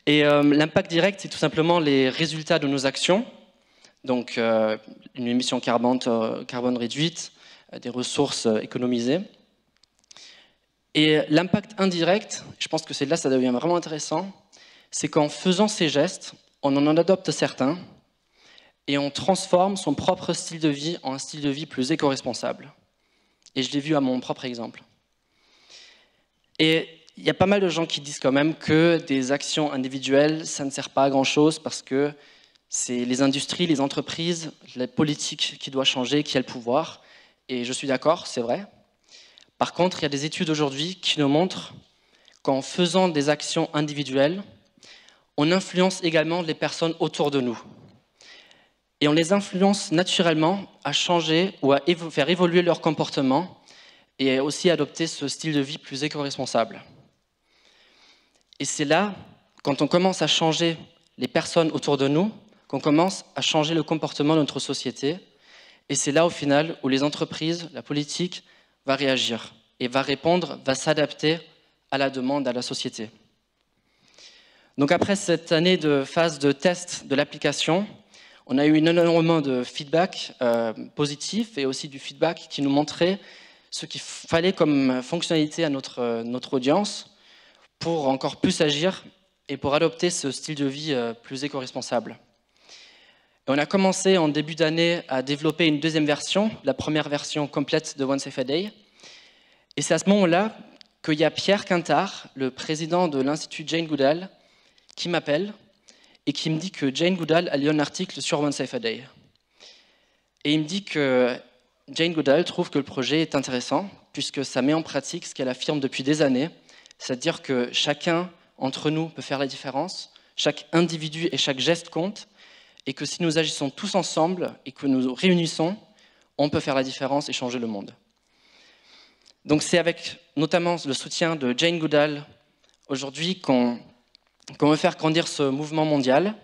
Et l'impact direct, c'est tout simplement les résultats de nos actions, donc une émission carbone réduite, des ressources économisées. Et l'impact indirect, je pense que c'est là que ça devient vraiment intéressant, c'est qu'en faisant ces gestes, on en adopte certains et on transforme son propre style de vie en un style de vie plus éco-responsable. Et je l'ai vu à mon propre exemple. Et il y a pas mal de gens qui disent quand même que des actions individuelles, ça ne sert pas à grand-chose parce que c'est les industries, les entreprises, les politiques qui doivent changer, qui a le pouvoir. Et je suis d'accord, c'est vrai. Par contre, il y a des études aujourd'hui qui nous montrent qu'en faisant des actions individuelles, on influence également les personnes autour de nous. Et on les influence naturellement à changer ou à faire évoluer leur comportement et aussi adopter ce style de vie plus éco-responsable. Et c'est là, quand on commence à changer les personnes autour de nous, qu'on commence à changer le comportement de notre société. Et c'est là, au final, où les entreprises, la politique, va réagir et va répondre, va s'adapter à la demande, à la société. Donc après cette année de phase de test de l'application, on a eu énormément de feedback positif et aussi du feedback qui nous montrait ce qu'il fallait comme fonctionnalité à notre audience pour encore plus agir et pour adopter ce style de vie plus éco-responsable. Et on a commencé en début d'année à développer une deuxième version, la première version complète de One Safe a Day. Et c'est à ce moment-là qu'il y a Pierre Quintard, le président de l'Institut Jane Goodall, qui m'appelle et qui me dit que Jane Goodall a lu un article sur One Safe a Day. Et il me dit que Jane Goodall trouve que le projet est intéressant puisque ça met en pratique ce qu'elle affirme depuis des années, c'est-à-dire que chacun entre nous peut faire la différence, chaque individu et chaque geste compte, et que si nous agissons tous ensemble et que nous réunissons, on peut faire la différence et changer le monde. Donc c'est avec notamment le soutien de Jane Goodall aujourd'hui qu'on veut faire grandir ce mouvement mondial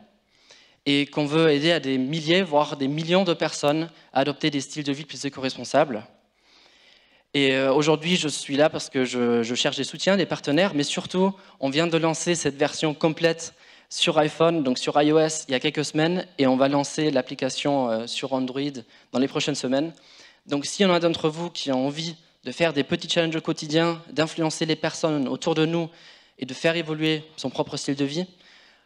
et qu'on veut aider à des milliers, voire des millions de personnes à adopter des styles de vie plus éco-responsables. Et aujourd'hui, je suis là parce que je cherche des soutiens, des partenaires, mais surtout, on vient de lancer cette version complète sur iPhone, donc sur iOS, il y a quelques semaines, et on va lancer l'application sur Android dans les prochaines semaines. Donc s'il y en a d'entre vous qui ont envie de faire des petits challenges au quotidien, d'influencer les personnes autour de nous et de faire évoluer son propre style de vie,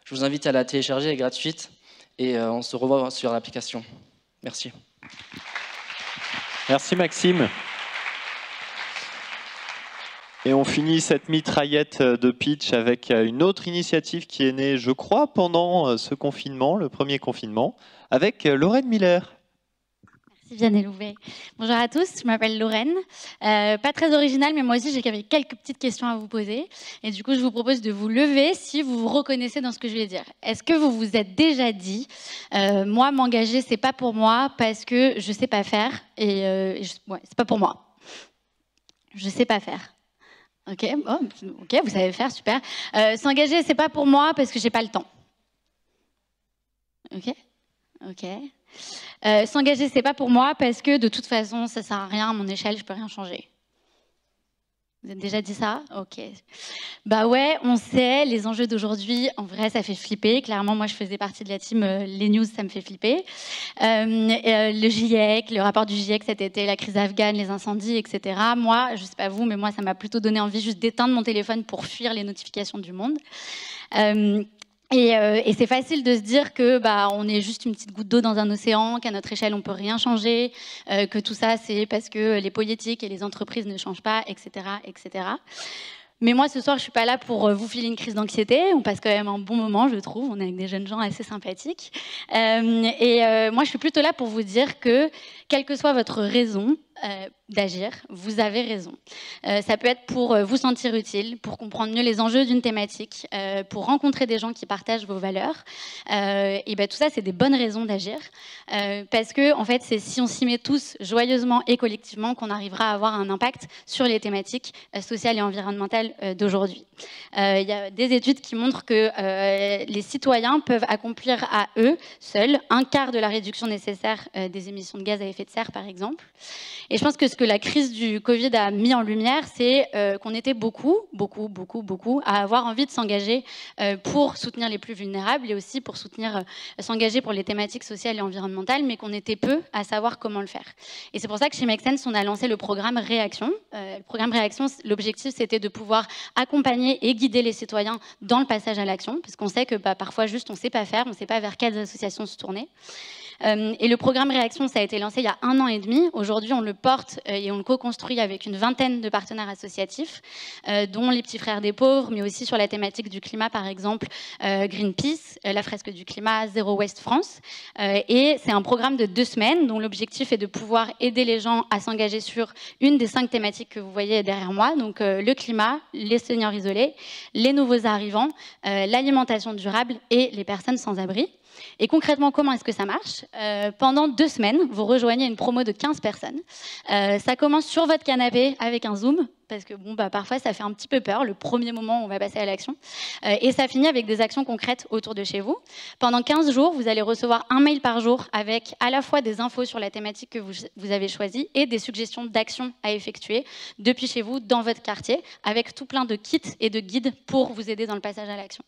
je vous invite à la télécharger, elle est gratuite, et on se revoit sur l'application. Merci. Merci Maxime. Et on finit cette mitraillette de pitch avec une autre initiative qui est née, je crois, pendant ce confinement, le premier confinement, avec Lorraine Miller. Merci Vianney Louvet. Bonjour à tous, je m'appelle Lorraine. Pas très originale, mais moi aussi j'ai quelques petites questions à vous poser. Et du coup, je vous propose de vous lever si vous vous reconnaissez dans ce que je vais dire. Est-ce que vous vous êtes déjà dit, moi m'engager, c'est pas pour moi parce que je sais pas faire et ouais, c'est pas pour moi. Je sais pas faire. Ok, bon, ok, vous savez faire, super. S'engager, c'est pas pour moi parce que j'ai pas le temps. Ok, ok. S'engager, c'est pas pour moi parce que de toute façon, ça sert à rien à mon échelle, je peux rien changer. Vous avez déjà dit ça? Ok. Bah ouais, on sait, les enjeux d'aujourd'hui, en vrai, ça fait flipper. Clairement, moi, je faisais partie de la team Les News, ça me fait flipper. Le GIEC, le rapport du GIEC cet été, la crise afghane, les incendies, etc. Moi, je sais pas vous, mais moi, ça m'a plutôt donné envie juste d'éteindre mon téléphone pour fuir les notifications du monde. Et c'est facile de se dire que on est juste une petite goutte d'eau dans un océan, qu'à notre échelle on peut rien changer, que tout ça c'est parce que les politiques et les entreprises ne changent pas, etc., etc. Mais moi ce soir je suis pas là pour vous filer une crise d'anxiété. On passe quand même un bon moment, je trouve. On est avec des jeunes gens assez sympathiques. Moi je suis plutôt là pour vous dire que quelle que soit votre raison d'agir, vous avez raison. Ça peut être pour vous sentir utile, pour comprendre mieux les enjeux d'une thématique, pour rencontrer des gens qui partagent vos valeurs. Et tout ça, c'est des bonnes raisons d'agir. Parce que, en fait, c'est si on s'y met tous joyeusement et collectivement qu'on arrivera à avoir un impact sur les thématiques sociales et environnementales d'aujourd'hui. Il y a des études qui montrent que les citoyens peuvent accomplir à eux seuls un quart de la réduction nécessaire des émissions de gaz à effet de serre, par exemple. Et je pense que ce que la crise du Covid a mis en lumière, c'est qu'on était beaucoup à avoir envie de s'engager pour soutenir les plus vulnérables et aussi pour s'engager pour les thématiques sociales et environnementales, mais qu'on était peu à savoir comment le faire. Et c'est pour ça que chez Make Sense, on a lancé le programme Réaction. Le programme Réaction, l'objectif, c'était de pouvoir accompagner et guider les citoyens dans le passage à l'action, parce qu'on sait que parfois, juste, on ne sait pas faire, on ne sait pas vers quelles associations se tourner. Et le programme Réaction, ça a été lancé il y a 1 an et demi. Aujourd'hui, on le porte et on le co-construit avec une vingtaine de partenaires associatifs, dont les Petits Frères des Pauvres, mais aussi sur la thématique du climat, par exemple, Greenpeace, la Fresque du Climat, Zero Waste France. Et c'est un programme de 2 semaines dont l'objectif est de pouvoir aider les gens à s'engager sur une des 5 thématiques que vous voyez derrière moi, donc le climat, les seniors isolés, les nouveaux arrivants, l'alimentation durable et les personnes sans abri. Et concrètement, comment est-ce que ça marche? Pendant 2 semaines, vous rejoignez une promo de 15 personnes. Ça commence sur votre canapé avec un Zoom, parce que parfois, ça fait un petit peu peur, le premier moment où on va passer à l'action. Et ça finit avec des actions concrètes autour de chez vous. Pendant 15 jours, vous allez recevoir un mail par jour avec à la fois des infos sur la thématique que vous avez choisie et des suggestions d'actions à effectuer depuis chez vous, dans votre quartier, avec tout plein de kits et de guides pour vous aider dans le passage à l'action.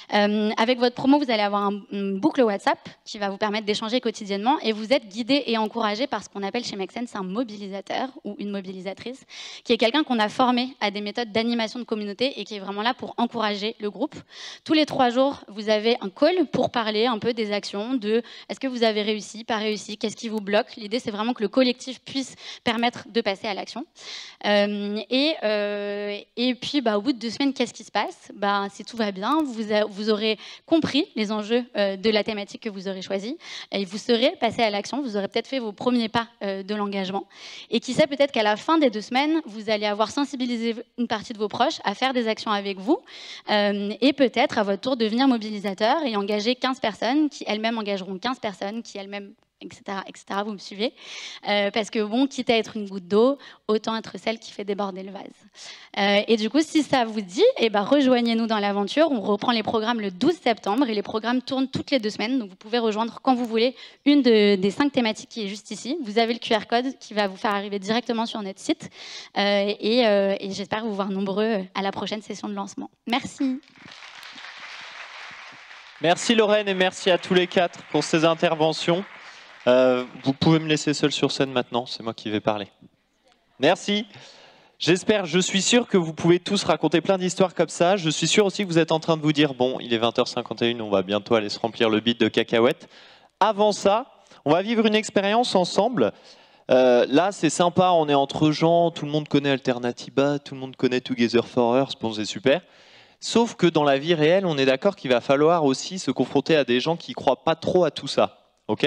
Avec votre promo, vous allez avoir une boucle WhatsApp qui va vous permettre d'échanger quotidiennement et vous êtes guidé et encouragé par ce qu'on appelle chez Make Sense un mobilisateur ou une mobilisatrice, qui est quelqu'un qu'on a formé à des méthodes d'animation de communauté et qui est vraiment là pour encourager le groupe. Tous les 3 jours, vous avez un call pour parler un peu des actions, de est-ce que vous avez réussi, pas réussi, qu'est-ce qui vous bloque. L'idée, c'est vraiment que le collectif puisse permettre de passer à l'action. Et puis, au bout de 2 semaines, qu'est-ce qui se passe? Si tout va bien, vous aurez compris les enjeux de la thématique que vous aurez choisie et vous serez passé à l'action, vous aurez peut-être fait vos premiers pas de l'engagement. Et qui sait, peut-être qu'à la fin des 2 semaines, vous allez avoir sensibiliser une partie de vos proches à faire des actions avec vous et peut-être à votre tour devenir mobilisateur et engager 15 personnes qui elles-mêmes engageront 15 personnes qui elles-mêmes, etc., vous me suivez, parce que quitte à être une goutte d'eau, autant être celle qui fait déborder le vase. Et du coup, si ça vous dit, rejoignez-nous dans l'aventure. On reprend les programmes le 12 septembre et les programmes tournent toutes les 2 semaines, donc vous pouvez rejoindre quand vous voulez une des 5 thématiques qui est juste ici. Vous avez le QR code qui va vous faire arriver directement sur notre site et j'espère vous voir nombreux à la prochaine session de lancement. Merci. Merci Lorraine et merci à tous les 4 pour ces interventions. Vous pouvez me laisser seul sur scène maintenant, c'est moi qui vais parler. Merci. Je suis sûr que vous pouvez tous raconter plein d'histoires comme ça. Je suis sûr aussi que vous êtes en train de vous dire, bon, il est 20h51, on va bientôt aller se remplir le bide de cacahuètes. Avant ça, on va vivre une expérience ensemble. Là, c'est sympa, on est entre gens, tout le monde connaît Alternativa, tout le monde connaît Together for Earth, bon, c'est super. Sauf que dans la vie réelle, on est d'accord qu'il va falloir aussi se confronter à des gens qui ne croient pas trop à tout ça. Ok ?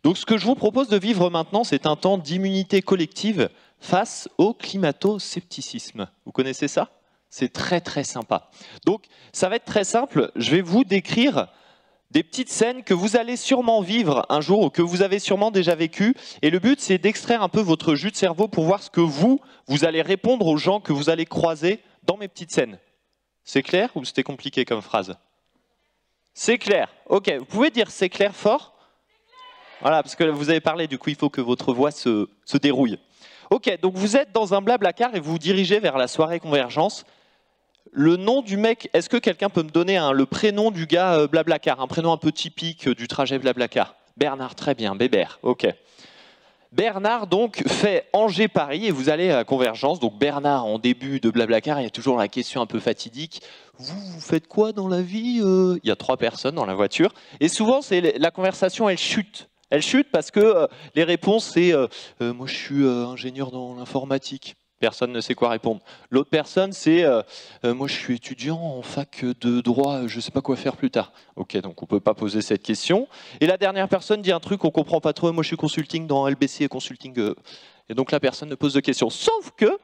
Donc ce que je vous propose de vivre maintenant, c'est un temps d'immunité collective face au climato-scepticisme. Vous connaissez ça? C'est très très sympa. Donc ça va être très simple, je vais vous décrire des petites scènes que vous allez sûrement vivre un jour ou que vous avez sûrement déjà vécu. Et le but, c'est d'extraire un peu votre jus de cerveau pour voir ce que vous allez répondre aux gens que vous allez croiser dans mes petites scènes. C'est clair ou c'était compliqué comme phrase? C'est clair. Ok, vous pouvez dire c'est clair fort? Voilà, parce que vous avez parlé, du coup, il faut que votre voix se dérouille. Ok, donc vous êtes dans un Blablacar et vous vous dirigez vers la soirée Convergence. Le nom du mec, est-ce que quelqu'un peut me donner le prénom du gars Blablacar, un prénom un peu typique du trajet Blablacar? Bernard, très bien, Bébert, ok. Bernard, donc, fait Angers-Paris et vous allez à Convergence. Donc Bernard, en début de Blablacar, il y a toujours la question un peu fatidique. Vous faites quoi dans la vie? Il y a 3 personnes dans la voiture. Et souvent, la conversation, elle chute. Elle chute parce que les réponses, c'est moi je suis ingénieur dans l'informatique. Personne ne sait quoi répondre. L'autre personne, c'est moi je suis étudiant en fac de droit, je ne sais pas quoi faire plus tard. Ok, donc on ne peut pas poser cette question. Et la dernière personne dit un truc qu'on ne comprend pas trop. Moi je suis consulting dans LBC et consulting. Et donc la personne ne pose de questions. Sauf que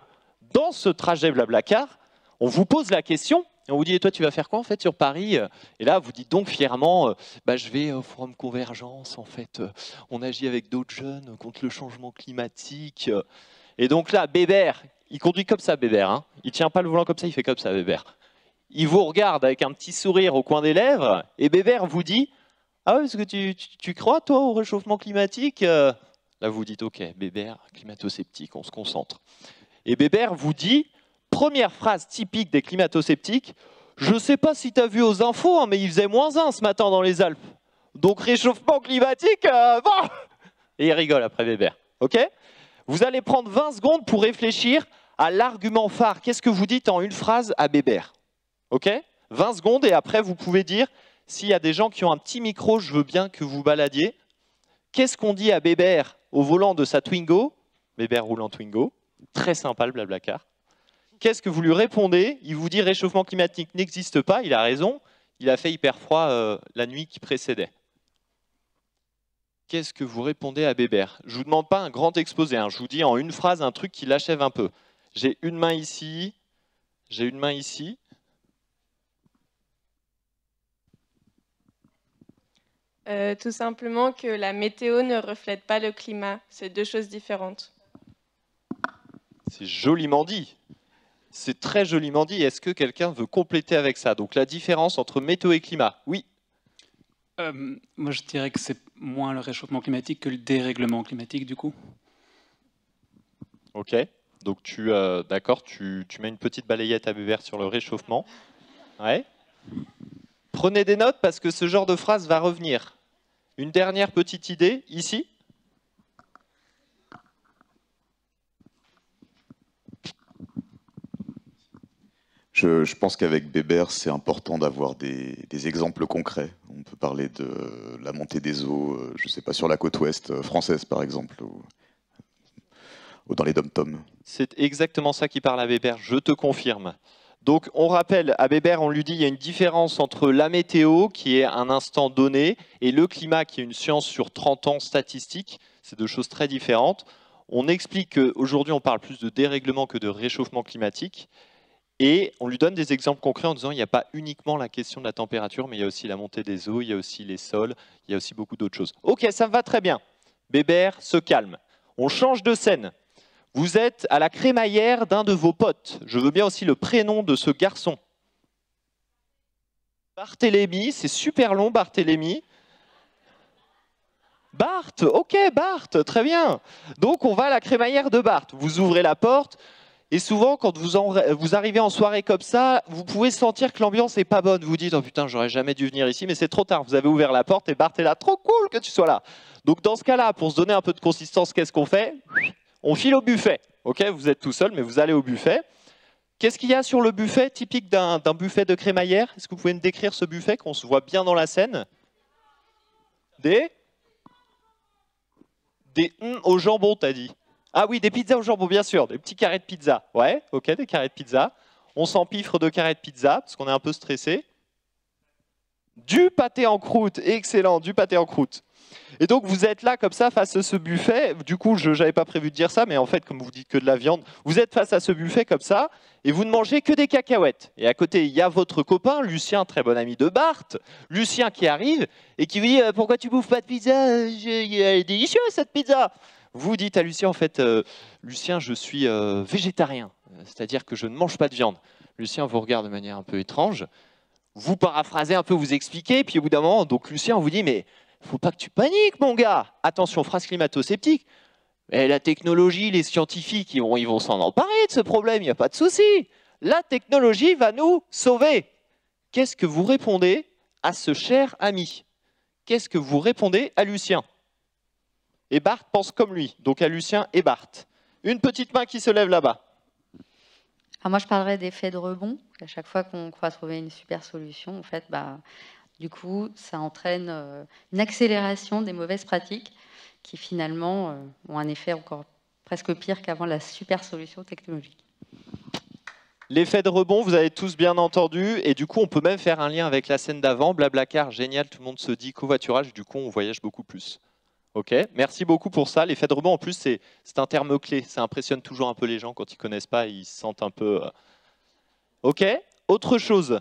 dans ce trajet Blablacar, on vous pose la question. Et on vous dit, et toi, tu vas faire quoi en fait sur Paris? Et là, vous dites donc fièrement, je vais au Forum Convergence, en fait, on agit avec d'autres jeunes contre le changement climatique. Et donc là, Bébert, il conduit comme ça, Bébert. Hein. Il ne tient pas le volant comme ça, il fait comme ça, Bébert. Il vous regarde avec un petit sourire au coin des lèvres, et Bébert vous dit, ah ouais, est-ce que tu crois, toi, au réchauffement climatique? Là, vous dites, OK, Bébert, climato-sceptique, on se concentre. Et Bébert vous dit, première phrase typique des climato-sceptiques, je ne sais pas si tu as vu aux infos, hein, mais il faisait -1 ce matin dans les Alpes. Donc réchauffement climatique, bon. Et il rigole après Bébert. OK ? Vous allez prendre 20 secondes pour réfléchir à l'argument phare. Qu'est-ce que vous dites en une phrase à Bébert? OK ? 20 secondes et après vous pouvez dire, s'il y a des gens qui ont un petit micro, je veux bien que vous baladiez. Qu'est-ce qu'on dit à Bébert au volant de sa Twingo? Bébert roule en Twingo. Très sympa le Blablacar. Qu'est-ce que vous lui répondez? Il vous dit réchauffement climatique n'existe pas, il a raison, il a fait hyper froid la nuit qui précédait. Qu'est-ce que vous répondez à Bébert? Je ne vous demande pas un grand exposé, hein. Je vous dis en une phrase un truc qui l'achève un peu. J'ai une main ici, j'ai une main ici. Tout simplement que la météo ne reflète pas le climat. C'est deux choses différentes. C'est joliment dit. C'est très joliment dit. Est-ce que quelqu'un veut compléter avec ça? Donc la différence entre météo et climat. Oui. Moi, je dirais que c'est moins le réchauffement climatique que le dérèglement climatique, du coup. Ok. Donc d'accord, tu mets une petite balayette à Bébert sur le réchauffement. Ouais. Prenez des notes parce que ce genre de phrase va revenir. Une dernière petite idée, ici. Je pense qu'avec Bébert, c'est important d'avoir des exemples concrets. On peut parler de la montée des eaux, je ne sais pas, sur la côte ouest française, par exemple, ou dans les dom-toms. C'est exactement ça qui parle à Bébert, je te confirme. Donc on rappelle, à Bébert, on lui dit qu'il y a une différence entre la météo, qui est un instant donné, et le climat, qui est une science sur 30 ans statistique. C'est deux choses très différentes. On explique qu'aujourd'hui, on parle plus de dérèglement que de réchauffement climatique. Et on lui donne des exemples concrets en disant qu'il n'y a pas uniquement la question de la température, mais il y a aussi la montée des eaux, il y a aussi les sols, il y a aussi beaucoup d'autres choses. Ok, ça me va très bien. Bébert se calme. On change de scène. Vous êtes à la crémaillère d'un de vos potes. Je veux bien aussi le prénom de ce garçon. Barthélemy, c'est super long, Barthélemy. Bart, ok, Bart, très bien. Donc on va à la crémaillère de Bart. Vous ouvrez la porte. Et souvent, quand vous arrivez en soirée comme ça, vous pouvez sentir que l'ambiance n'est pas bonne. Vous vous dites, oh putain, j'aurais jamais dû venir ici, mais c'est trop tard. Vous avez ouvert la porte et Bart est là, trop cool que tu sois là. Donc dans ce cas-là, pour se donner un peu de consistance, qu'est-ce qu'on fait? On file au buffet. Ok, vous êtes tout seul, mais vous allez au buffet. Qu'est-ce qu'il y a sur le buffet, typique d'un buffet de crémaillère? Est-ce que vous pouvez me décrire ce buffet, qu'on se voit bien dans la scène? Des au jambon, t'as dit? Ah oui, des pizzas au jambon, bien sûr, des petits carrés de pizza. Ouais, ok, des carrés de pizza. On s'empiffre de carrés de pizza, parce qu'on est un peu stressé. Du pâté en croûte, excellent, du pâté en croûte. Et donc vous êtes là comme ça face à ce buffet. Du coup, je n'avais pas prévu de dire ça, mais en fait, comme vous dites que de la viande, vous êtes face à ce buffet comme ça, et vous ne mangez que des cacahuètes. Et à côté, il y a votre copain, Lucien, très bon ami de Bart. Lucien qui arrive et qui vous dit « Pourquoi tu bouffes pas de pizza? Elle est délicieuse cette pizza !» Vous dites à Lucien, en fait, Lucien, je suis végétarien, c'est-à-dire que je ne mange pas de viande. Lucien vous regarde de manière un peu étrange, vous paraphrasez un peu, vous expliquez, puis au bout d'un moment, donc Lucien vous dit, mais il ne faut pas que tu paniques, mon gars. Attention, phrase climato-sceptique. Mais la technologie, les scientifiques, ils vont s'en emparer de ce problème, il n'y a pas de souci. La technologie va nous sauver. Qu'est-ce que vous répondez à ce cher ami? Qu'est-ce que vous répondez à Lucien? Et Bart pense comme lui, donc à Lucien et Bart. Une petite main qui se lève là-bas. Alors moi, je parlerais d'effet de rebond. À chaque fois qu'on croit trouver une super solution, en fait, du coup, ça entraîne une accélération des mauvaises pratiques qui, finalement, ont un effet encore presque pire qu'avant la super solution technologique. L'effet de rebond, vous avez tous bien entendu, et du coup, on peut même faire un lien avec la scène d'avant. Blablacar, génial, tout le monde se dit covoiturage, du coup, on voyage beaucoup plus. Ok, merci beaucoup pour ça. L'effet de rebond, en plus, c'est un terme clé. Ça impressionne toujours un peu les gens quand ils ne connaissent pas, ils se sentent un peu... Ok, autre chose.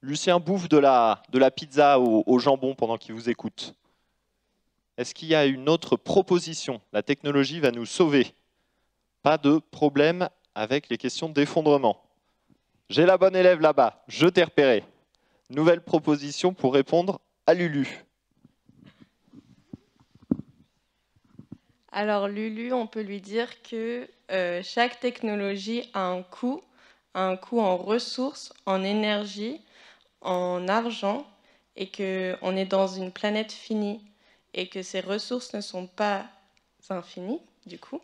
Lucien bouffe de la pizza au jambon pendant qu'il vous écoute. Est-ce qu'il y a une autre proposition? La technologie va nous sauver. Pas de problème avec les questions d'effondrement. J'ai la bonne élève là-bas, je t'ai repéré. Nouvelle proposition pour répondre à Lulu. Alors Lulu, on peut lui dire que chaque technologie a un coût en ressources, en énergie, en argent, et qu'on est dans une planète finie, et que ces ressources ne sont pas infinies, du coup,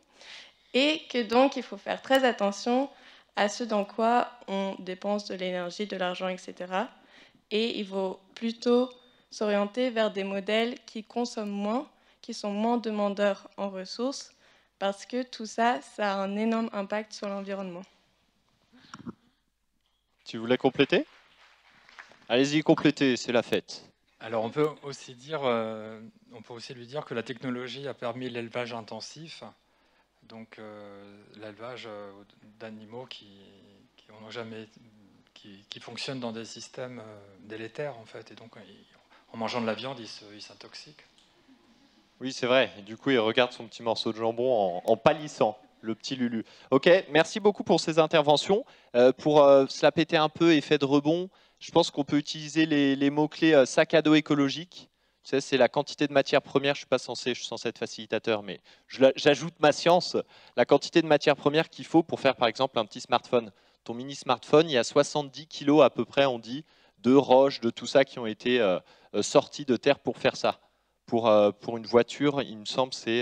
et que donc il faut faire très attention à ce dans quoi on dépense de l'énergie, de l'argent, etc. Et il faut plutôt s'orienter vers des modèles qui consomment moins, qui sont moins demandeurs en ressources, parce que tout ça, ça a un énorme impact sur l'environnement. Tu voulais compléter? Allez-y, complétez, c'est la fête. Alors on peut aussi lui dire que la technologie a permis l'élevage intensif, donc l'élevage d'animaux qui fonctionnent dans des systèmes délétères en fait, et donc en mangeant de la viande, ils s'intoxiquent. Oui, c'est vrai. Et du coup, il regarde son petit morceau de jambon en pâlissant, le petit Lulu. Ok, merci beaucoup pour ces interventions. Pour se la péter un peu, effet de rebond, je pense qu'on peut utiliser les mots-clés sac à dos écologique. Tu sais, c'est la quantité de matières premières. Je suis censé être facilitateur, mais j'ajoute ma science. La quantité de matières premières qu'il faut pour faire, par exemple, un petit smartphone. Ton mini smartphone, il y a 70 kilos à peu près, on dit, de roches, de tout ça qui ont été sortis de terre pour faire ça. Pour une voiture, il me semble, c'est...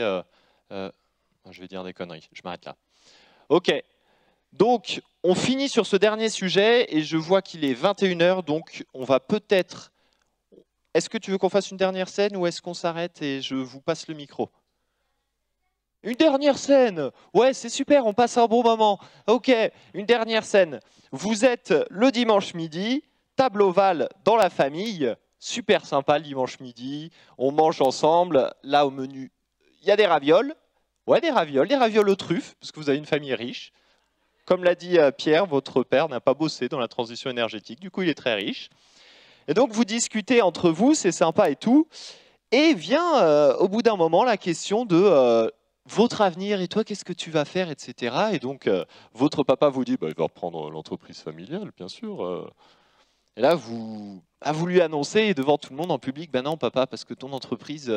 je vais dire des conneries, je m'arrête là. Ok, donc on finit sur ce dernier sujet et je vois qu'il est 21 h, donc on va peut-être... Est-ce que tu veux qu'on fasse une dernière scène ou est-ce qu'on s'arrête et je vous passe le micro? Une dernière scène! Ouais, c'est super, on passe un bon moment. Ok, une dernière scène. Vous êtes le dimanche midi, table ovale dans la famille... Super sympa le dimanche midi, on mange ensemble. Là au menu, il y a des ravioles. Ouais, des ravioles aux truffes, parce que vous avez une famille riche. Comme l'a dit Pierre, votre père n'a pas bossé dans la transition énergétique, du coup il est très riche. Et donc vous discutez entre vous, c'est sympa et tout. Et vient au bout d'un moment la question de votre avenir, et toi qu'est-ce que tu vas faire, etc. Et donc votre papa vous dit, bah, il va reprendre l'entreprise familiale, bien sûr. Et là, vous lui annoncez devant tout le monde en public, ben non papa, parce que ton entreprise,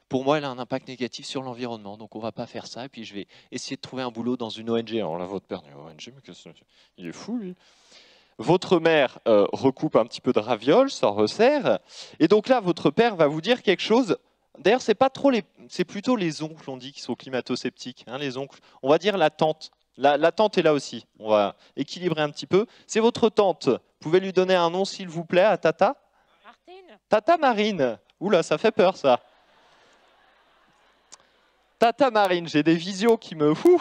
pour moi, elle a un impact négatif sur l'environnement, donc on ne va pas faire ça, et puis je vais essayer de trouver un boulot dans une ONG. Alors là, votre père dit, ONG, mais il est fou, lui. Votre mère recoupe un petit peu de ravioles, s'en resserre, et donc là, votre père va vous dire quelque chose. D'ailleurs, c'est plutôt les oncles, on dit, qui sont climato-sceptiques, hein, les oncles. On va dire la tante. La tante est là aussi, on va équilibrer un petit peu. C'est votre tante. Vous pouvez lui donner un nom, s'il vous plaît, à Tata? Martine. Tata Marine. Oula, ça fait peur, ça. Tata Marine, j'ai des visios qui me font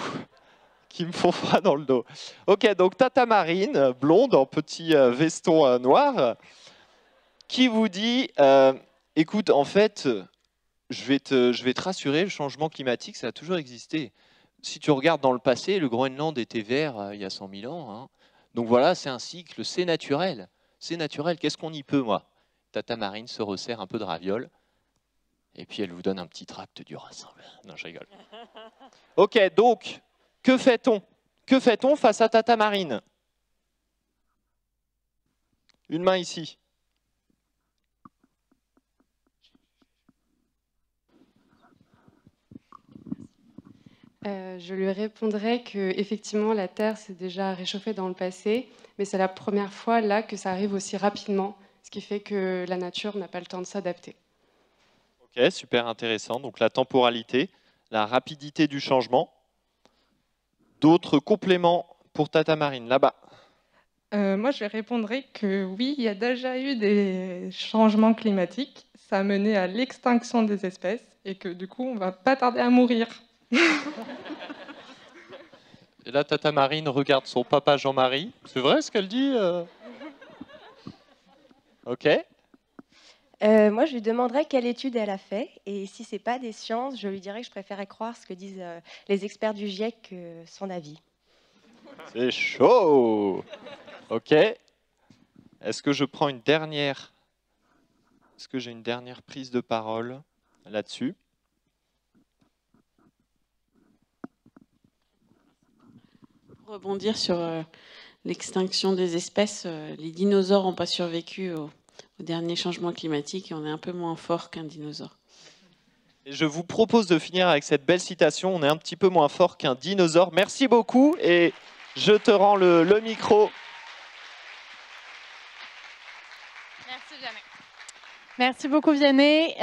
froid dans le dos. Ok, donc Tata Marine, blonde, en petit veston noir, qui vous dit, écoute, en fait, je vais te rassurer, le changement climatique, ça a toujours existé. Si tu regardes dans le passé, le Groenland était vert il y a 100 000 ans. Hein. Donc voilà, c'est un cycle, c'est naturel. C'est naturel, qu'est-ce qu'on y peut, moi? Tata Marine se resserre un peu de ravioles. Et puis elle vous donne un petit tract du Rassemblement. Non, je rigole. Ok, donc, que fait-on? Que fait-on face à Tata Marine? Une main ici. Je lui répondrais que effectivement la Terre s'est déjà réchauffée dans le passé, mais c'est la première fois là que ça arrive aussi rapidement, ce qui fait que la nature n'a pas le temps de s'adapter. Ok, super intéressant. Donc la temporalité, la rapidité du changement. D'autres compléments pour Tata Marine, là-bas? Moi, je répondrais que oui, il y a déjà eu des changements climatiques. Ça a mené à l'extinction des espèces et que du coup, on va pas tarder à mourir. Et là, Tata Marine regarde son papa Jean-Marie. C'est vrai ce qu'elle dit? Ok. Moi, je lui demanderais quelle étude elle a fait. Et si ce n'est pas des sciences, je lui dirais que je préférais croire ce que disent les experts du GIEC que son avis. C'est chaud. Ok. Est-ce que je prends une dernière... Est-ce que j'ai une dernière prise de parole là-dessus? Rebondir sur l'extinction des espèces. Les dinosaures n'ont pas survécu au dernier changement climatique et on est un peu moins fort qu'un dinosaure. Et je vous propose de finir avec cette belle citation. On est un petit peu moins fort qu'un dinosaure. Merci beaucoup et je te rends le micro. Merci Vianney. Merci beaucoup Vianney.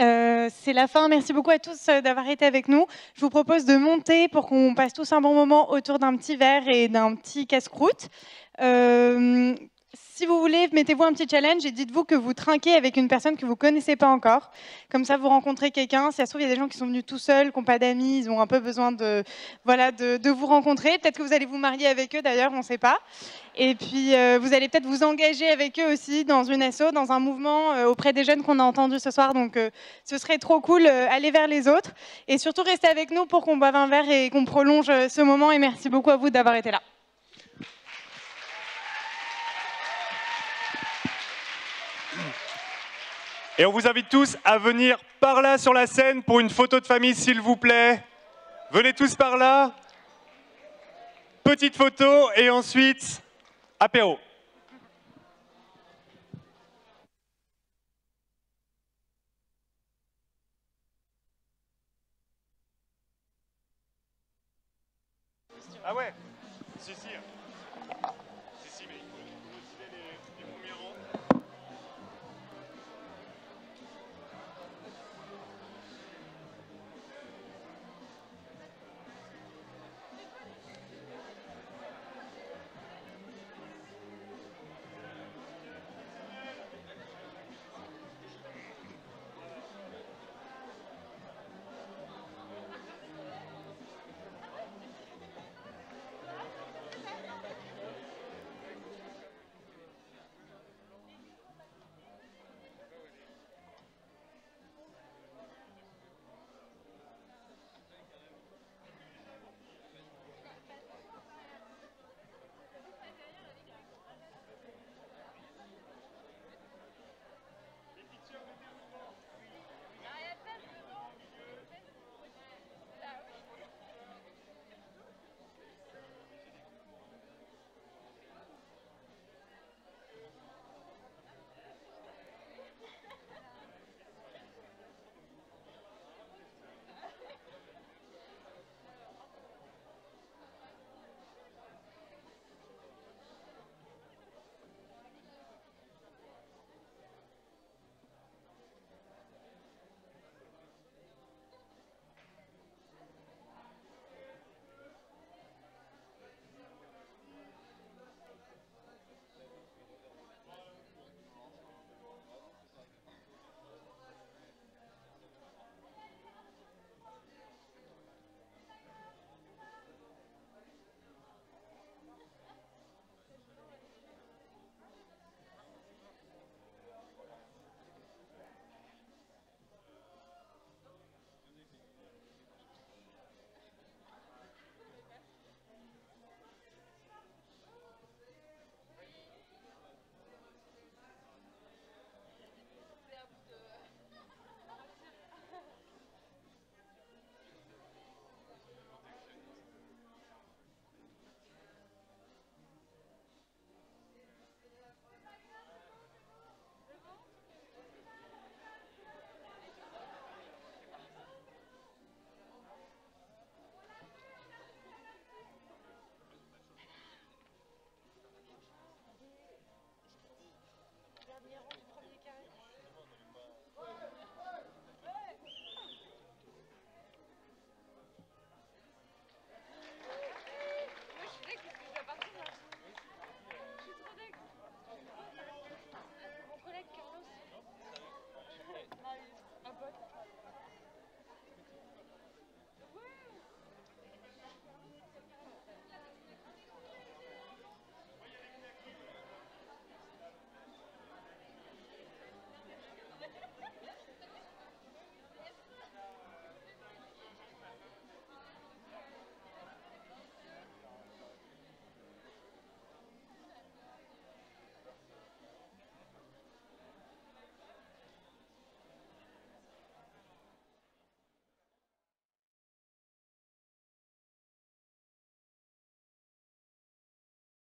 C'est la fin. Merci beaucoup à tous d'avoir été avec nous. Je vous propose de monter pour qu'on passe tous un bon moment autour d'un petit verre et d'un petit casse-croûte. Si vous voulez, mettez-vous un petit challenge et dites-vous que vous trinquez avec une personne que vous ne connaissez pas encore. Comme ça, vous rencontrez quelqu'un. Si ça se trouve, il y a des gens qui sont venus tout seuls, qui n'ont pas d'amis, ils ont un peu besoin de vous rencontrer. Peut-être que vous allez vous marier avec eux, d'ailleurs, on ne sait pas. Et puis, vous allez peut-être vous engager avec eux aussi dans une asso, dans un mouvement auprès des jeunes qu'on a entendus ce soir. Donc, ce serait trop cool. Allez vers les autres. Et surtout, restez avec nous pour qu'on boive un verre et qu'on prolonge ce moment. Et merci beaucoup à vous d'avoir été là. Et on vous invite tous à venir par là sur la scène pour une photo de famille, s'il vous plaît. Venez tous par là. Petite photo et ensuite apéro. Ah ouais.